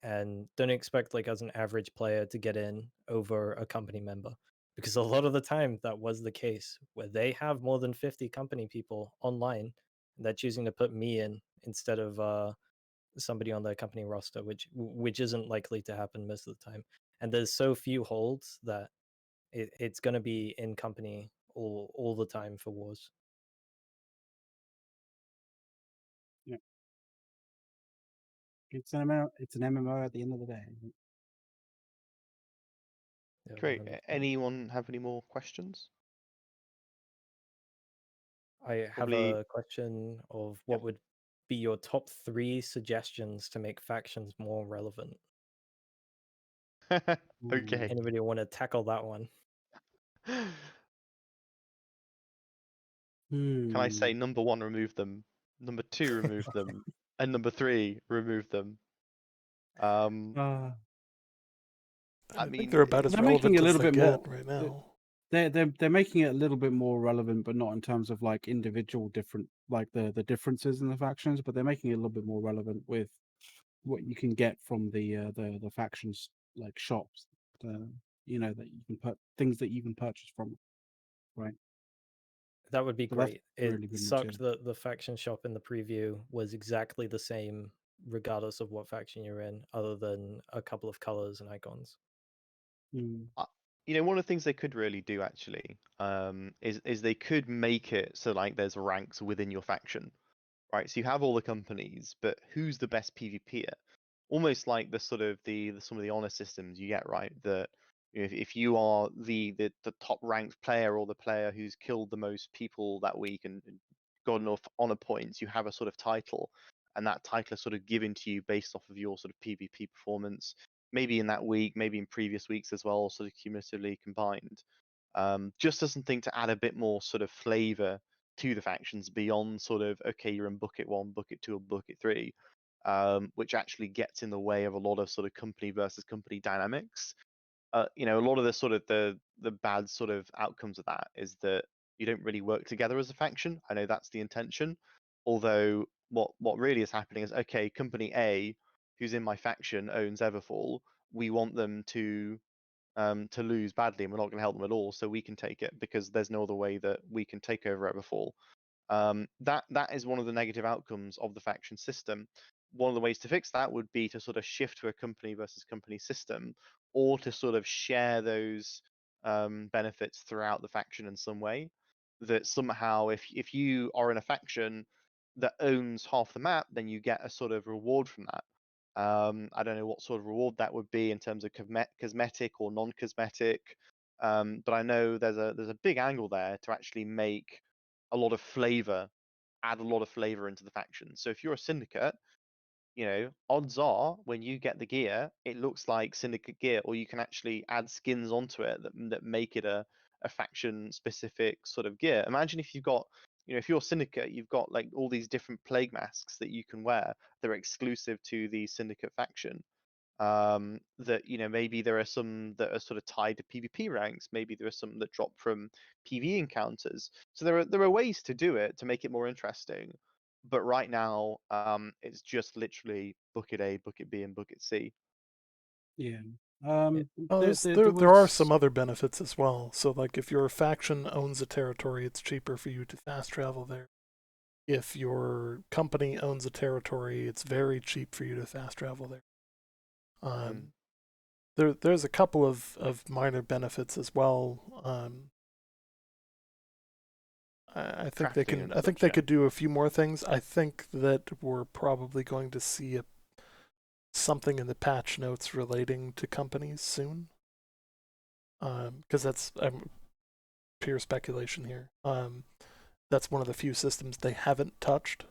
And don't expect, like, as an average player to get in over a company member. Because a lot of the time that was the case, where they have more than 50 company people online, and they're choosing to put me in instead of somebody on their company roster, which isn't likely to happen most of the time. And there's so few holds that it's going to be in company all the time for wars. Yeah. It's an MMO. It's an MMO at the end of the day. Yeah, Great. 100%. Anyone have any more questions? I have Probably. a question of Yep. what would be your top 3 suggestions to make factions more relevant. Okay. Anybody want to tackle that one? Can I say Hmm. number 1, remove them, number 2, remove them, and number 3, remove them? Uh, I I think mean, they're about as they're making relevant it a as little they bit get more. right now. They're making it a little bit more relevant, but not in terms of like individual different, like the differences in the factions. But they're making it a little bit more relevant with what you can get from the factions like shops. You know, that you can put things that you can purchase from, right? That would be So that's great. It really pretty much it. sucked that the faction shop in the preview was exactly the same regardless of what faction you're in, other than a couple of colors and icons. Mm. you know, one of the things they could really do actually, is they could make it so like there's ranks within your faction, right? So you have all the companies, but who's the best PvPer? almost like the sort of some of the honor systems you get, right? That if you are the top ranked player or the player who's killed the most people that week and got enough honor points, you have a sort of title, and that title is sort of given to you based off of your sort of PvP performance, maybe in that week, maybe in previous weeks as well, sort of cumulatively combined. Just as something to add a bit more sort of flavor to the factions beyond sort of, okay, you're in bucket 1, bucket 2, or bucket 3, which actually gets in the way of a lot of sort of company versus company dynamics. A lot of the sort of the bad sort of outcomes of that is that you don't really work together as a faction. I know that's the intention, although what really is happening is, okay, company A, who's in my faction, owns Everfall. We want them to lose badly, and we're not going to help them at all, so we can take it because there's no other way that we can take over Everfall. That is one of the negative outcomes of the faction system. One of the ways to fix that would be to sort of shift to a company versus company system, or to sort of share those benefits throughout the faction in some way. That somehow, if you are in a faction that owns half the map, then you get a sort of reward from that. I don't know what sort of reward that would be in terms of cosmetic or non-cosmetic, but I know there's a big angle there to actually make a lot of flavor, add a lot of flavor into the faction. So if you're a syndicate, odds are when you get the gear, it looks like syndicate gear, or you can actually add skins onto it that make it a faction specific sort of gear. Imagine if you've got, if you're syndicate, you've got like all these different plague masks that you can wear. They're exclusive to the syndicate faction. That maybe there are some that are sort of tied to PvP ranks. Maybe there are some that drop from PvE encounters. So there are ways to do it to make it more interesting. But right now, it's just literally bucket A, bucket B, and bucket C. Yeah. There There are was some other benefits as well. So, like, if your faction owns a territory, it's cheaper for you to fast travel there. If your company owns a territory, it's very cheap for you to fast travel there. Mm. There's a couple of minor benefits as well. I think they Crafting can. and I think such, they yeah. could do a few more things. I think that we're probably going to see something in the patch notes relating to companies soon. Because that's pure speculation here. That's one of the few systems they haven't touched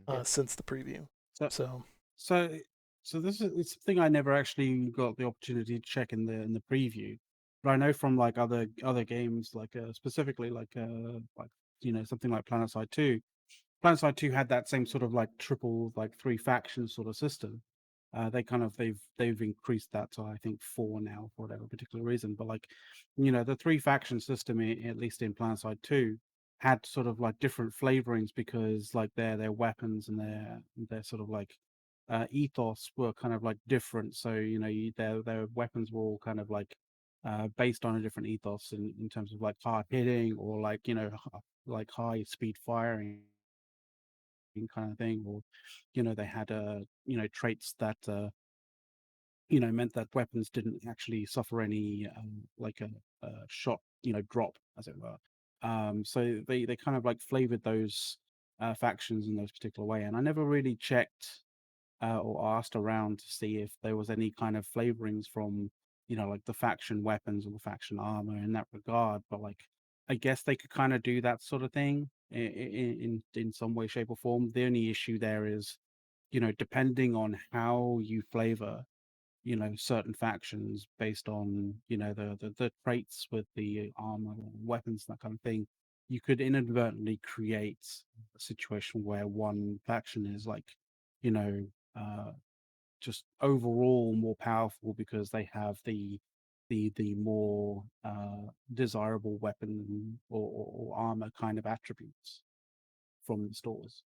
Yeah. since the preview. so So so so this is it's something I never actually got the opportunity to check in the preview, but I know from like other games, like specifically like something like PlanetSide 2. PlanetSide 2 had that same sort of like triple like 3 factions sort of system. They've increased that to I think 4 now for whatever particular reason. But like, the 3 faction system, at least in PlanetSide 2, had sort of like different flavorings because like their weapons and their sort of like ethos were kind of like different. So their weapons were all kind of like based on a different ethos in terms of like hard hitting or like like high speed firing kind of thing, or they had traits that meant that weapons didn't actually suffer any like a shot drop, as it were. So they kind of like flavored those factions in those particular way, and I never really checked or asked around to see if there was any kind of flavorings from like the faction weapons or the faction armor in that regard. But like, I guess they could kind of do that sort of thing in some way, shape, or form. The only issue there is, depending on how you flavor certain factions based on the traits with the armor or weapons, that kind of thing, you could inadvertently create a situation where one faction is like you know uh just overall more powerful because they have the more desirable weapon or armor kind of attributes from the stores.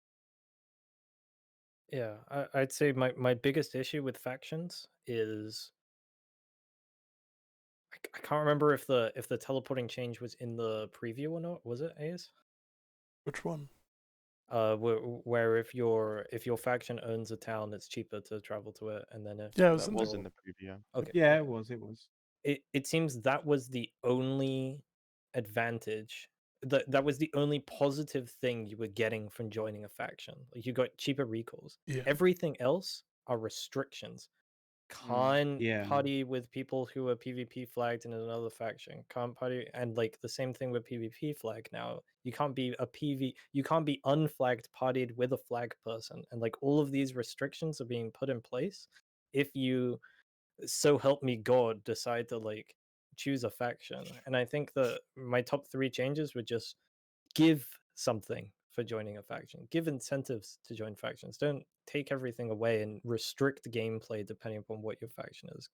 Yeah, I'd say my biggest issue with factions is I can't remember if the teleporting change was in the preview or not. Was it, Ace? which one? Where if your faction owns a town, it's cheaper to travel to it, and then if Yeah, it was That in was there. in the preview. okay, Yeah, okay. it was. It seems that was the only advantage. That was the only positive thing you were getting from joining a faction. Like, you got cheaper recalls. Yeah. Everything else are restrictions. Can't Yeah. party with people who are PvP flagged in another faction. Can't party, and like the same thing with PvP flag now. You can't be unflagged partied with a flag person, and like all of these restrictions are being put in place if you, so help me God, decide to like choose a faction. And I think that my top 3 changes would just give something for joining a faction, give incentives to join factions, don't take everything away and restrict gameplay depending upon what your faction is.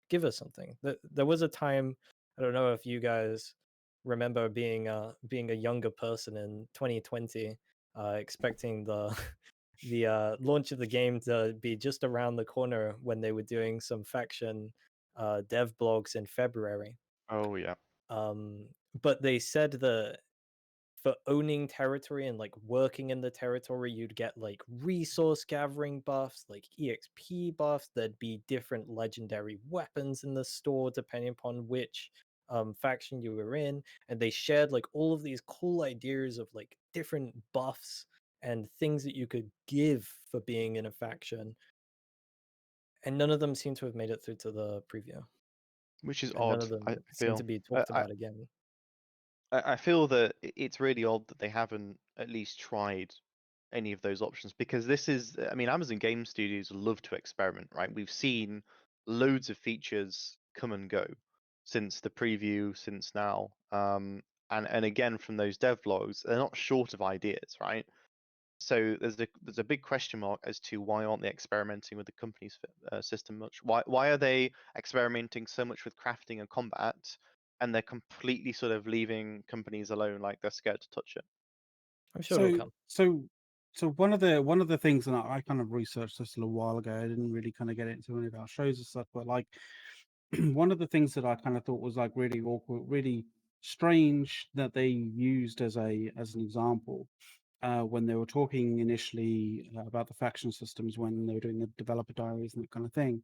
Give us something. There was a time, I don't know if you guys remember being a younger person in 2020, expecting the the launch of the game to be just around the corner when they were doing some faction dev blogs in February. Oh yeah. But they said that for owning territory and like working in the territory, you'd get like resource gathering buffs, like EXP buffs. There'd be different legendary weapons in the store depending upon which faction you were in. And they shared like all of these cool ideas of like different buffs and things that you could give for being in a faction. And none of them seem to have made it through to the preview. Which is And none odd, of them I seem to feel. be I, talked I, about again. I feel that it's really odd that they haven't at least tried any of those options, because this is, I mean, Amazon Game Studios love to experiment, right? We've seen loads of features come and go since the preview, since now, and again from those dev vlogs, they're not short of ideas, right? So there's a big question mark as to why aren't they experimenting with the company's system much? Why are they experimenting so much with crafting and combat, and they're completely sort of leaving companies alone, like they're scared to touch it? I'm sure it'll So come. so one of the things, and I kind of researched this a little while ago. I didn't really kind of get into any of our shows and stuff, but like one of the things that I kind of thought was like really awkward, really strange that they used as an example when they were talking initially about the faction systems when they were doing the developer diaries and that kind of thing,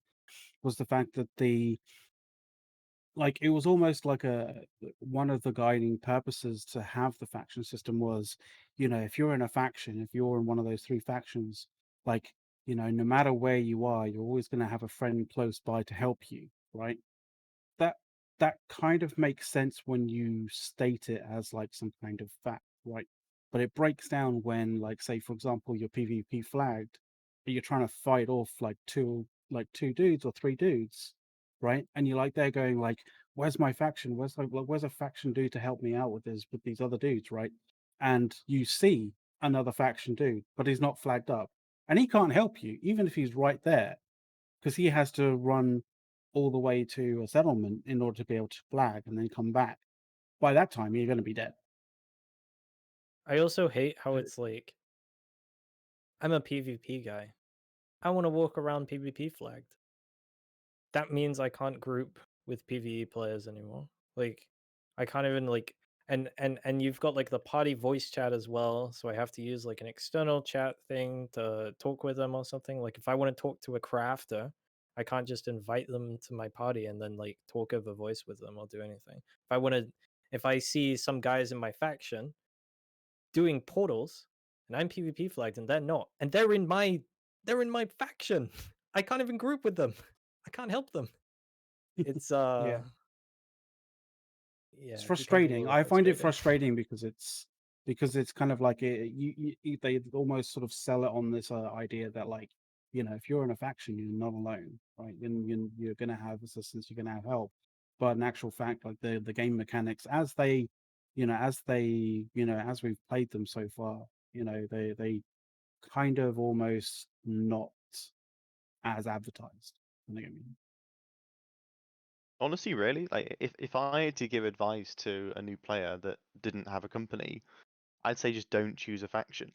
was the fact that it was almost like one of the guiding purposes to have the faction system was, if you're in a faction, if you're in one of those 3 factions, like, no matter where you are, you're always going to have a friend close by to help you, right? that that kind of makes sense when you state it as like some kind of fact, right? But it breaks down when, like, say for example, you're PvP flagged, but you're trying to fight off two dudes or 3 dudes, right? And you're like, they're going like, where's my faction? Where's a faction dude to help me out with these other dudes, right? And you see another faction dude, but he's not flagged up, and he can't help you even if he's right there, because he has to run all the way to a settlement in order to be able to flag and then come back. By that time, you're going to be dead. I also hate how it's like, I'm a PvP guy. I want to walk around PvP flagged. That means I can't group with PvE players anymore. Like, I can't even like, and you've got like the party voice chat as well, so I have to use like an external chat thing to talk with them or something. Like if I want to talk to a crafter, I can't just invite them to my party and then like talk over voice with them or do anything. If I see some guys in my faction doing portals and I'm PvP flagged and they're not, and they're in my faction, I can't even group with them. I can't help them. It's Yeah. yeah, It's it becomes a frustrating. little I find it frustrating. frustrating because it's kind of like they almost sort of sell it on this idea that, like, if you're in a faction, you're not alone, right? You're going to have assistance, you're going to have help. But in actual fact, like the game mechanics, as we've played them so far, they kind of almost not as advertised. You know what I mean? Honestly, really, like if I had to give advice to a new player that didn't have a company, I'd say just don't choose a faction.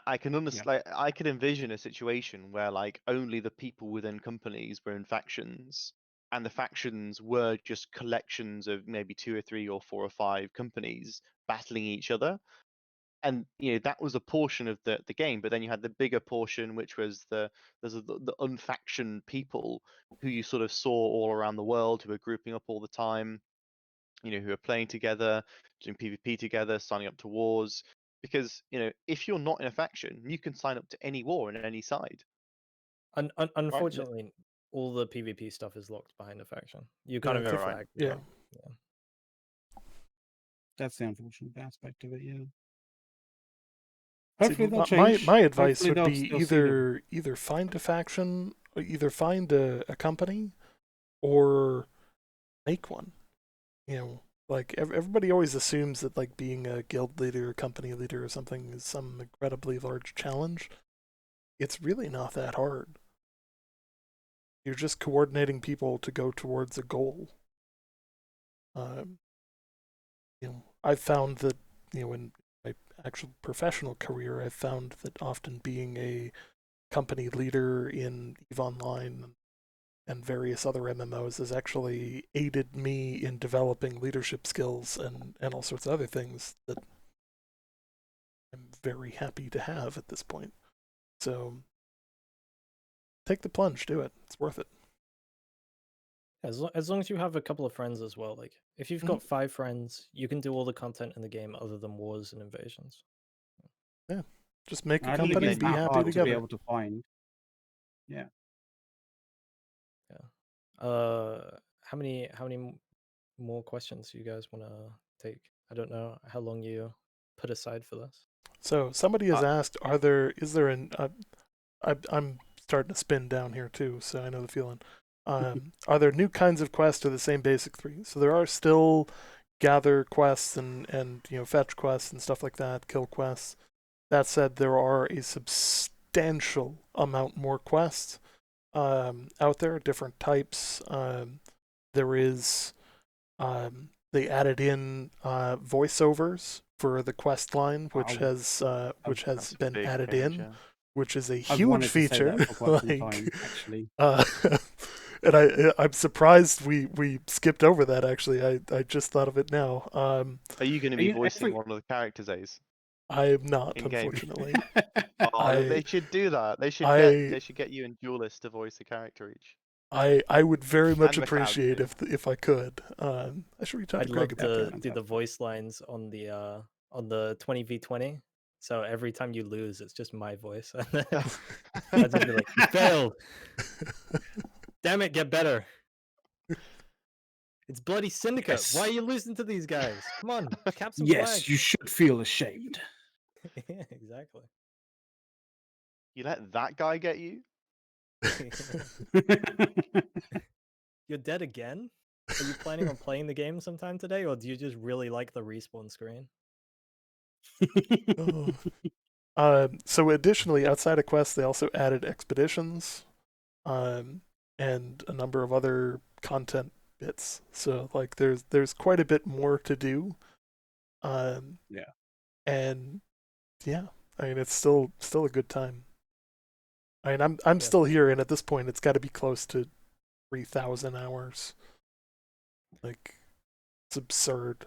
I can Yeah. understand, like, I could envision a situation where like only the people within companies were in factions, and the factions were just collections of maybe 2 or 3 or 4 or 5 companies battling each other. And that was a portion of the game, but then you had the bigger portion, which was the unfactioned people who you sort of saw all around the world, who were grouping up all the time, who are playing together, doing PvP together, signing up to wars. Because if you're not in a faction, you can sign up to any war in any side. Unfortunately, all the PvP stuff is locked behind a faction. You kind Yeah, of Yeah, get right. flagged. Yeah. Yeah. That's the unfortunate aspect of it. Yeah. See, Hopefully they'll my change. advice Hopefully would be they'll see them. either find a faction, or either find a company, or make one. You know, like everybody always assumes that like being a guild leader, or company leader, or something is some incredibly large challenge. It's really not that hard. You're just coordinating people to go towards a goal. I've found that in my actual professional career, I've found that often being a company leader in EVE Online and various other MMOs has actually aided me in developing leadership skills and all sorts of other things that I'm very happy to have at this point. So take the plunge, do it. It's worth it. As long as you have a couple of friends as well. Like if you've got 5 friends, you can do all the content in the game other than wars and invasions. Yeah. Just make a I don't think company, it's be that happy hard to be together. able to find. Yeah. How many more questions you guys want to take? I don't know how long you put aside for this. So somebody has asked, I'm starting to spin down here too, so I know the feeling. Are there new kinds of quests or the same basic 3? So there are still gather quests and fetch quests and stuff like that, kill quests. That said, there are a substantial amount more quests out there, different types. There is they added in voiceovers for the quest line, which has That's a been big added change, in, yeah. which is a I've huge wanted to say feature. that for quite some like, time, actually. and I'm surprised we skipped over that. Actually, I just thought of it now. Are you going to be voicing every- one of the characters, Ace? I am not, In game. unfortunately. Oh, they should do that. They should get you and Duelist to voice a character each. I would very much And McLeod, appreciate too. if I could. I should reach out I'd to love Greg about to that. do the voice lines on the 20v20. So every time you lose, it's just my voice. I'd just be like, "You failed! Damn it, get better! It's bloody Syndicate. Yes. Why are you losing to these guys? Come on, cap some Yes, flags." you should feel ashamed. Yeah, exactly. You let that guy get you? You're dead again? Are you planning on playing the game sometime today, or do you just really like the respawn screen? So additionally, outside of quests, they also added expeditions, and a number of other content bits. So like, there's quite a bit more to do. Yeah. And yeah, I mean, it's still a good time. I mean, I'm still here, and at this point, it's got to be close to 3,000 hours. Like, it's absurd.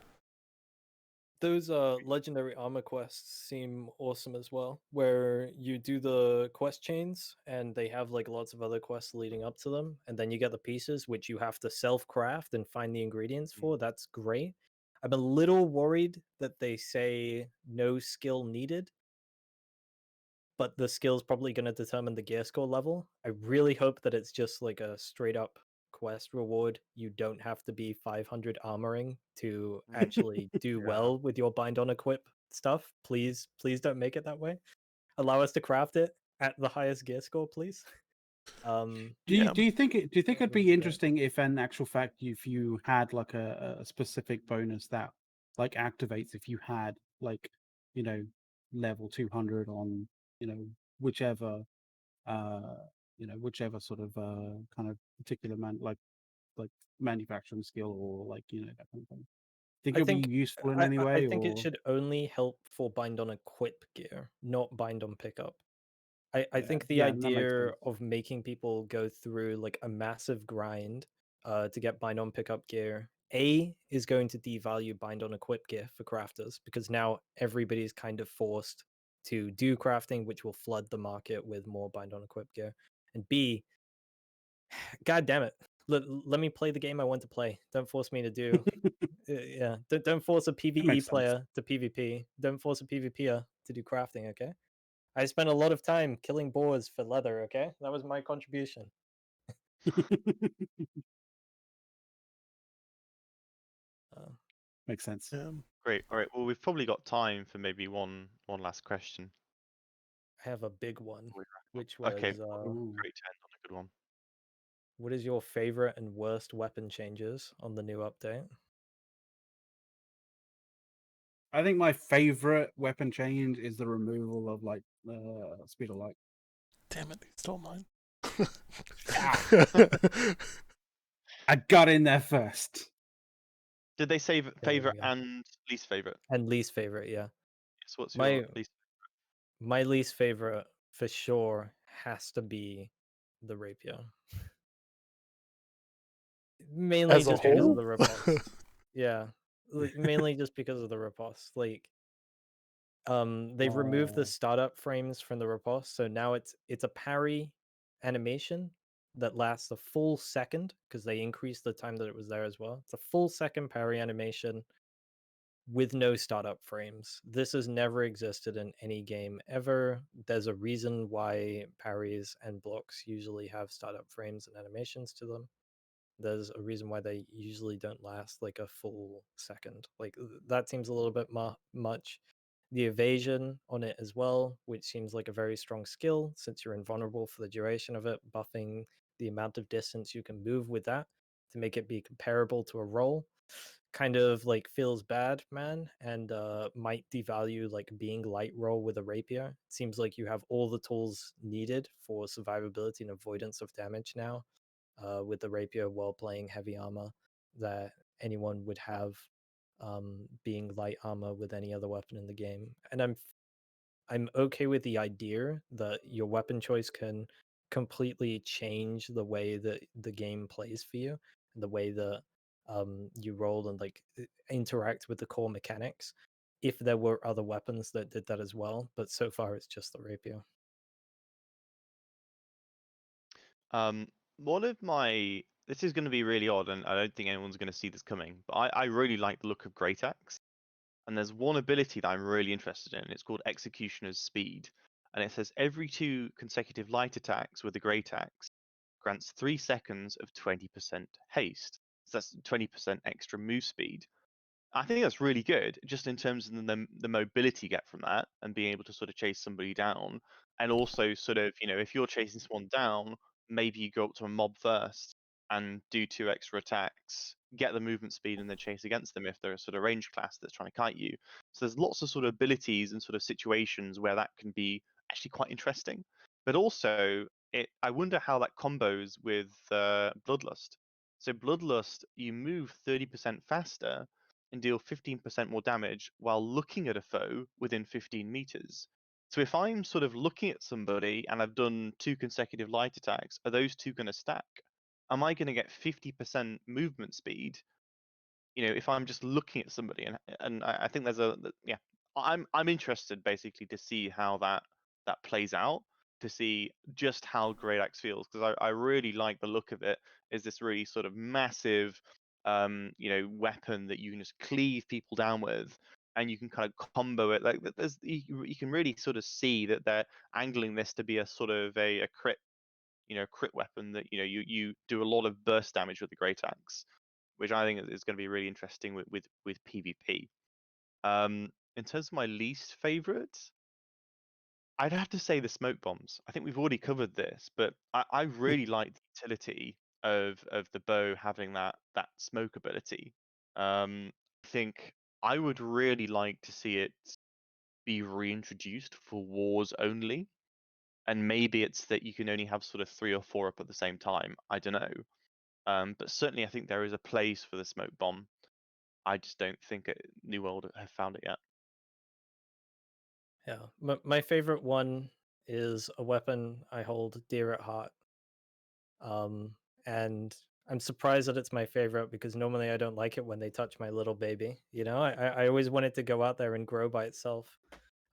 Those legendary armor quests seem awesome as well, where you do the quest chains and they have like lots of other quests leading up to them, and then you get the pieces which you have to self-craft and find the ingredients for. That's great. I'm a little worried that they say no skill needed, but the skill's probably going to determine the gear score level. I really hope that it's just like a straight up quest reward. You don't have to be 500 armoring to actually do well with your bind on equip stuff. Please don't make it that way. Allow us to craft it at the highest gear score, please. Do you think it'd be interesting if, in actual fact, if you had like a specific bonus that like activates if you had like level 200 on whichever whichever sort of kind of particular like manufacturing skill or like that kind of thing. Think it'll be useful in any way? I think it or should only help for bind on equip gear, not bind on pickup. I think the that makes idea sense. of making people go through like a massive grind to get bind on pickup gear is going to devalue bind on equip gear for crafters, because now everybody's kind of forced to do crafting, which will flood the market with more bind on equip gear. And B, god damn it, let me play the game I want to play. Don't force me to do yeah, don't force a PvE makes sense. player to PvP. Don't force a PvPer to do crafting, okay? I spent a lot of time killing boars for leather. Okay, that was my contribution. Makes sense. Great. All right. Well, we've probably got time for maybe one last question. I have a big one, before we wrap up. which was Okay. Ooh. Great to end on a good one. what is your favorite and worst weapon changes on the new update? I think my favorite weapon change is the removal of like speed of light. Damn it, he stole mine. I got in there first. Did they say There favorite we go. and least favorite? And least favorite, yeah. Yes. What's My your least? my least favorite for sure has to be the rapier. Mainly As a just because of whole? the riposte. Yeah. Mainly just because of the riposte. Like they've removed the startup frames from the riposte, so now it's a parry animation that lasts a full second because they increased the time that it was there as well. It's a full second parry animation with no startup frames. This has never existed in any game ever. There's a reason why parries and blocks usually have startup frames and animations to them. There's a reason why they usually don't last like a full second. Like that seems a little bit much. The evasion on it as well, which seems like a very strong skill since you're invulnerable for the duration of it, buffing the amount of distance you can move with that to make it be comparable to a roll, kind of like feels bad, man, and might devalue like being light roll with a rapier. It seems like you have all the tools needed for survivability and avoidance of damage now with the rapier while playing heavy armor that anyone would have being light armor with any other weapon in the game. And I'm okay with the idea that your weapon choice can completely change the way that the game plays for you and the way that you roll and like interact with the core mechanics if there were other weapons that did that as well, but so far it's just the rapier. One of my this is going to be really odd, and I don't think anyone's going to see this coming, but I really like the look of Great Axe. And there's one ability that I'm really interested in. It's called Executioner's Speed. And it says every 2 consecutive light attacks with the Great Axe grants 3 seconds of 20% haste. So that's 20% extra move speed. I think that's really good, just in terms of the mobility you get from that and being able to sort of chase somebody down. And also sort of, if you're chasing someone down, maybe you go up to a mob first and do 2 extra attacks, get the movement speed and then chase against them if they're a sort of range class that's trying to kite you. So there's lots of sort of abilities and sort of situations where that can be actually quite interesting. But also, I wonder how that combos with Bloodlust. So Bloodlust, you move 30% faster and deal 15% more damage while looking at a foe within 15 meters. So if I'm sort of looking at somebody and I've done 2 consecutive light attacks, are those 2 going to stack? Am I going to get 50% movement speed? If I'm just looking at somebody, and I think there's yeah, I'm interested basically to see how that plays out, to see just how Great Axe feels, because I really like the look of it. Is this really sort of massive weapon that you can just cleave people down with, and you can kind of combo it. Like there's you can really sort of see that they're angling this to be a sort of a crit crit weapon that you do a lot of burst damage with the Great Axe, which I think is going to be really interesting with PvP. In terms of my least favorite, I'd have to say the smoke bombs. I think we've already covered this, but I really like the utility of the bow having that smoke ability. I think I would really like to see it be reintroduced for wars only, and maybe it's that you can only have sort of 3 or 4 up at the same time. I don't know, but certainly I think there is a place for the smoke bomb. I just don't think New World have found it yet. Yeah, my favorite one is a weapon I hold dear at heart. And I'm surprised that it's my favorite because normally I don't like it when they touch my little baby. I always want it to go out there and grow by itself.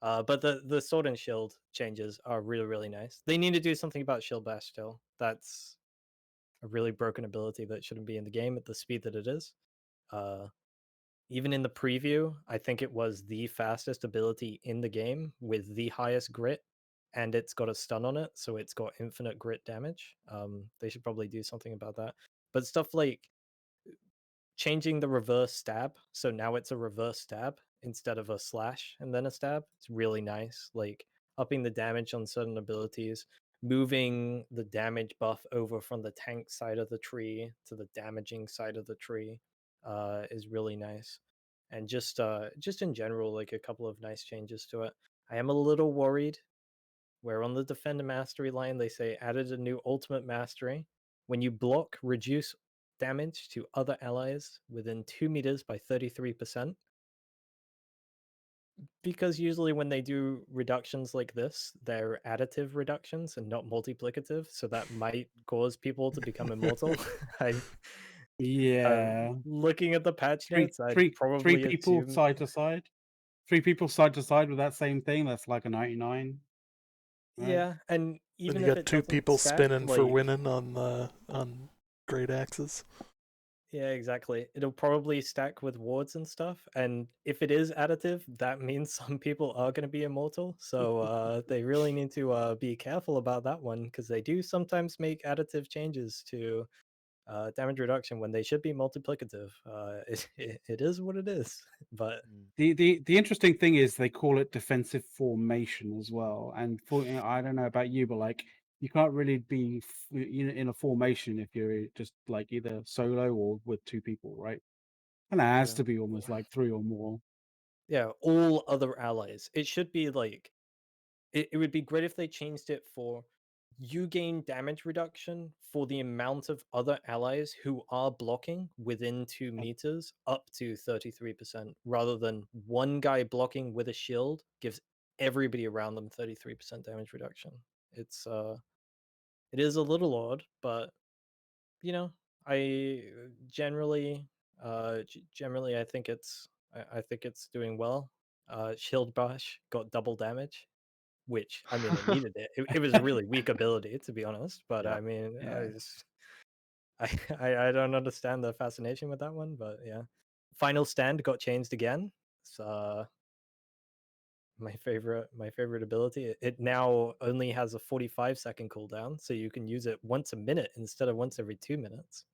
But the sword and shield changes are really, really nice. They need to do something about shield bash still. That's a really broken ability that shouldn't be in the game at the speed that it is. Even in the preview, I think it was the fastest ability in the game with the highest grit and it's got a stun on it, so it's got infinite grit damage. They should probably do something about that. But stuff like changing the reverse stab, so now it's a reverse stab instead of a slash and then a stab. It's really nice. Like upping the damage on certain abilities, moving the damage buff over from the tank side of the tree to the damaging side of the tree is really nice. And just in general, like a couple of nice changes to it. I am a little worried where on the Defender Mastery line they say added a new ultimate mastery. When you block, reduce damage to other allies within 2 meters by 33%. Because usually when they do reductions like this, they're additive reductions and not multiplicative, so that might cause people to become immortal. Yeah. Looking at the patch Three, notes, I'd three, probably three people assume side to side. 3 people side to side with that same thing. That's like a 99. Right? yeah, and Then even you if got it two doesn't people stack, spinning for like, winning on great axes. yeah, exactly. It'll probably stack with wards and stuff. And if it is additive, that means some people are going to be immortal. So they really need to be careful about that one, because they do sometimes make additive changes to damage reduction when they should be multiplicative. It is what it is. But The interesting thing is they call it defensive formation as well. And I don't know about you, but like you can't really be in a formation if you're just like either solo or with 2 people, right? And it has yeah. to be almost like 3 or more. Yeah, all other allies. It should be like it would be great if they changed it for you gain damage reduction for the amount of other allies who are blocking within 2 meters up to 33%, rather than one guy blocking with a shield gives everybody around them 33% damage reduction. It is a little odd, but you know, I generally I think it's doing well. Shield Bash got double damage, which, I mean, it needed it. It was a really weak ability, to be honest. But Yeah. I mean, Yeah. I don't understand the fascination with that one. But yeah, Final Stand got changed again. It's my favorite ability. It now only has a 45-second cooldown, so you can use it once a minute instead of once every 2 minutes.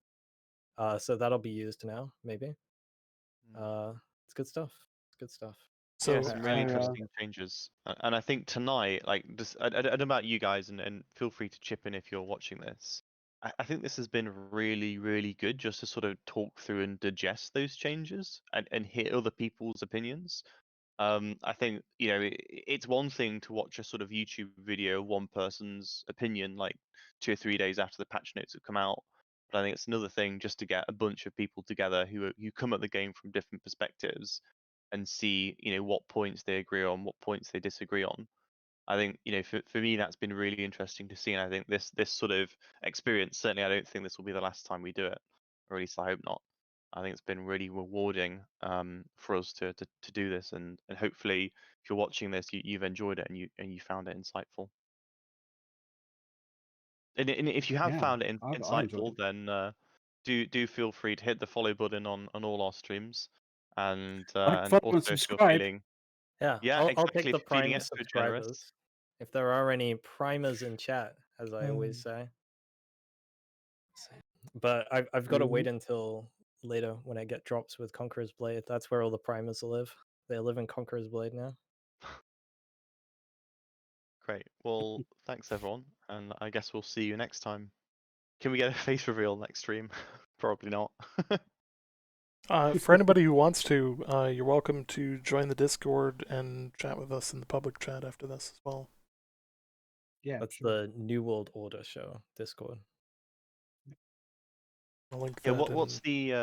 So that'll be used now, maybe. It's good stuff. It's good stuff. Yeah, So some really interesting changes. And I think tonight, like, I don't know about you guys, and feel free to chip in if you're watching this. I think this has been really, really good just to sort of talk through and digest those changes and hear other people's opinions. I think, you know, it's one thing to watch a sort of YouTube video, one person's opinion, like 2 or 3 days after the patch notes have come out. But I think it's another thing just to get a bunch of people together who come at the game from different perspectives and see, you know, what points they agree on, what points they disagree on. I think, you know, for me that's been really interesting to see, and I think this sort of experience, certainly I don't think this will be the last time we do it, or at least I hope not. I think it's been really rewarding for us to do this, and hopefully if you're watching this, you've enjoyed it and you found it insightful. And if you have found it I enjoyed insightful, it. then do feel free to hit the follow button on all our streams, and Like, follow, and also if you're subscribe. feeling, Yeah, yeah, I'll take exactly, the if you're feeling Prime extra generous. subscribers. If there are any primers in chat, as I always say. But I've got to wait until later when I get drops with Conqueror's Blade. That's where all the primers live. They live in Conqueror's Blade now. Great. Well, thanks everyone, and I guess we'll see you next time. Can we get a face reveal next stream? Probably not. for anybody who wants to, you're welcome to join the Discord and chat with us in the public chat after this as well. Yeah, That's sure. the New World Order show Discord. I'll link Yeah, that what's the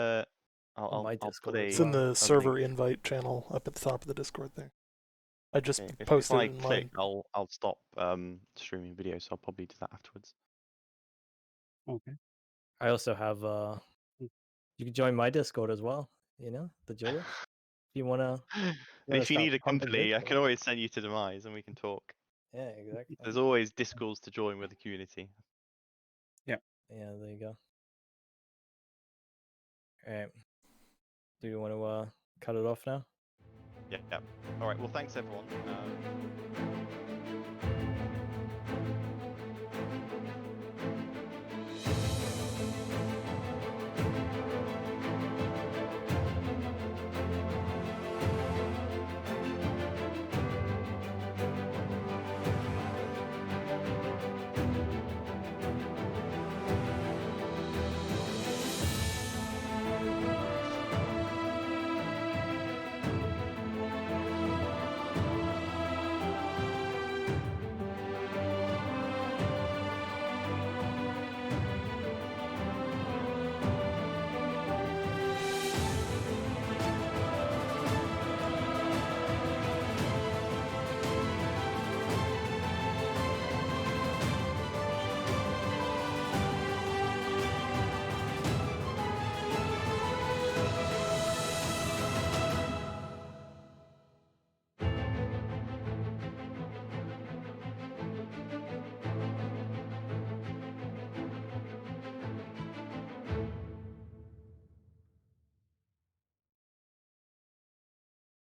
On my I'll Discord put as It's in well. the server invite channel up at the top of the Discord there. I just okay, if posted I it in click, mine. I'll stop streaming video, so I'll probably do that afterwards. Okay. I also have you can join my Discord as well, you know, the Duelist. If you wanna And if you start need a pumping company, I Discord. can always send you to Demise and we can talk. Yeah, exactly. There's always Discords to join with the community. Yeah, there you go. Alright. Do you want to cut it off now? Yeah. All right. Well, thanks everyone.